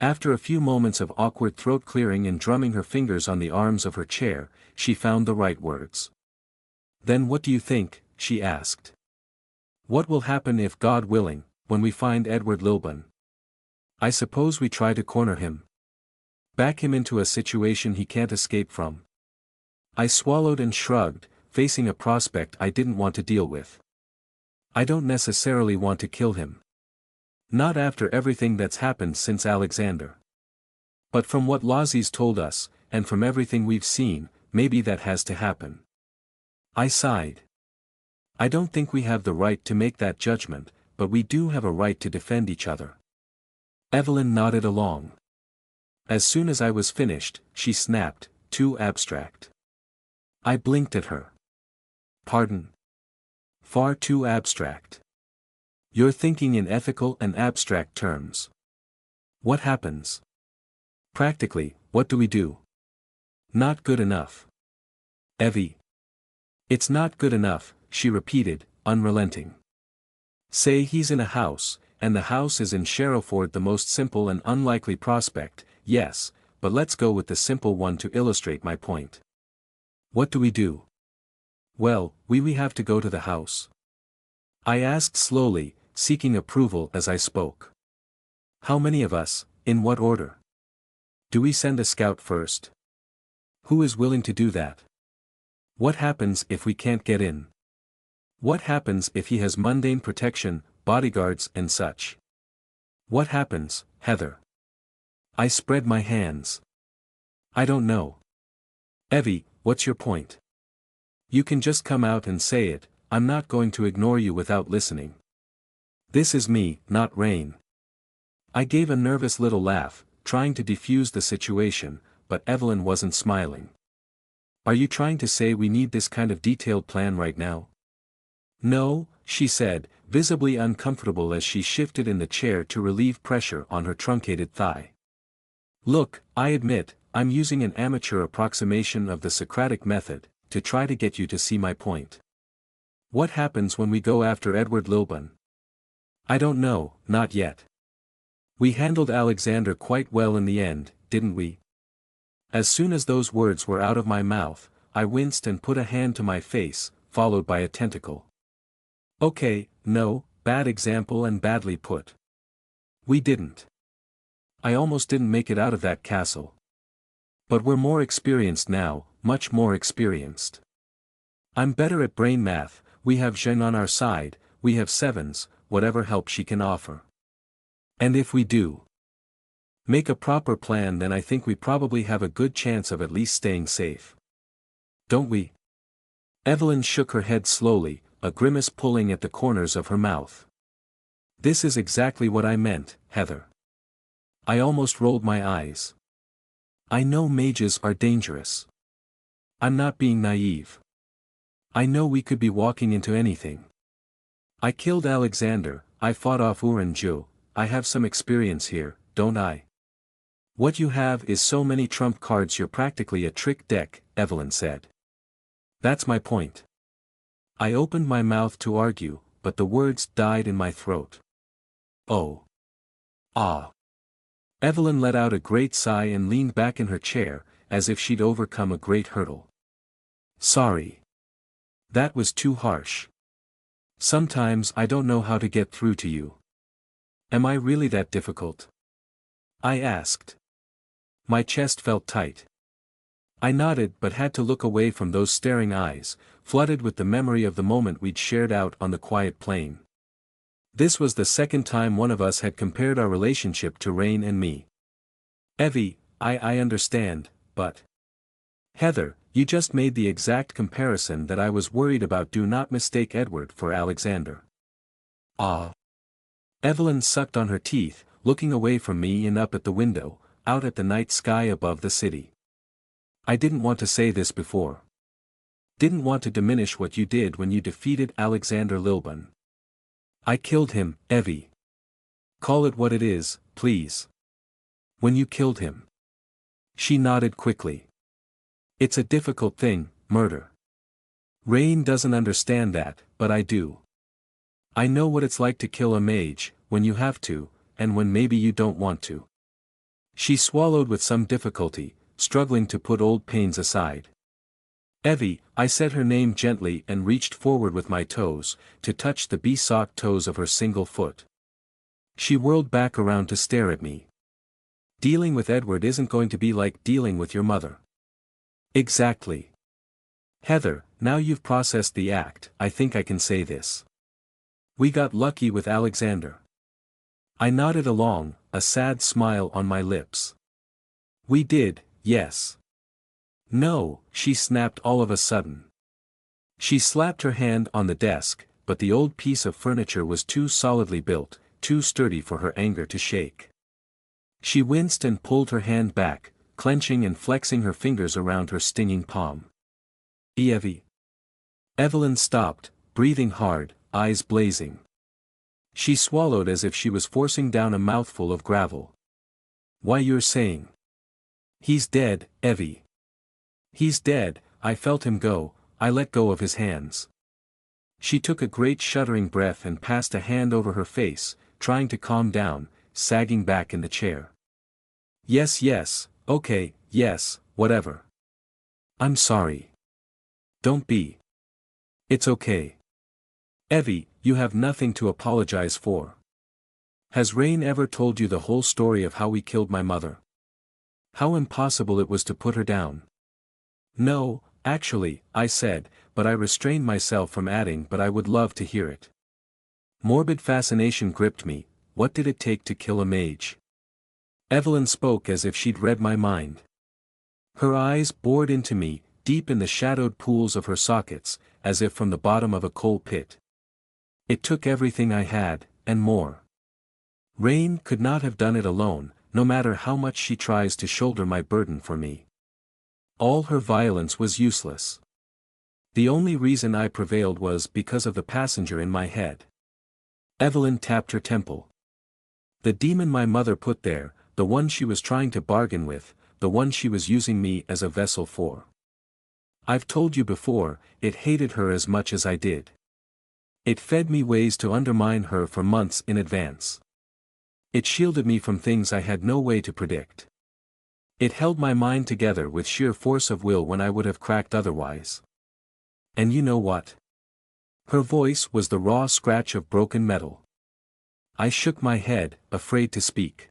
After a few moments of awkward throat clearing and drumming her fingers on the arms of her chair, she found the right words. "Then what do you think?" she asked. "What will happen if, God willing, when we find Edward Lilburn? I suppose we try to corner him. Back him into a situation he can't escape from." I swallowed and shrugged, facing a prospect I didn't want to deal with. I don't necessarily want to kill him. Not after everything that's happened since Alexander. But from what Lazzie's told us, and from everything we've seen, maybe that has to happen. I sighed. I don't think we have the right to make that judgment, but we do have a right to defend each other. Evelyn nodded along. As soon as I was finished, she snapped, "Too abstract." I blinked at her. "Pardon?" "Far too abstract. You're thinking in ethical and abstract terms. What happens? Practically, what do we do?" "Not good enough." "Evie." "It's not good enough," she repeated, unrelenting. "Say he's in a house, and the house is in Sherrowford, the most simple and unlikely prospect, yes, but let's go with the simple one to illustrate my point. What do we do?" "Well, we have to go to the house." I asked slowly, seeking approval as I spoke. "How many of us, in what order? Do we send a scout first? Who is willing to do that? What happens if we can't get in? What happens if he has mundane protection, bodyguards and such? What happens, Heather?" I spread my hands. "I don't know. Evie, what's your point? You can just come out and say it, I'm not going to ignore you without listening. This is me, not Rain." I gave a nervous little laugh, trying to defuse the situation, but Evelyn wasn't smiling. "Are you trying to say we need this kind of detailed plan right now?" "No," she said, visibly uncomfortable as she shifted in the chair to relieve pressure on her truncated thigh. "Look, I admit, I'm using an amateur approximation of the Socratic method, to try to get you to see my point. What happens when we go after Edward Lilburn? I don't know, not yet. We handled Alexander quite well in the end, didn't we?" As soon as those words were out of my mouth, I winced and put a hand to my face, followed by a tentacle. "Okay, no, bad example and badly put. We didn't. I almost didn't make it out of that castle. But we're more experienced now, much more experienced. I'm better at brain math, we have Zheng on our side, we have Sevens, whatever help she can offer. And if we do make a proper plan, then I think we probably have a good chance of at least staying safe. Don't we?" Evelyn shook her head slowly, a grimace pulling at the corners of her mouth. "This is exactly what I meant, Heather." I almost rolled my eyes. "I know mages are dangerous. I'm not being naive. I know we could be walking into anything. I killed Alexander, I fought off Uranju, I have some experience here, don't I? What you have is so many trump cards you're practically a trick deck, Evelyn said. That's my point. I opened my mouth to argue, but the words died in my throat. Oh. Ah. Evelyn let out a great sigh and leaned back in her chair, as if she'd overcome a great hurdle. Sorry. That was too harsh. Sometimes I don't know how to get through to you. Am I really that difficult? I asked. My chest felt tight. I nodded but had to look away from those staring eyes, flooded with the memory of the moment we'd shared out on the quiet plain. This was the second time one of us had compared our relationship to Rain and me. Evie, I understand, but... Heather, you just made the exact comparison that I was worried about. Do not mistake Edward for Alexander. Ah. Evelyn sucked on her teeth, looking away from me and up at the window, out at the night sky above the city. I didn't want to say this before. Didn't want to diminish what you did when you defeated Alexander Lilburn. I killed him, Evie. Call it what it is, please. When you killed him. She nodded quickly. It's a difficult thing, murder. Rain doesn't understand that, but I do. I know what it's like to kill a mage, when you have to, and when maybe you don't want to. She swallowed with some difficulty, struggling to put old pains aside. Evie, I said her name gently and reached forward with my toes, to touch the bee-socked toes of her single foot. She whirled back around to stare at me. Dealing with Edward isn't going to be like dealing with your mother. Exactly. Heather, now you've processed the act, I think I can say this. We got lucky with Alexander. I nodded along, a sad smile on my lips. We did, yes. No, she snapped all of a sudden. She slapped her hand on the desk, but the old piece of furniture was too solidly built, too sturdy for her anger to shake. She winced and pulled her hand back, clenching and flexing her fingers around her stinging palm. Evie. Evelyn stopped, breathing hard, eyes blazing. She swallowed as if she was forcing down a mouthful of gravel. Why, you're saying? He's dead, Evie. He's dead. I felt him go, I let go of his hands. She took a great shuddering breath and passed a hand over her face, trying to calm down, sagging back in the chair. Yes, okay, yes, whatever. I'm sorry. Don't be. It's okay. Evie, you have nothing to apologize for. Has Rain ever told you the whole story of how we killed my mother? How impossible it was to put her down? No, actually, I said, but I restrained myself from adding, but I would love to hear it. Morbid fascination gripped me. What did it take to kill a mage? Evelyn spoke as if she'd read my mind. Her eyes bored into me, deep in the shadowed pools of her sockets, as if from the bottom of a coal pit. It took everything I had, and more. Rain could not have done it alone, no matter how much she tries to shoulder my burden for me. All her violence was useless. The only reason I prevailed was because of the passenger in my head. Evelyn tapped her temple. The demon my mother put there, the one she was trying to bargain with, the one she was using me as a vessel for. I've told you before, it hated her as much as I did. It fed me ways to undermine her for months in advance. It shielded me from things I had no way to predict. It held my mind together with sheer force of will when I would have cracked otherwise. And you know what? Her voice was the raw scratch of broken metal. I shook my head, afraid to speak.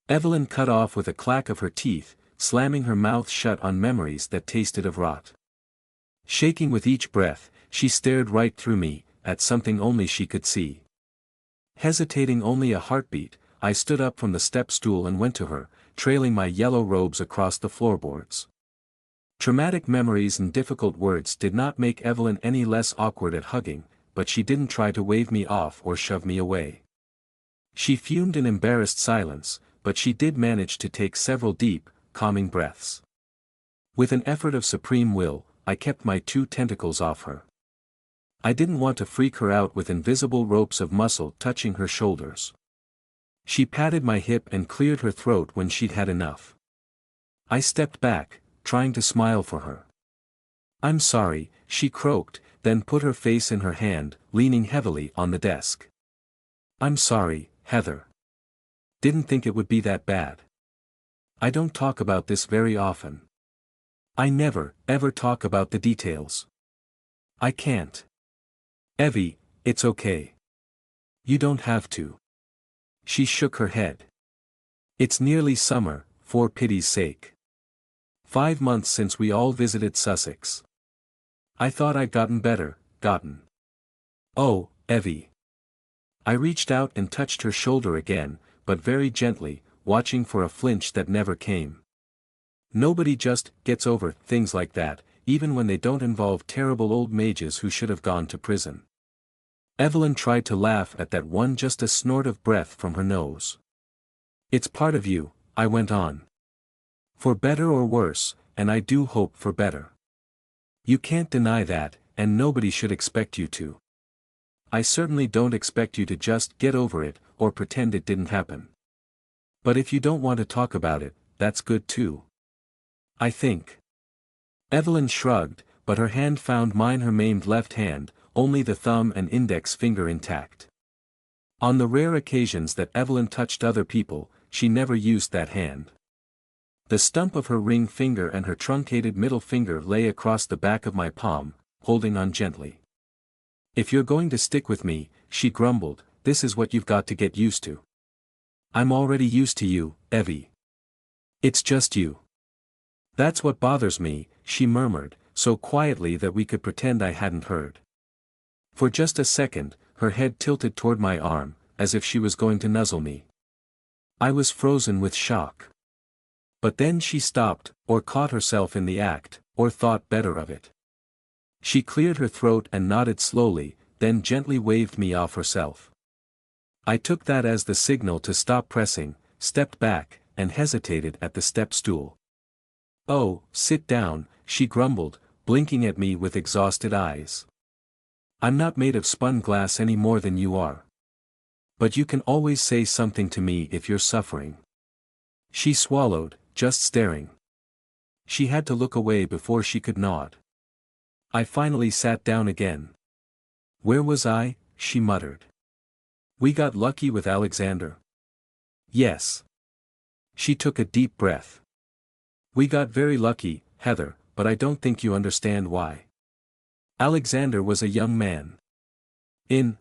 Evelyn cut off with a clack of her teeth, slamming her mouth shut on memories that tasted of rot. Shaking with each breath, she stared right through me, at something only she could see. Hesitating only a heartbeat, I stood up from the step stool and went to her, trailing my yellow robes across the floorboards. Traumatic memories and difficult words did not make Evelyn any less awkward at hugging, but she didn't try to wave me off or shove me away. She fumed in embarrassed silence, but she did manage to take several deep, calming breaths. With an effort of supreme will, I kept my 2 tentacles off her. I didn't want to freak her out with invisible ropes of muscle touching her shoulders. She patted my hip and cleared her throat when she'd had enough. I stepped back, trying to smile for her. "I'm sorry," she croaked, then put her face in her hand, leaning heavily on the desk. "I'm sorry, Heather. Didn't think it would be that bad. I don't talk about this very often. I never, ever talk about the details. I can't. Evie, it's okay. You don't have to." She shook her head. "It's nearly summer, for pity's sake. 5 months since we all visited Sussex. I thought I'd gotten better, Oh, Evie." I reached out and touched her shoulder again, but very gently, watching for a flinch that never came. Nobody just gets over things like that, even when they don't involve terrible old mages who should have gone to prison. Evelyn tried to laugh at that one, just a snort of breath from her nose. "It's part of you," I went on. "For better or worse, and I do hope for better. You can't deny that, and nobody should expect you to. I certainly don't expect you to just get over it, or pretend it didn't happen. But if you don't want to talk about it, that's good too. I think." Evelyn shrugged, but her hand found mine, her maimed left hand, only the thumb and index finger intact. On the rare occasions that Evelyn touched other people, she never used that hand. The stump of her ring finger and her truncated middle finger lay across the back of my palm, holding on gently. "If you're going to stick with me," she grumbled, "this is what you've got to get used to." "I'm already used to you, Evie. It's just you." "That's what bothers me," she murmured, so quietly that we could pretend I hadn't heard. For just a second, her head tilted toward my arm, as if she was going to nuzzle me. I was frozen with shock. But then she stopped, or caught herself in the act, or thought better of it. She cleared her throat and nodded slowly, then gently waved me off herself. I took that as the signal to stop pressing, stepped back, and hesitated at the step stool. "Oh, sit down," she grumbled, blinking at me with exhausted eyes. "I'm not made of spun glass any more than you are. But you can always say something to me if you're suffering." She swallowed, just staring. She had to look away before she could nod. I finally sat down again. "Where was I?" she muttered. "We got lucky with Alexander." "Yes." She took a deep breath. "We got very lucky, Heather, but I don't think you understand why. Alexander was a young man. In,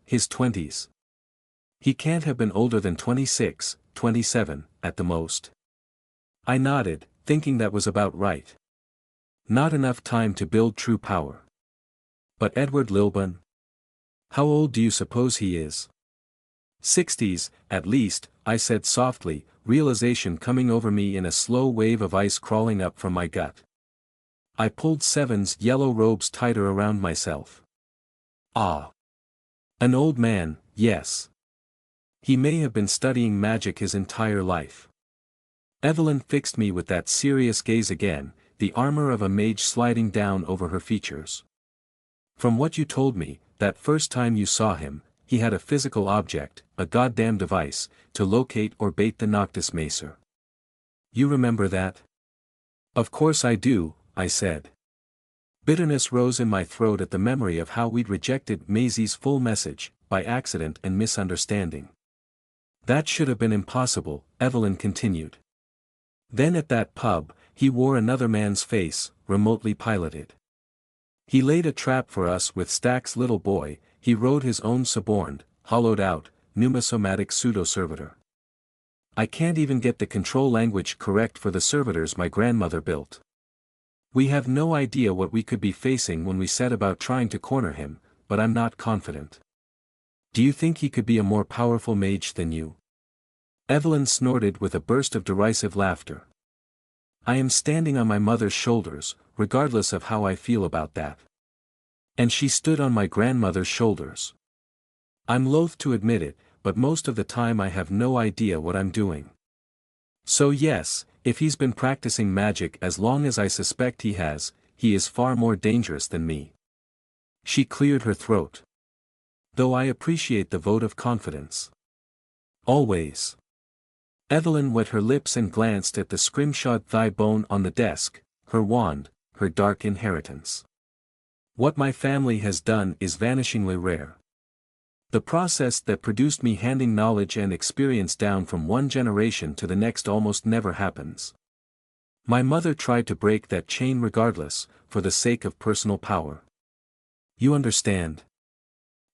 his 20s. He can't have been older than 26, 27, at the most." I nodded, thinking that was about right. Not enough time to build true power. "But Edward Lilburn? How old do you suppose he is?" "60s, at least," I said softly, realization coming over me in a slow wave of ice crawling up from my gut. I pulled Seven's yellow robes tighter around myself. "Ah. An old man, yes. He may have been studying magic his entire life." Evelyn fixed me with that serious gaze again, the armor of a mage sliding down over her features. "From what you told me, that first time you saw him, he had a physical object, a goddamn device, to locate or bait the Noctis Macer. You remember that?" "Of course I do," I said. Bitterness rose in my throat at the memory of how we'd rejected Maisie's full message, by accident and misunderstanding. "That should have been impossible," Evelyn continued. "Then at that pub, he wore another man's face, remotely piloted. He laid a trap for us with Stack's little boy, he rode his own suborned, hollowed-out, pneumosomatic pseudo-servitor. I can't even get the control language correct for the servitors my grandmother built. We have no idea what we could be facing when we set about trying to corner him, but I'm not confident." "Do you think he could be a more powerful mage than you?" Evelyn snorted with a burst of derisive laughter. "I am standing on my mother's shoulders, regardless of how I feel about that. And she stood on my grandmother's shoulders. I'm loath to admit it, but most of the time I have no idea what I'm doing. So yes, If he's been practicing magic as long as I suspect he has, he is far more dangerous than me. She cleared her throat. Though I appreciate the vote of confidence. Always. Evelyn wet her lips and glanced at the scrimshawed thigh bone on the desk, her wand, her dark inheritance. What my family has done is vanishingly rare. The process that produced me handing knowledge and experience down from one generation to the next almost never happens. My mother tried to break that chain regardless, for the sake of personal power. You understand?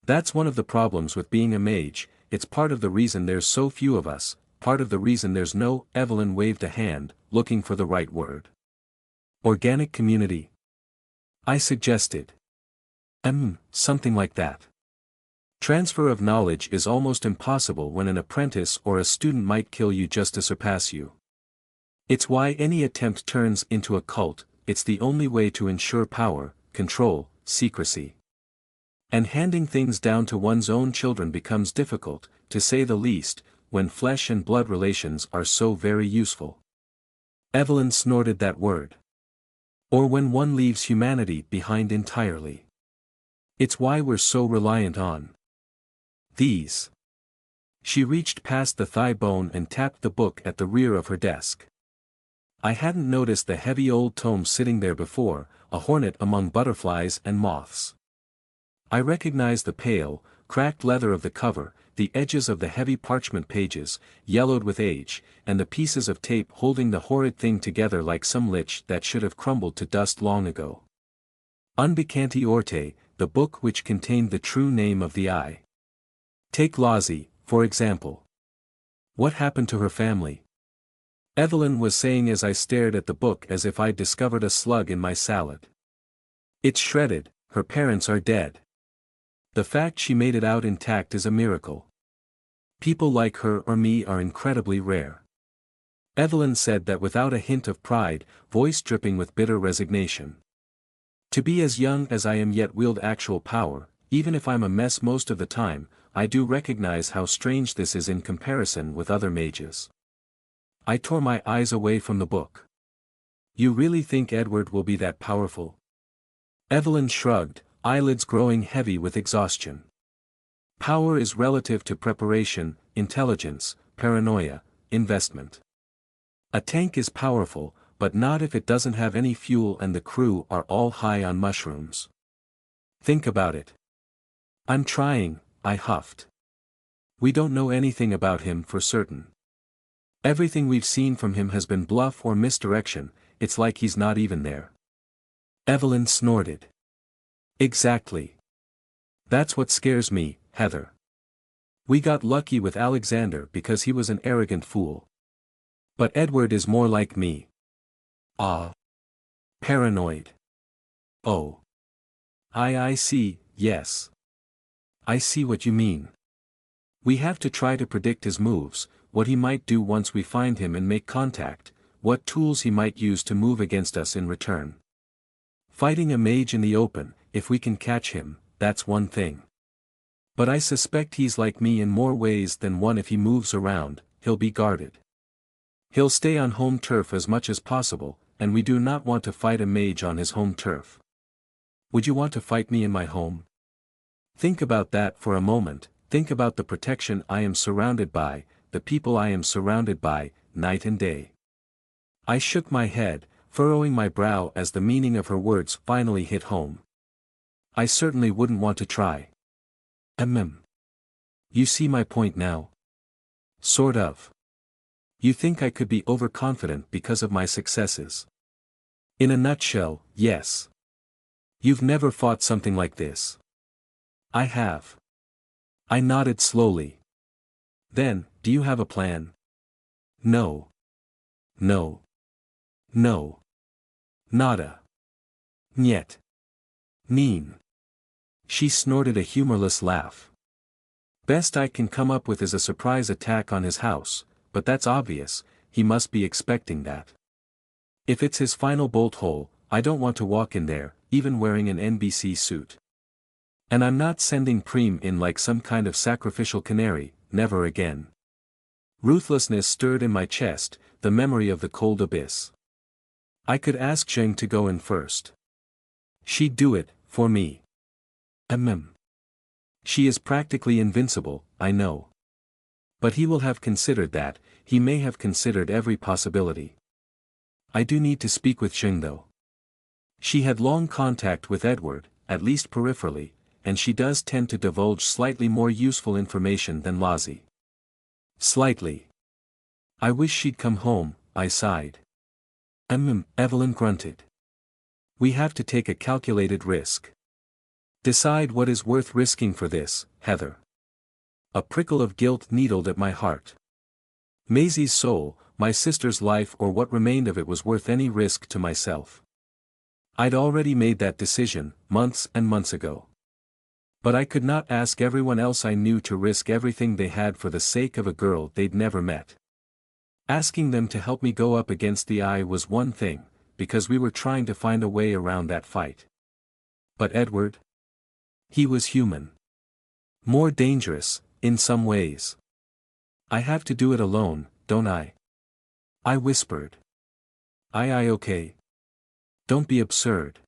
That's one of the problems with being a mage, it's part of the reason there's so few of us, part of the reason there's no— Evelyn waved a hand, looking for the right word. Organic community? I suggested. Something like that. Transfer of knowledge is almost impossible when an apprentice or a student might kill you just to surpass you. It's why any attempt turns into a cult, it's the only way to ensure power, control, secrecy. And handing things down to one's own children becomes difficult, to say the least, when flesh and blood relations are so very useful. Evelyn snorted that word. Or when one leaves humanity behind entirely. It's why we're so reliant on these. She reached past the thigh bone and tapped the book at the rear of her desk. I hadn't noticed the heavy old tome sitting there before, a hornet among butterflies and moths. I recognized the pale, cracked leather of the cover, the edges of the heavy parchment pages, yellowed with age, and the pieces of tape holding the horrid thing together like some lich that should have crumbled to dust long ago. Unbecanti Orte, the book which contained the true name of the eye. Take Lozzie, for example. What happened to her family? Evelyn was saying as I stared at the book as if I'd discovered a slug in my salad. It's shredded, her parents are dead. The fact she made it out intact is a miracle. People like her or me are incredibly rare. Evelyn said that without a hint of pride, voice dripping with bitter resignation. To be as young as I am yet wield actual power, even if I'm a mess most of the time, I do recognize how strange this is in comparison with other mages. I tore my eyes away from the book. You really think Edward will be that powerful? Evelyn shrugged, eyelids growing heavy with exhaustion. Power is relative to preparation, intelligence, paranoia, investment. A tank is powerful, but not if it doesn't have any fuel and the crew are all high on mushrooms. Think about it. I'm trying, I huffed. We don't know anything about him for certain. Everything we've seen from him has been bluff or misdirection, it's like he's not even there. Evelyn snorted. Exactly. That's what scares me, Heather. We got lucky with Alexander because he was an arrogant fool. But Edward is more like me. Ah. Paranoid. Oh. I see, yes. I see what you mean. We have to try to predict his moves, what he might do once we find him and make contact, what tools he might use to move against us in return. Fighting a mage in the open, if we can catch him, that's one thing. But I suspect he's like me in more ways than one. If he moves around, he'll be guarded. He'll stay on home turf as much as possible, and we do not want to fight a mage on his home turf. Would you want to fight me in my home? Think about that for a moment, think about the protection I am surrounded by, the people I am surrounded by, night and day. I shook my head, furrowing my brow as the meaning of her words finally hit home. I certainly wouldn't want to try. You see my point now? Sort of. You think I could be overconfident because of my successes? In a nutshell, yes. You've never fought something like this. I have. I nodded slowly. Then, do you have a plan? No. No. No. Nada. Niet. Neen. She snorted a humorless laugh. Best I can come up with is a surprise attack on his house, but that's obvious, he must be expecting that. If it's his final bolt hole, I don't want to walk in there, even wearing an NBC suit. And I'm not sending Preem in like some kind of sacrificial canary, never again. Ruthlessness stirred in my chest, the memory of the cold abyss. I could ask Zheng to go in first. She'd do it, for me. She is practically invincible, I know. But he will have considered that, he may have considered every possibility. I do need to speak with Zheng though. She had long contact with Edward, at least peripherally, and she does tend to divulge slightly more useful information than Lazi. Slightly. I wish she'd come home, I sighed. Evelyn grunted. We have to take a calculated risk. Decide what is worth risking for this, Heather. A prickle of guilt needled at my heart. Maisie's soul, my sister's life, or what remained of it was worth any risk to myself. I'd already made that decision, months and months ago. But I could not ask everyone else I knew to risk everything they had for the sake of a girl they'd never met. Asking them to help me go up against the eye was one thing, because we were trying to find a way around that fight. But Edward? He was human. More dangerous, in some ways. I have to do it alone, don't I? I whispered. Aye, okay. Don't be absurd.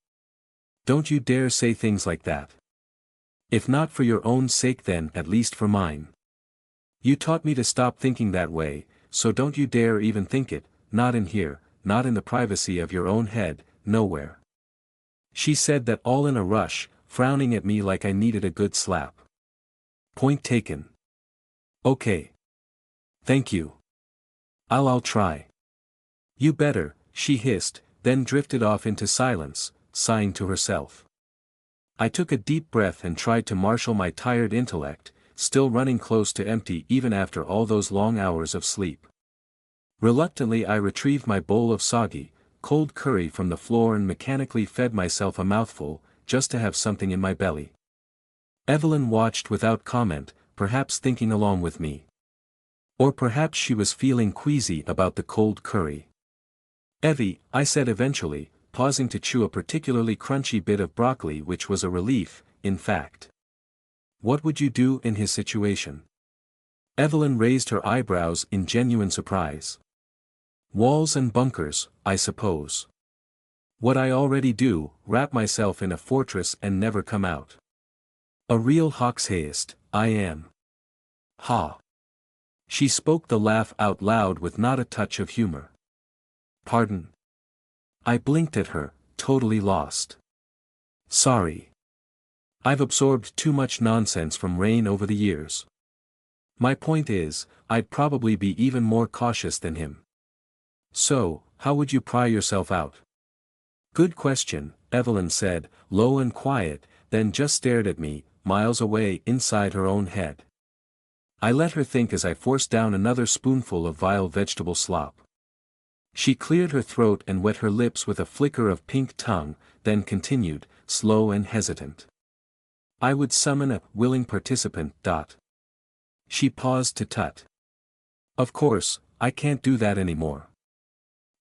Don't you dare say things like that. If not for your own sake then at least for mine. You taught me to stop thinking that way, so don't you dare even think it, not in here, not in the privacy of your own head, nowhere. She said that all in a rush, frowning at me like I needed a good slap. Point taken. Okay. Thank you. I'll try. You better, she hissed, then drifted off into silence, sighing to herself. I took a deep breath and tried to marshal my tired intellect, still running close to empty even after all those long hours of sleep. Reluctantly I retrieved my bowl of soggy, cold curry from the floor and mechanically fed myself a mouthful, just to have something in my belly. Evelyn watched without comment, perhaps thinking along with me. Or perhaps she was feeling queasy about the cold curry. Evie, I said eventually, pausing to chew a particularly crunchy bit of broccoli which was a relief, in fact. What would you do in his situation? Evelyn raised her eyebrows in genuine surprise. Walls and bunkers, I suppose. What I already do, wrap myself in a fortress and never come out. A real Hoxhaist, I am. Ha. She spoke the laugh out loud with not a touch of humor. Pardon? I blinked at her, totally lost. Sorry. I've absorbed too much nonsense from Rain over the years. My point is, I'd probably be even more cautious than him. So, how would you pry yourself out? Good question, Evelyn said, low and quiet, then just stared at me, miles away inside her own head. I let her think as I forced down another spoonful of vile vegetable slop. She cleared her throat and wet her lips with a flicker of pink tongue, then continued, slow and hesitant. I would summon a willing participant. She paused to tut. Of course, I can't do that anymore.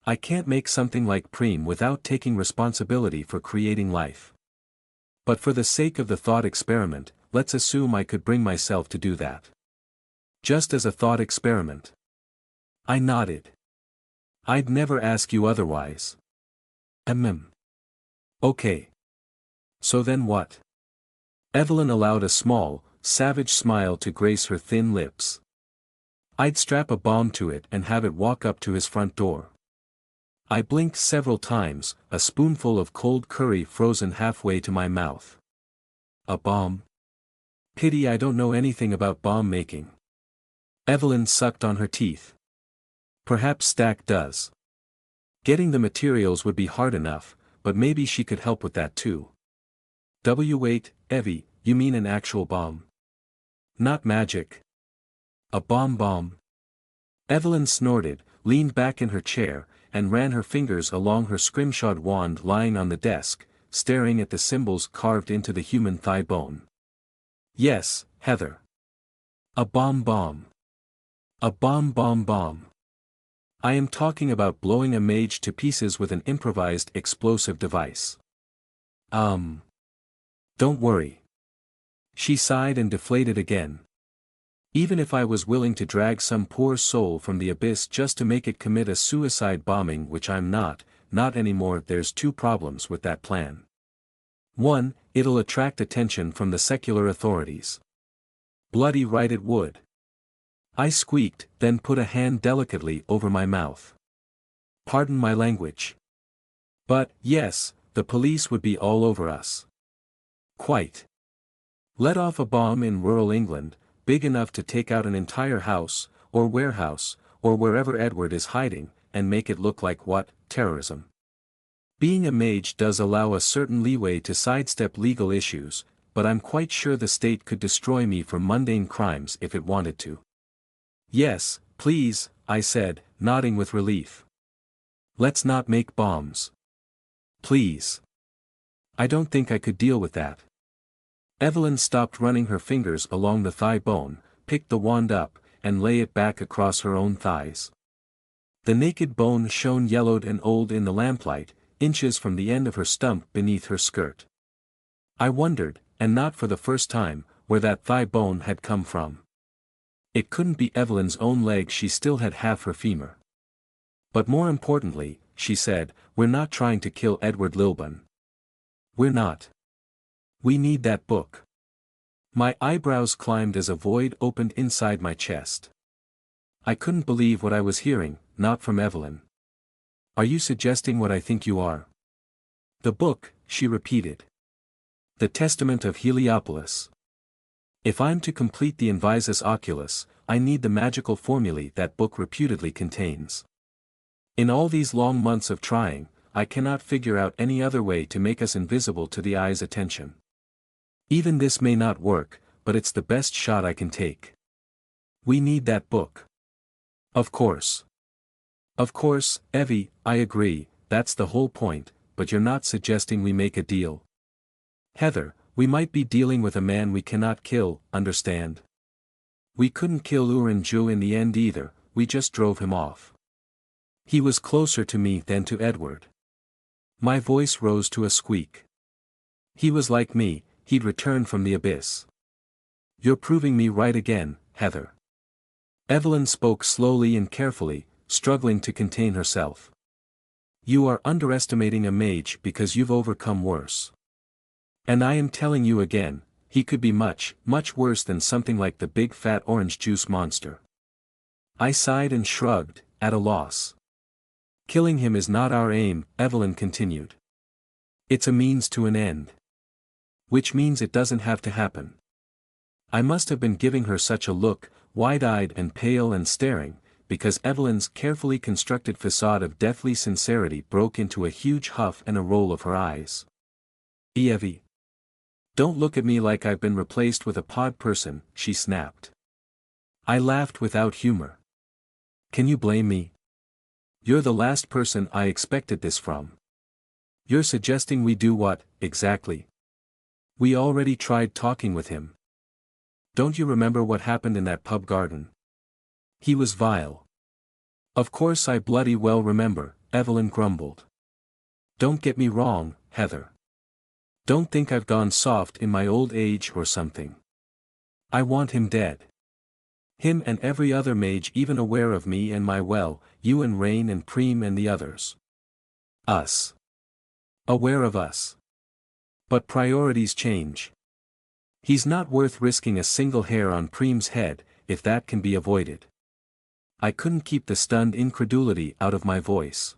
I can't make something like Preem without taking responsibility for creating life. But for the sake of the thought experiment, let's assume I could bring myself to do that. Just as a thought experiment. I nodded. I'd never ask you otherwise. Okay. So then what? Evelyn allowed a small, savage smile to grace her thin lips. I'd strap a bomb to it and have it walk up to his front door. I blinked several times, a spoonful of cold curry frozen halfway to my mouth. A bomb? Pity I don't know anything about bomb making. Evelyn sucked on her teeth. Perhaps Stack does. Getting the materials would be hard enough, but maybe she could help with that too. Wait, Evie, you mean an actual bomb? Not magic. A bomb. Evelyn snorted, leaned back in her chair, and ran her fingers along her scrimshawed wand lying on the desk, staring at the symbols carved into the human thigh bone. Yes, Heather. A bomb. A bomb. I am talking about blowing a mage to pieces with an improvised explosive device. Don't worry. She sighed and deflated again. Even if I was willing to drag some poor soul from the abyss just to make it commit a suicide bombing, which I'm not anymore. There's two problems with that plan. One, it'll attract attention from the secular authorities. Bloody right it would. I squeaked, then put a hand delicately over my mouth. Pardon my language. But, yes, the police would be all over us. Quite. Let off a bomb in rural England, big enough to take out an entire house, or warehouse, or wherever Edward is hiding, and make it look like what? Terrorism. Being a mage does allow a certain leeway to sidestep legal issues, but I'm quite sure the state could destroy me for mundane crimes if it wanted to. Yes, please, I said, nodding with relief. Let's not make bombs. Please. I don't think I could deal with that. Evelyn stopped running her fingers along the thigh bone, picked the wand up, and lay it back across her own thighs. The naked bone shone yellowed and old in the lamplight, inches from the end of her stump beneath her skirt. I wondered, and not for the first time, where that thigh bone had come from. It couldn't be Evelyn's own leg, she still had half her femur. But more importantly, she said, we're not trying to kill Edward Lilburn. We're not. We need that book. My eyebrows climbed as a void opened inside my chest. I couldn't believe what I was hearing, not from Evelyn. Are you suggesting what I think you are? The book, she repeated. The Testament of Heliopolis. If I'm to complete the Invisus Oculus, I need the magical formulae that book reputedly contains. In all these long months of trying, I cannot figure out any other way to make us invisible to the eye's attention. Even this may not work, but it's the best shot I can take. We need that book. Of course. Of course, Evie, I agree, that's the whole point, but you're not suggesting we make a deal. Heather, we might be dealing with a man we cannot kill, understand? We couldn't kill Urin-Ju in the end either, we just drove him off. He was closer to me than to Edward. My voice rose to a squeak. He was like me, he'd returned from the abyss. You're proving me right again, Heather. Evelyn spoke slowly and carefully, struggling to contain herself. You are underestimating a mage because you've overcome worse. And I am telling you again, he could be much, much worse than something like the big fat orange juice monster. I sighed and shrugged, at a loss. Killing him is not our aim, Evelyn continued. It's a means to an end. Which means it doesn't have to happen. I must have been giving her such a look, wide-eyed and pale and staring, because Evelyn's carefully constructed facade of deathly sincerity broke into a huge huff and a roll of her eyes. Evie. Don't look at me like I've been replaced with a pod person, she snapped. I laughed without humor. Can you blame me? You're the last person I expected this from. You're suggesting we do what, exactly? We already tried talking with him. Don't you remember what happened in that pub garden? He was vile. Of course I bloody well remember, Evelyn grumbled. Don't get me wrong, Heather. Don't think I've gone soft in my old age or something. I want him dead. Him and every other mage even aware of me and my you and Rain and Preem and the others. Us. Aware of us. But priorities change. He's not worth risking a single hair on Preem's head, if that can be avoided. I couldn't keep the stunned incredulity out of my voice.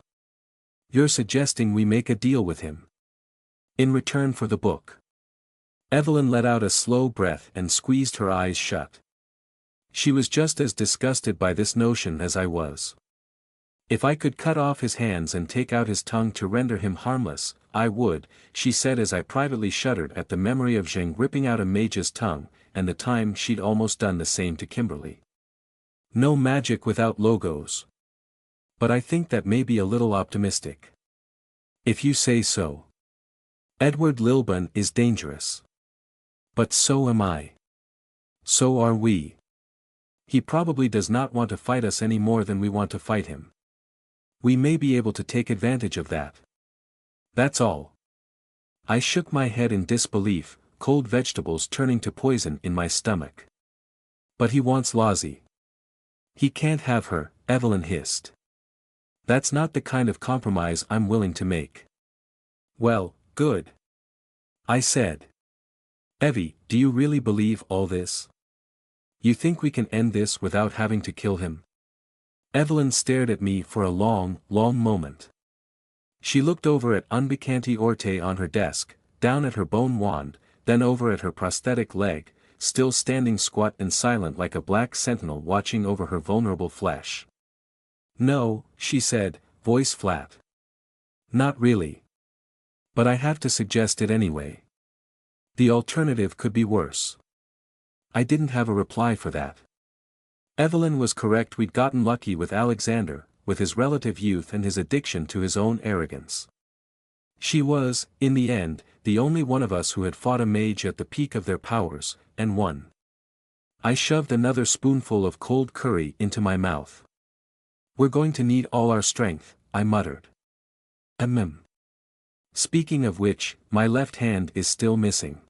You're suggesting we make a deal with him. In return for the book. Evelyn let out a slow breath and squeezed her eyes shut. She was just as disgusted by this notion as I was. If I could cut off his hands and take out his tongue to render him harmless, I would, she said as I privately shuddered at the memory of Zheng ripping out a mage's tongue, and the time she'd almost done the same to Kimberly. No magic without logos. But I think that may be a little optimistic. If you say so. Edward Lilburn is dangerous. But so am I. So are we. He probably does not want to fight us any more than we want to fight him. We may be able to take advantage of that. That's all. I shook my head in disbelief, cold vegetables turning to poison in my stomach. But he wants Lozzie. He can't have her, Evelyn hissed. That's not the kind of compromise I'm willing to make. Well, good. I said. Evie, do you really believe all this? You think we can end this without having to kill him? Evelyn stared at me for a long, long moment. She looked over at Unbekannte Orte on her desk, down at her bone wand, then over at her prosthetic leg, still standing squat and silent like a black sentinel watching over her vulnerable flesh. No, she said, voice flat. Not really. But I have to suggest it anyway. The alternative could be worse. I didn't have a reply for that. Evelyn was correct, we'd gotten lucky with Alexander, with his relative youth and his addiction to his own arrogance. She was, in the end, the only one of us who had fought a mage at the peak of their powers, and won. I shoved another spoonful of cold curry into my mouth. We're going to need all our strength, I muttered. Speaking of which, my left hand is still missing.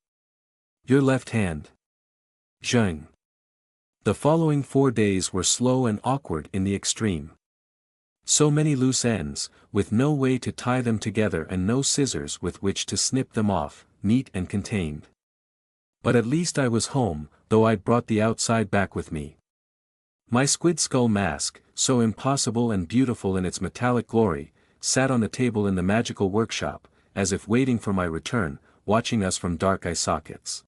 Your left hand? Zheng. The following 4 days were slow and awkward in the extreme. So many loose ends, with no way to tie them together and no scissors with which to snip them off, neat and contained. But at least I was home, though I'd brought the outside back with me. My squid skull mask, so impossible and beautiful in its metallic glory, sat on the table in the magical workshop, as if waiting for my return, watching us from dark eye sockets.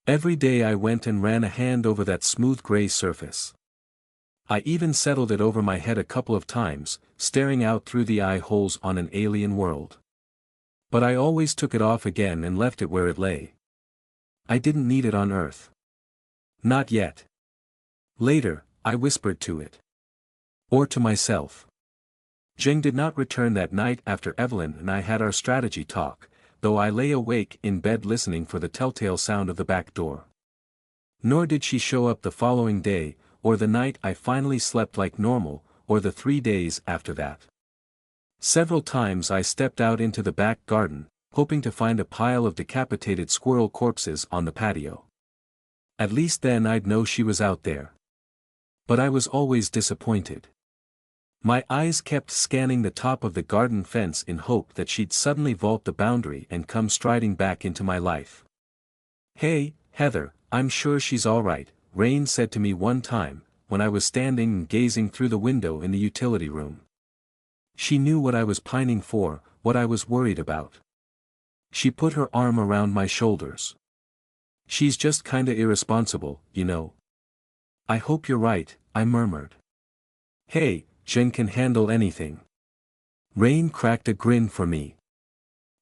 Every day I went and ran a hand over that smooth gray surface. I even settled it over my head a couple of times, staring out through the eye holes on an alien world. But I always took it off again and left it where it lay. I didn't need it on Earth. Not yet. Later, I whispered to it. Or to myself. Zheng did not return that night after Evelyn and I had our strategy talk, though I lay awake in bed listening for the telltale sound of the back door. Nor did she show up the following day, or the night I finally slept like normal, or the 3 days after that. Several times I stepped out into the back garden, hoping to find a pile of decapitated squirrel corpses on the patio. At least then I'd know she was out there. But I was always disappointed. My eyes kept scanning the top of the garden fence in hope that she'd suddenly vault the boundary and come striding back into my life. Hey, Heather, I'm sure she's all right, Rain said to me one time, when I was standing and gazing through the window in the utility room. She knew what I was pining for, what I was worried about. She put her arm around my shoulders. She's just kinda irresponsible, you know. I hope you're right, I murmured. Hey, Jen can handle anything. Rain cracked a grin for me.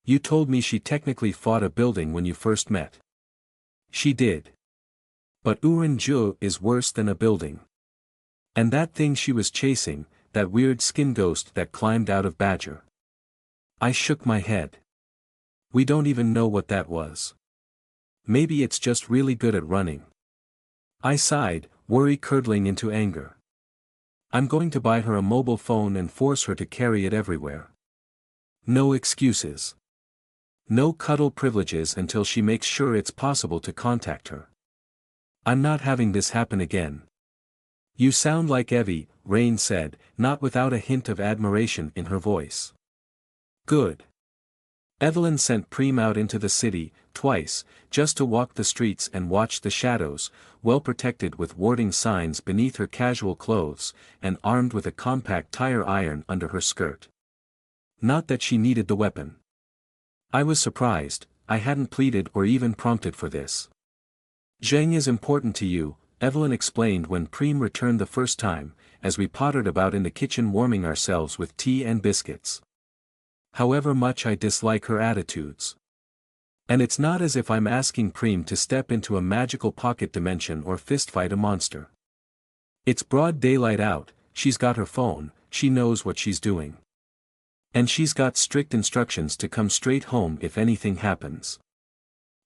You told me she technically fought a building when you first met. She did. But Uren-ju is worse than a building. And that thing she was chasing, that weird skin ghost that climbed out of Badger. I shook my head. We don't even know what that was. Maybe it's just really good at running. I sighed, worry curdling into anger. I'm going to buy her a mobile phone and force her to carry it everywhere. No excuses. No cuddle privileges until she makes sure it's possible to contact her. I'm not having this happen again. You sound like Evie, Rain said, not without a hint of admiration in her voice. Good. Evelyn sent Preem out into the city, twice, just to walk the streets and watch the shadows, well protected with warding signs beneath her casual clothes, and armed with a compact tire iron under her skirt. Not that she needed the weapon. I was surprised, I hadn't pleaded or even prompted for this. Zheng is important to you, Evelyn explained when Preem returned the first time, as we pottered about in the kitchen warming ourselves with tea and biscuits. However much I dislike her attitudes. And it's not as if I'm asking Preem to step into a magical pocket dimension or fistfight a monster. It's broad daylight out, she's got her phone, she knows what she's doing. And she's got strict instructions to come straight home if anything happens.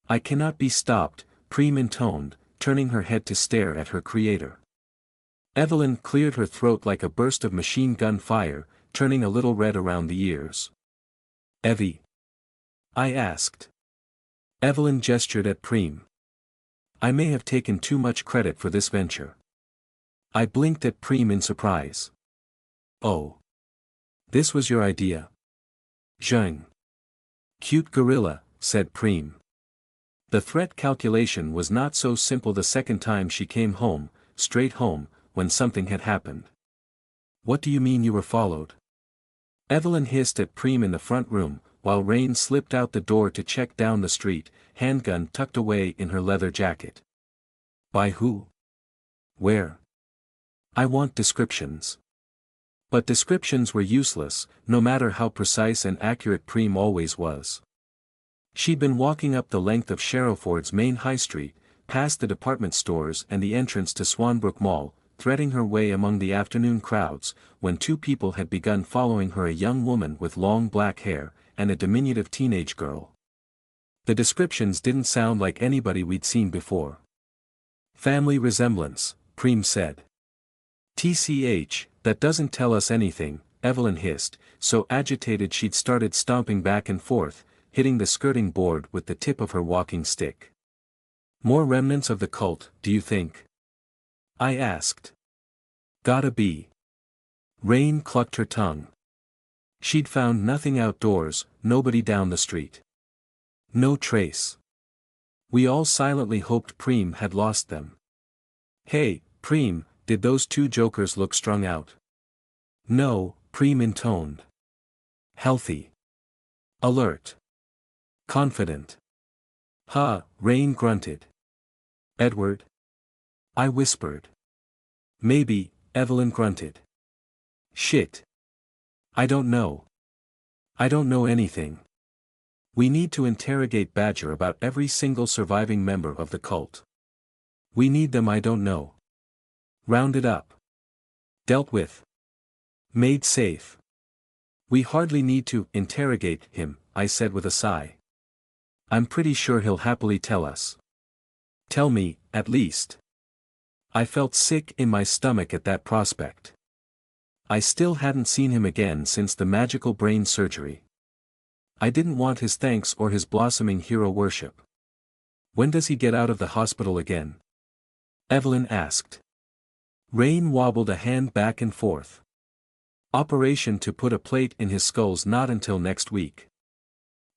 I cannot be stopped, Preem intoned, turning her head to stare at her creator. Evelyn cleared her throat like a burst of machine gun fire, turning a little red around the ears. Evie? I asked. Evelyn gestured at Preem. I may have taken too much credit for this venture. I blinked at Preem in surprise. Oh. This was your idea? Zheng. Cute gorilla, said Preem. The threat calculation was not so simple the second time she came home, straight home, when something had happened. What do you mean you were followed? Evelyn hissed at Preem in the front room, while Rain slipped out the door to check down the street, handgun tucked away in her leather jacket. By who? Where? I want descriptions. But descriptions were useless, no matter how precise and accurate Preem always was. She'd been walking up the length of Sherrowford's main high street, past the department stores and the entrance to Swanbrook Mall, threading her way among the afternoon crowds, when two people had begun following her, a young woman with long black hair, and a diminutive teenage girl. The descriptions didn't sound like anybody we'd seen before. Family resemblance, Preem said. TCH, that doesn't tell us anything, Evelyn hissed, so agitated she'd started stomping back and forth, hitting the skirting board with the tip of her walking stick. More remnants of the cult, do you think? I asked. Gotta be. Rain clucked her tongue. She'd found nothing outdoors, nobody down the street. No trace. We all silently hoped Preem had lost them. Hey, Preem, did those two jokers look strung out? No, Preem intoned. Healthy. Alert. Confident. Ha, Rain grunted. Edward? I whispered. Maybe, Evelyn grunted. Shit. I don't know. I don't know anything. We need to interrogate Badger about every single surviving member of the cult. We need them, I don't know. Rounded up. Dealt with. Made safe. We hardly need to interrogate him, I said with a sigh. I'm pretty sure he'll happily tell us. Tell me, at least. I felt sick in my stomach at that prospect. I still hadn't seen him again since the magical brain surgery. I didn't want his thanks or his blossoming hero worship. When does he get out of the hospital again? Evelyn asked. Rain wobbled a hand back and forth. Operation to put a plate in his skull's not until next week.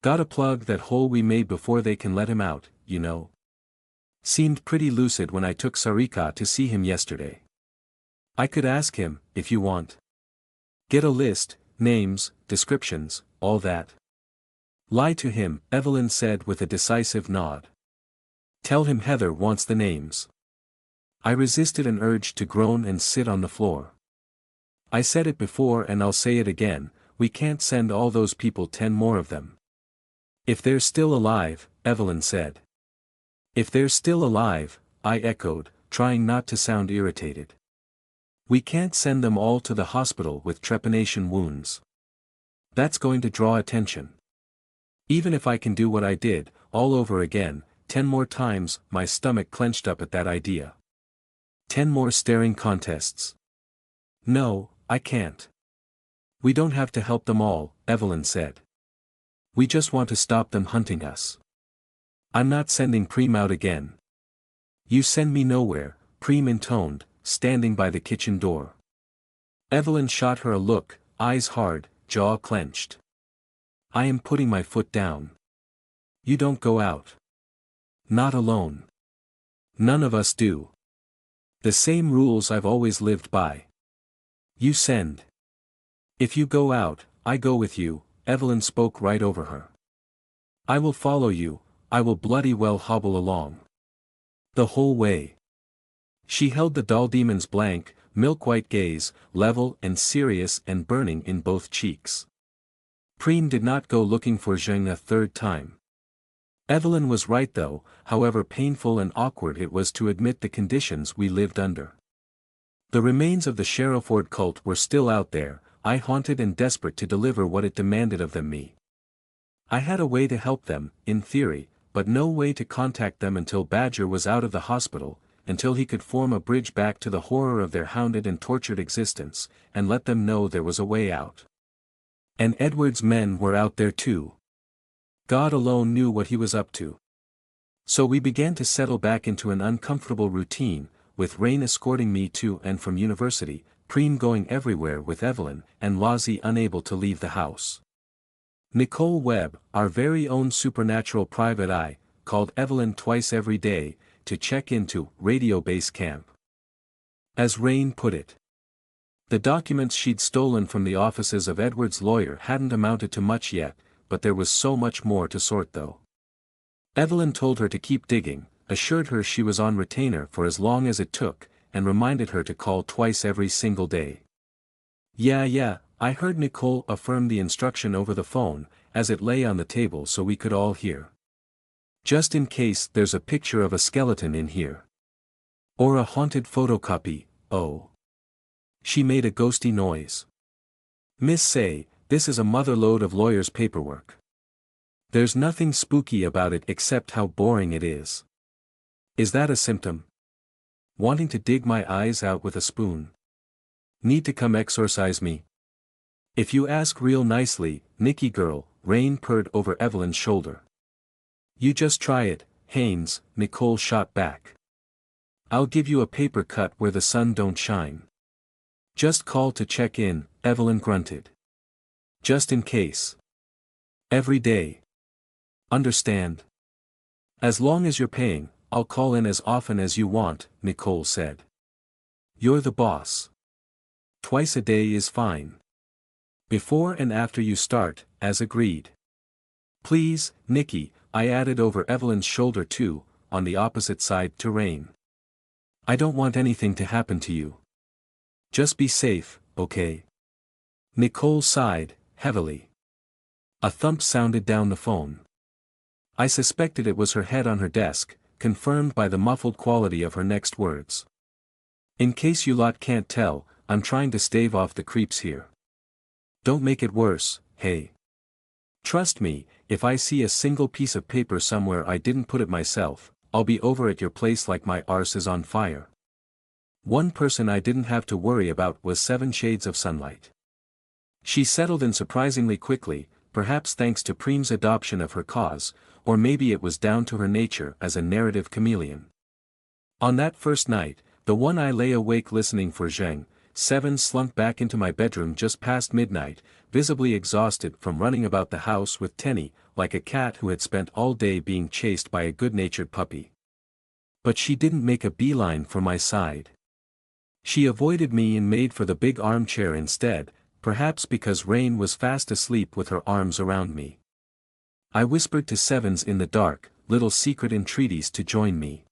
Gotta plug that hole we made before they can let him out, you know. Seemed pretty lucid when I took Sarika to see him yesterday. I could ask him, if you want. Get a list, names, descriptions, all that. Lie to him, Evelyn said with a decisive nod. Tell him Heather wants the names. I resisted an urge to groan and sit on the floor. I said it before and I'll say it again, we can't send all those people 10 more of them. If they're still alive, Evelyn said. If they're still alive, I echoed, trying not to sound irritated. We can't send them all to the hospital with trepanation wounds. That's going to draw attention. Even if I can do what I did, all over again, 10 more times, my stomach clenched up at that idea. 10 more staring contests. No, I can't. We don't have to help them all, Evelyn said. We just want to stop them hunting us. I'm not sending Preem out again. You send me nowhere, Preem intoned, standing by the kitchen door. Evelyn shot her a look, eyes hard, jaw clenched. I am putting my foot down. You don't go out. Not alone. None of us do. The same rules I've always lived by. You send. If you go out, I go with you, Evelyn spoke right over her. I will follow you, I will bloody well hobble along. The whole way. She held the doll demon's blank, milk-white gaze, level and serious and burning in both cheeks. Preem did not go looking for Zheng a third time. Evelyn was right though, however painful and awkward it was to admit the conditions we lived under. The remains of the Sherrowford cult were still out there, I haunted and desperate to deliver what it demanded of them me. I had a way to help them, in theory, but no way to contact them until Badger was out of the hospital, until he could form a bridge back to the horror of their hounded and tortured existence, and let them know there was a way out. And Edward's men were out there too. God alone knew what he was up to. So we began to settle back into an uncomfortable routine, with Rain escorting me to and from university, Preem going everywhere with Evelyn, and Lozzie unable to leave the house. Nicole Webb, our very own supernatural private eye, called Evelyn twice every day, to check into Radio Base Camp. As Rain put it, the documents she'd stolen from the offices of Edward's lawyer hadn't amounted to much yet, but there was so much more to sort though. Evelyn told her to keep digging, assured her she was on retainer for as long as it took, and reminded her to call twice every single day. Yeah, I heard Nicole affirm the instruction over the phone, as it lay on the table so we could all hear. Just in case there's a picture of a skeleton in here. Or a haunted photocopy, oh. She made a ghosty noise. Miss Say, this is a motherload of lawyers' paperwork. There's nothing spooky about it except how boring it is. Is that a symptom? Wanting to dig my eyes out with a spoon? Need to come exorcise me? If you ask real nicely, Nicky girl, Rain purred over Evelyn's shoulder. You just try it, Haynes, Nicole shot back. I'll give you a paper cut where the sun don't shine. Just call to check in, Evelyn grunted. Just in case. Every day. Understand? As long as you're paying, I'll call in as often as you want, Nicole said. You're the boss. Twice a day is fine. Before and after you start, as agreed. Please, Nicky, I added over Evelyn's shoulder too, on the opposite side to Rain. I don't want anything to happen to you. Just be safe, okay? Nicole sighed, heavily. A thump sounded down the phone. I suspected it was her head on her desk, confirmed by the muffled quality of her next words. In case you lot can't tell, I'm trying to stave off the creeps here. Don't make it worse, hey. Trust me, if I see a single piece of paper somewhere I didn't put it myself, I'll be over at your place like my arse is on fire. One person I didn't have to worry about was 7 Shades of Sunlight. She settled in surprisingly quickly, perhaps thanks to Preem's adoption of her cause, or maybe it was down to her nature as a narrative chameleon. On that first night, the one I lay awake listening for Zheng, 7 slunk back into my bedroom just past midnight, visibly exhausted from running about the house with Tenny, like a cat who had spent all day being chased by a good-natured puppy. But she didn't make a beeline for my side. She avoided me and made for the big armchair instead, perhaps because Rain was fast asleep with her arms around me. I whispered to Sevens in the dark, little secret entreaties to join me.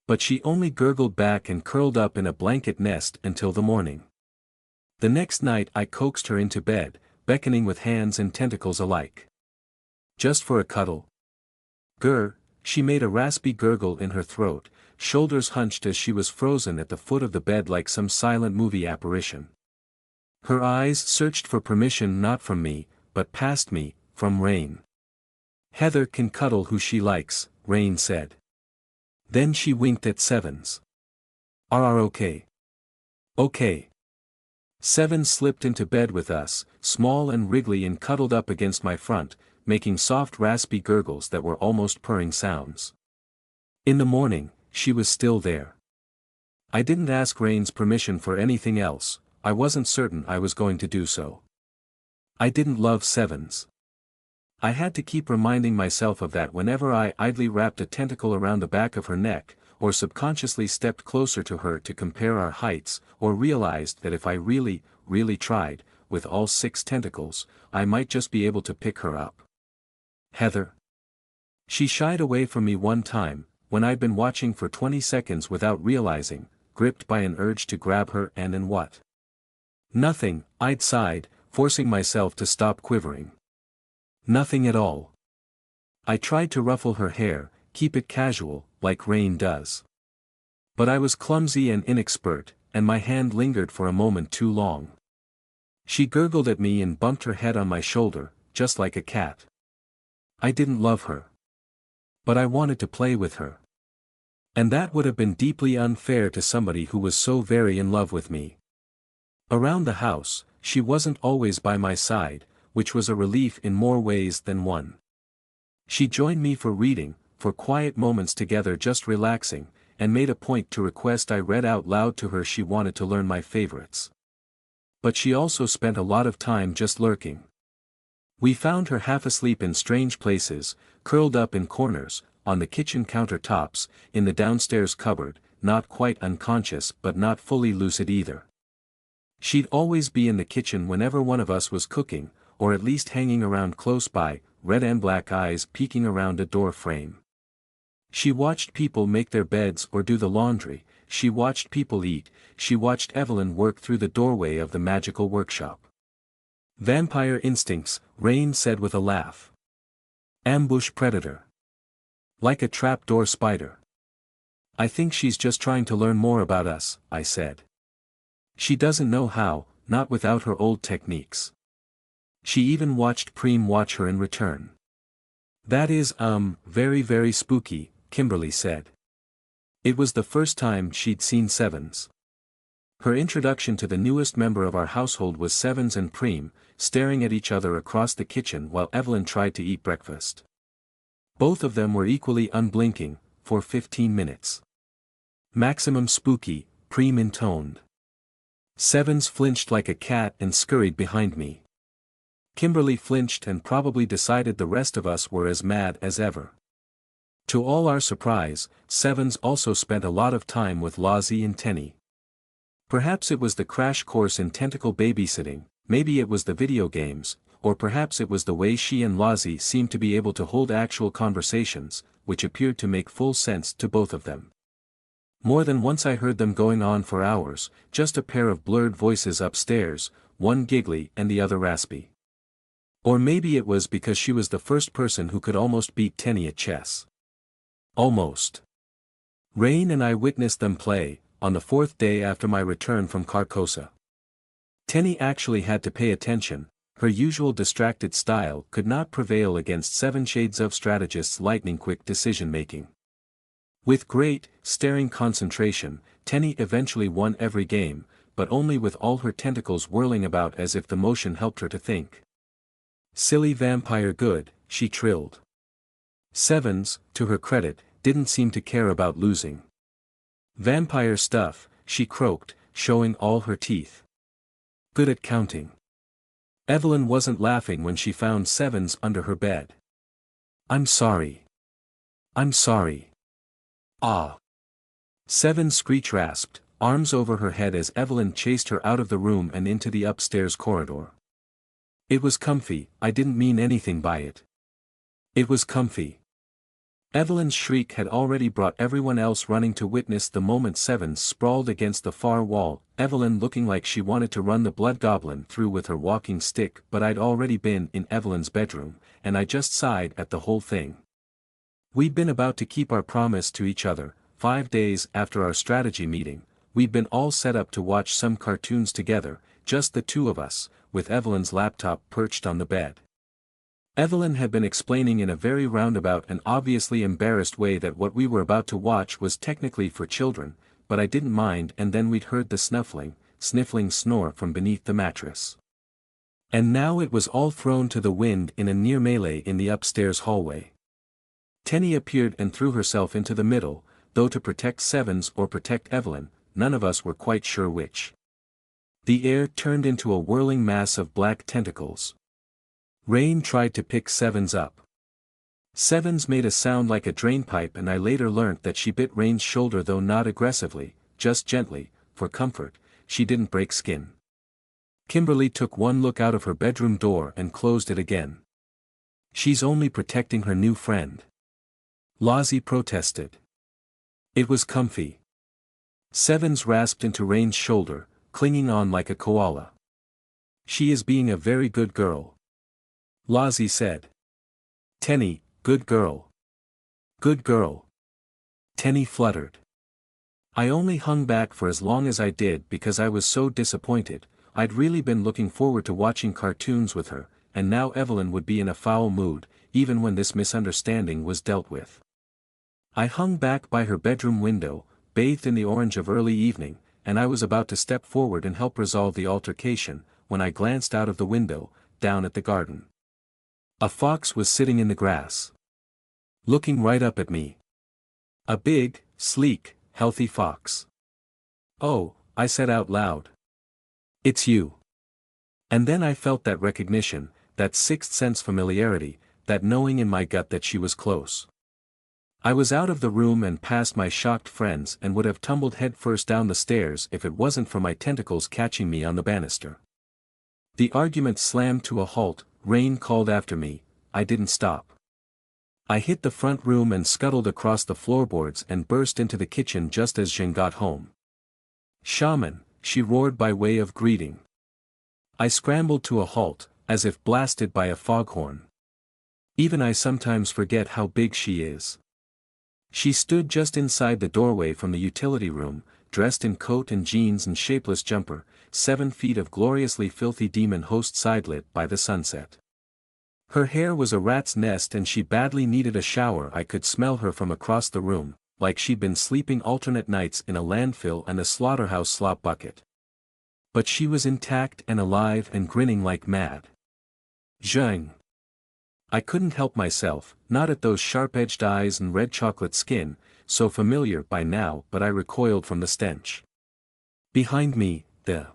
But she only gurgled back and curled up in a blanket nest until the morning. The next night I coaxed her into bed, beckoning with hands and tentacles alike. Just for a cuddle. Grr, she made a raspy gurgle in her throat, shoulders hunched as she was frozen at the foot of the bed like some silent movie apparition. Her eyes searched for permission not from me, but past me, from Rain. Heather can cuddle who she likes, Rain said. Then she winked at Sevens. Are okay? Okay. Sevens slipped into bed with us, small and wriggly and cuddled up against my front, making soft raspy gurgles that were almost purring sounds. In the morning, she was still there. I didn't ask Rain's permission for anything else, I wasn't certain I was going to do so. I didn't love Sevens. I had to keep reminding myself of that whenever I idly wrapped a tentacle around the back of her neck, or subconsciously stepped closer to her to compare our heights, or realized that if I really tried, with all 6 tentacles, I might just be able to pick her up. Heather. She shied away from me one time, when I'd been watching for 20 seconds without realizing, gripped by an urge to grab her and what? Nothing, I'd sighed, forcing myself to stop quivering. Nothing at all. I tried to ruffle her hair, keep it casual, like Rain does. But I was clumsy and inexpert, and my hand lingered for a moment too long. She gurgled at me and bumped her head on my shoulder, just like a cat. I didn't love her. But I wanted to play with her. And that would have been deeply unfair to somebody who was so very in love with me. Around the house, she wasn't always by my side, which was a relief in more ways than one. She joined me for reading, for quiet moments together just relaxing, and made a point to request I read out loud to her she wanted to learn my favorites. But she also spent a lot of time just lurking. We found her half asleep in strange places, curled up in corners, on the kitchen countertops, in the downstairs cupboard, not quite unconscious but not fully lucid either. She'd always be in the kitchen whenever one of us was cooking, or at least hanging around close by, red and black eyes peeking around a door frame. She watched people make their beds or do the laundry, she watched people eat, she watched Evelyn work through the doorway of the magical workshop. Vampire instincts, Rain said with a laugh. Ambush predator. Like a trapdoor spider. I think she's just trying to learn more about us, I said. She doesn't know how, not without her old techniques. She even watched Preem watch her in return. That is, very very spooky, Kimberly said. It was the first time she'd seen Sevens. Her introduction to the newest member of our household was Sevens and Preem, staring at each other across the kitchen while Evelyn tried to eat breakfast. Both of them were equally unblinking, for 15 minutes. Maximum spooky, Preem intoned. Sevens flinched like a cat and scurried behind me. Kimberly flinched and probably decided the rest of us were as mad as ever. To all our surprise, Sevens also spent a lot of time with Lozzie and Tenny. Perhaps it was the crash course in tentacle babysitting, maybe it was the video games, or perhaps it was the way she and Lozzie seemed to be able to hold actual conversations, which appeared to make full sense to both of them. More than once I heard them going on for hours, just a pair of blurred voices upstairs, one giggly and the other raspy. Or maybe it was because she was the first person who could almost beat Tenny at chess. Almost. Rain and I witnessed them play, on the 4th day after my return from Carcosa. Tenny actually had to pay attention, her usual distracted style could not prevail against Seven Shades of Strategist's lightning-quick decision-making. With great, staring concentration, Tenny eventually won every game, but only with all her tentacles whirling about as if the motion helped her to think. Silly vampire good, she trilled. Sevens, to her credit, didn't seem to care about losing. Vampire stuff, she croaked, showing all her teeth. Good at counting. Evelyn wasn't laughing when she found Sevens under her bed. I'm sorry. I'm sorry. Ah. Sevens screech rasped, arms over her head as Evelyn chased her out of the room and into the upstairs corridor. It was comfy, I didn't mean anything by it. It was comfy. Evelyn's shriek had already brought everyone else running to witness the moment Sevens sprawled against the far wall, Evelyn looking like she wanted to run the blood goblin through with her walking stick, but I'd already been in Evelyn's bedroom, and I just sighed at the whole thing. We'd been about to keep our promise to each other. 5 days after our strategy meeting, we'd been all set up to watch some cartoons together, just the two of us, with Evelyn's laptop perched on the bed. Evelyn had been explaining in a very roundabout and obviously embarrassed way that what we were about to watch was technically for children, but I didn't mind, and then we'd heard the sniffling snore from beneath the mattress. And now it was all thrown to the wind in a near melee in the upstairs hallway. Tenny appeared and threw herself into the middle, though to protect Sevens or protect Evelyn, none of us were quite sure which. The air turned into a whirling mass of black tentacles. Rain tried to pick Sevens up. Sevens made a sound like a drainpipe, and I later learnt that she bit Rain's shoulder, though not aggressively, just gently, for comfort. She didn't break skin. Kimberly took one look out of her bedroom door and closed it again. She's only protecting her new friend. Lozzie protested. It was comfy. Sevens rasped into Rain's shoulder, clinging on like a koala. She is being a very good girl. Lozzie said. Tenny, good girl. Good girl. Tenny fluttered. I only hung back for as long as I did because I was so disappointed. I'd really been looking forward to watching cartoons with her, and now Evelyn would be in a foul mood, even when this misunderstanding was dealt with. I hung back by her bedroom window, bathed in the orange of early evening, and I was about to step forward and help resolve the altercation, when I glanced out of the window, down at the garden. A fox was sitting in the grass. looking right up at me. A big, sleek, healthy fox. "Oh," I said out loud. "It's you." And then I felt that recognition, that sixth sense familiarity, that knowing in my gut that she was close. I was out of the room and past my shocked friends and would have tumbled headfirst down the stairs if it wasn't for my tentacles catching me on the banister. The argument slammed to a halt, rain called after me, I didn't stop. I hit the front room and scuttled across the floorboards and burst into the kitchen just as Jean got home. "Shaman," she roared by way of greeting. I scrambled to a halt, as if blasted by a foghorn. Even I sometimes forget how big she is. She stood just inside the doorway from the utility room, dressed in coat and jeans and shapeless jumper, 7 feet of gloriously filthy demon host sidelit by the sunset. Her hair was a rat's nest and she badly needed a shower. I could smell her from across the room, like she'd been sleeping alternate nights in a landfill and a slaughterhouse slop bucket. But she was intact and alive and grinning like mad. "Zheng." I couldn't help myself, not at those sharp-edged eyes and red chocolate skin, so familiar by now, but I recoiled from the stench. Behind me, the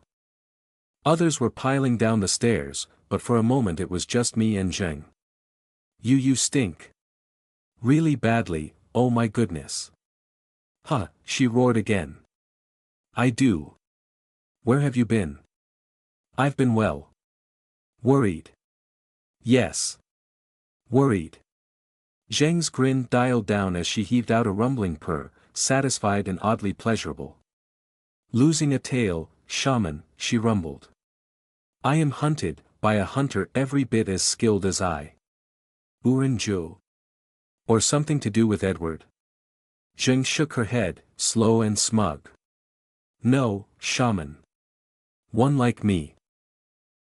others were piling down the stairs, but for a moment it was just me and Zheng. You stink. Really badly, oh my goodness." "Huh," she roared again. "I do. Where have you been?" "I've been well. Worried." "Yes. Worried." Zheng's grin dialed down as she heaved out a rumbling purr, satisfied and oddly pleasurable. "Losing a tail, shaman," she rumbled. "I am hunted, by a hunter every bit as skilled as I. Urinju. Or something to do with Edward?" Zheng shook her head, slow and smug. "No, shaman. One like me."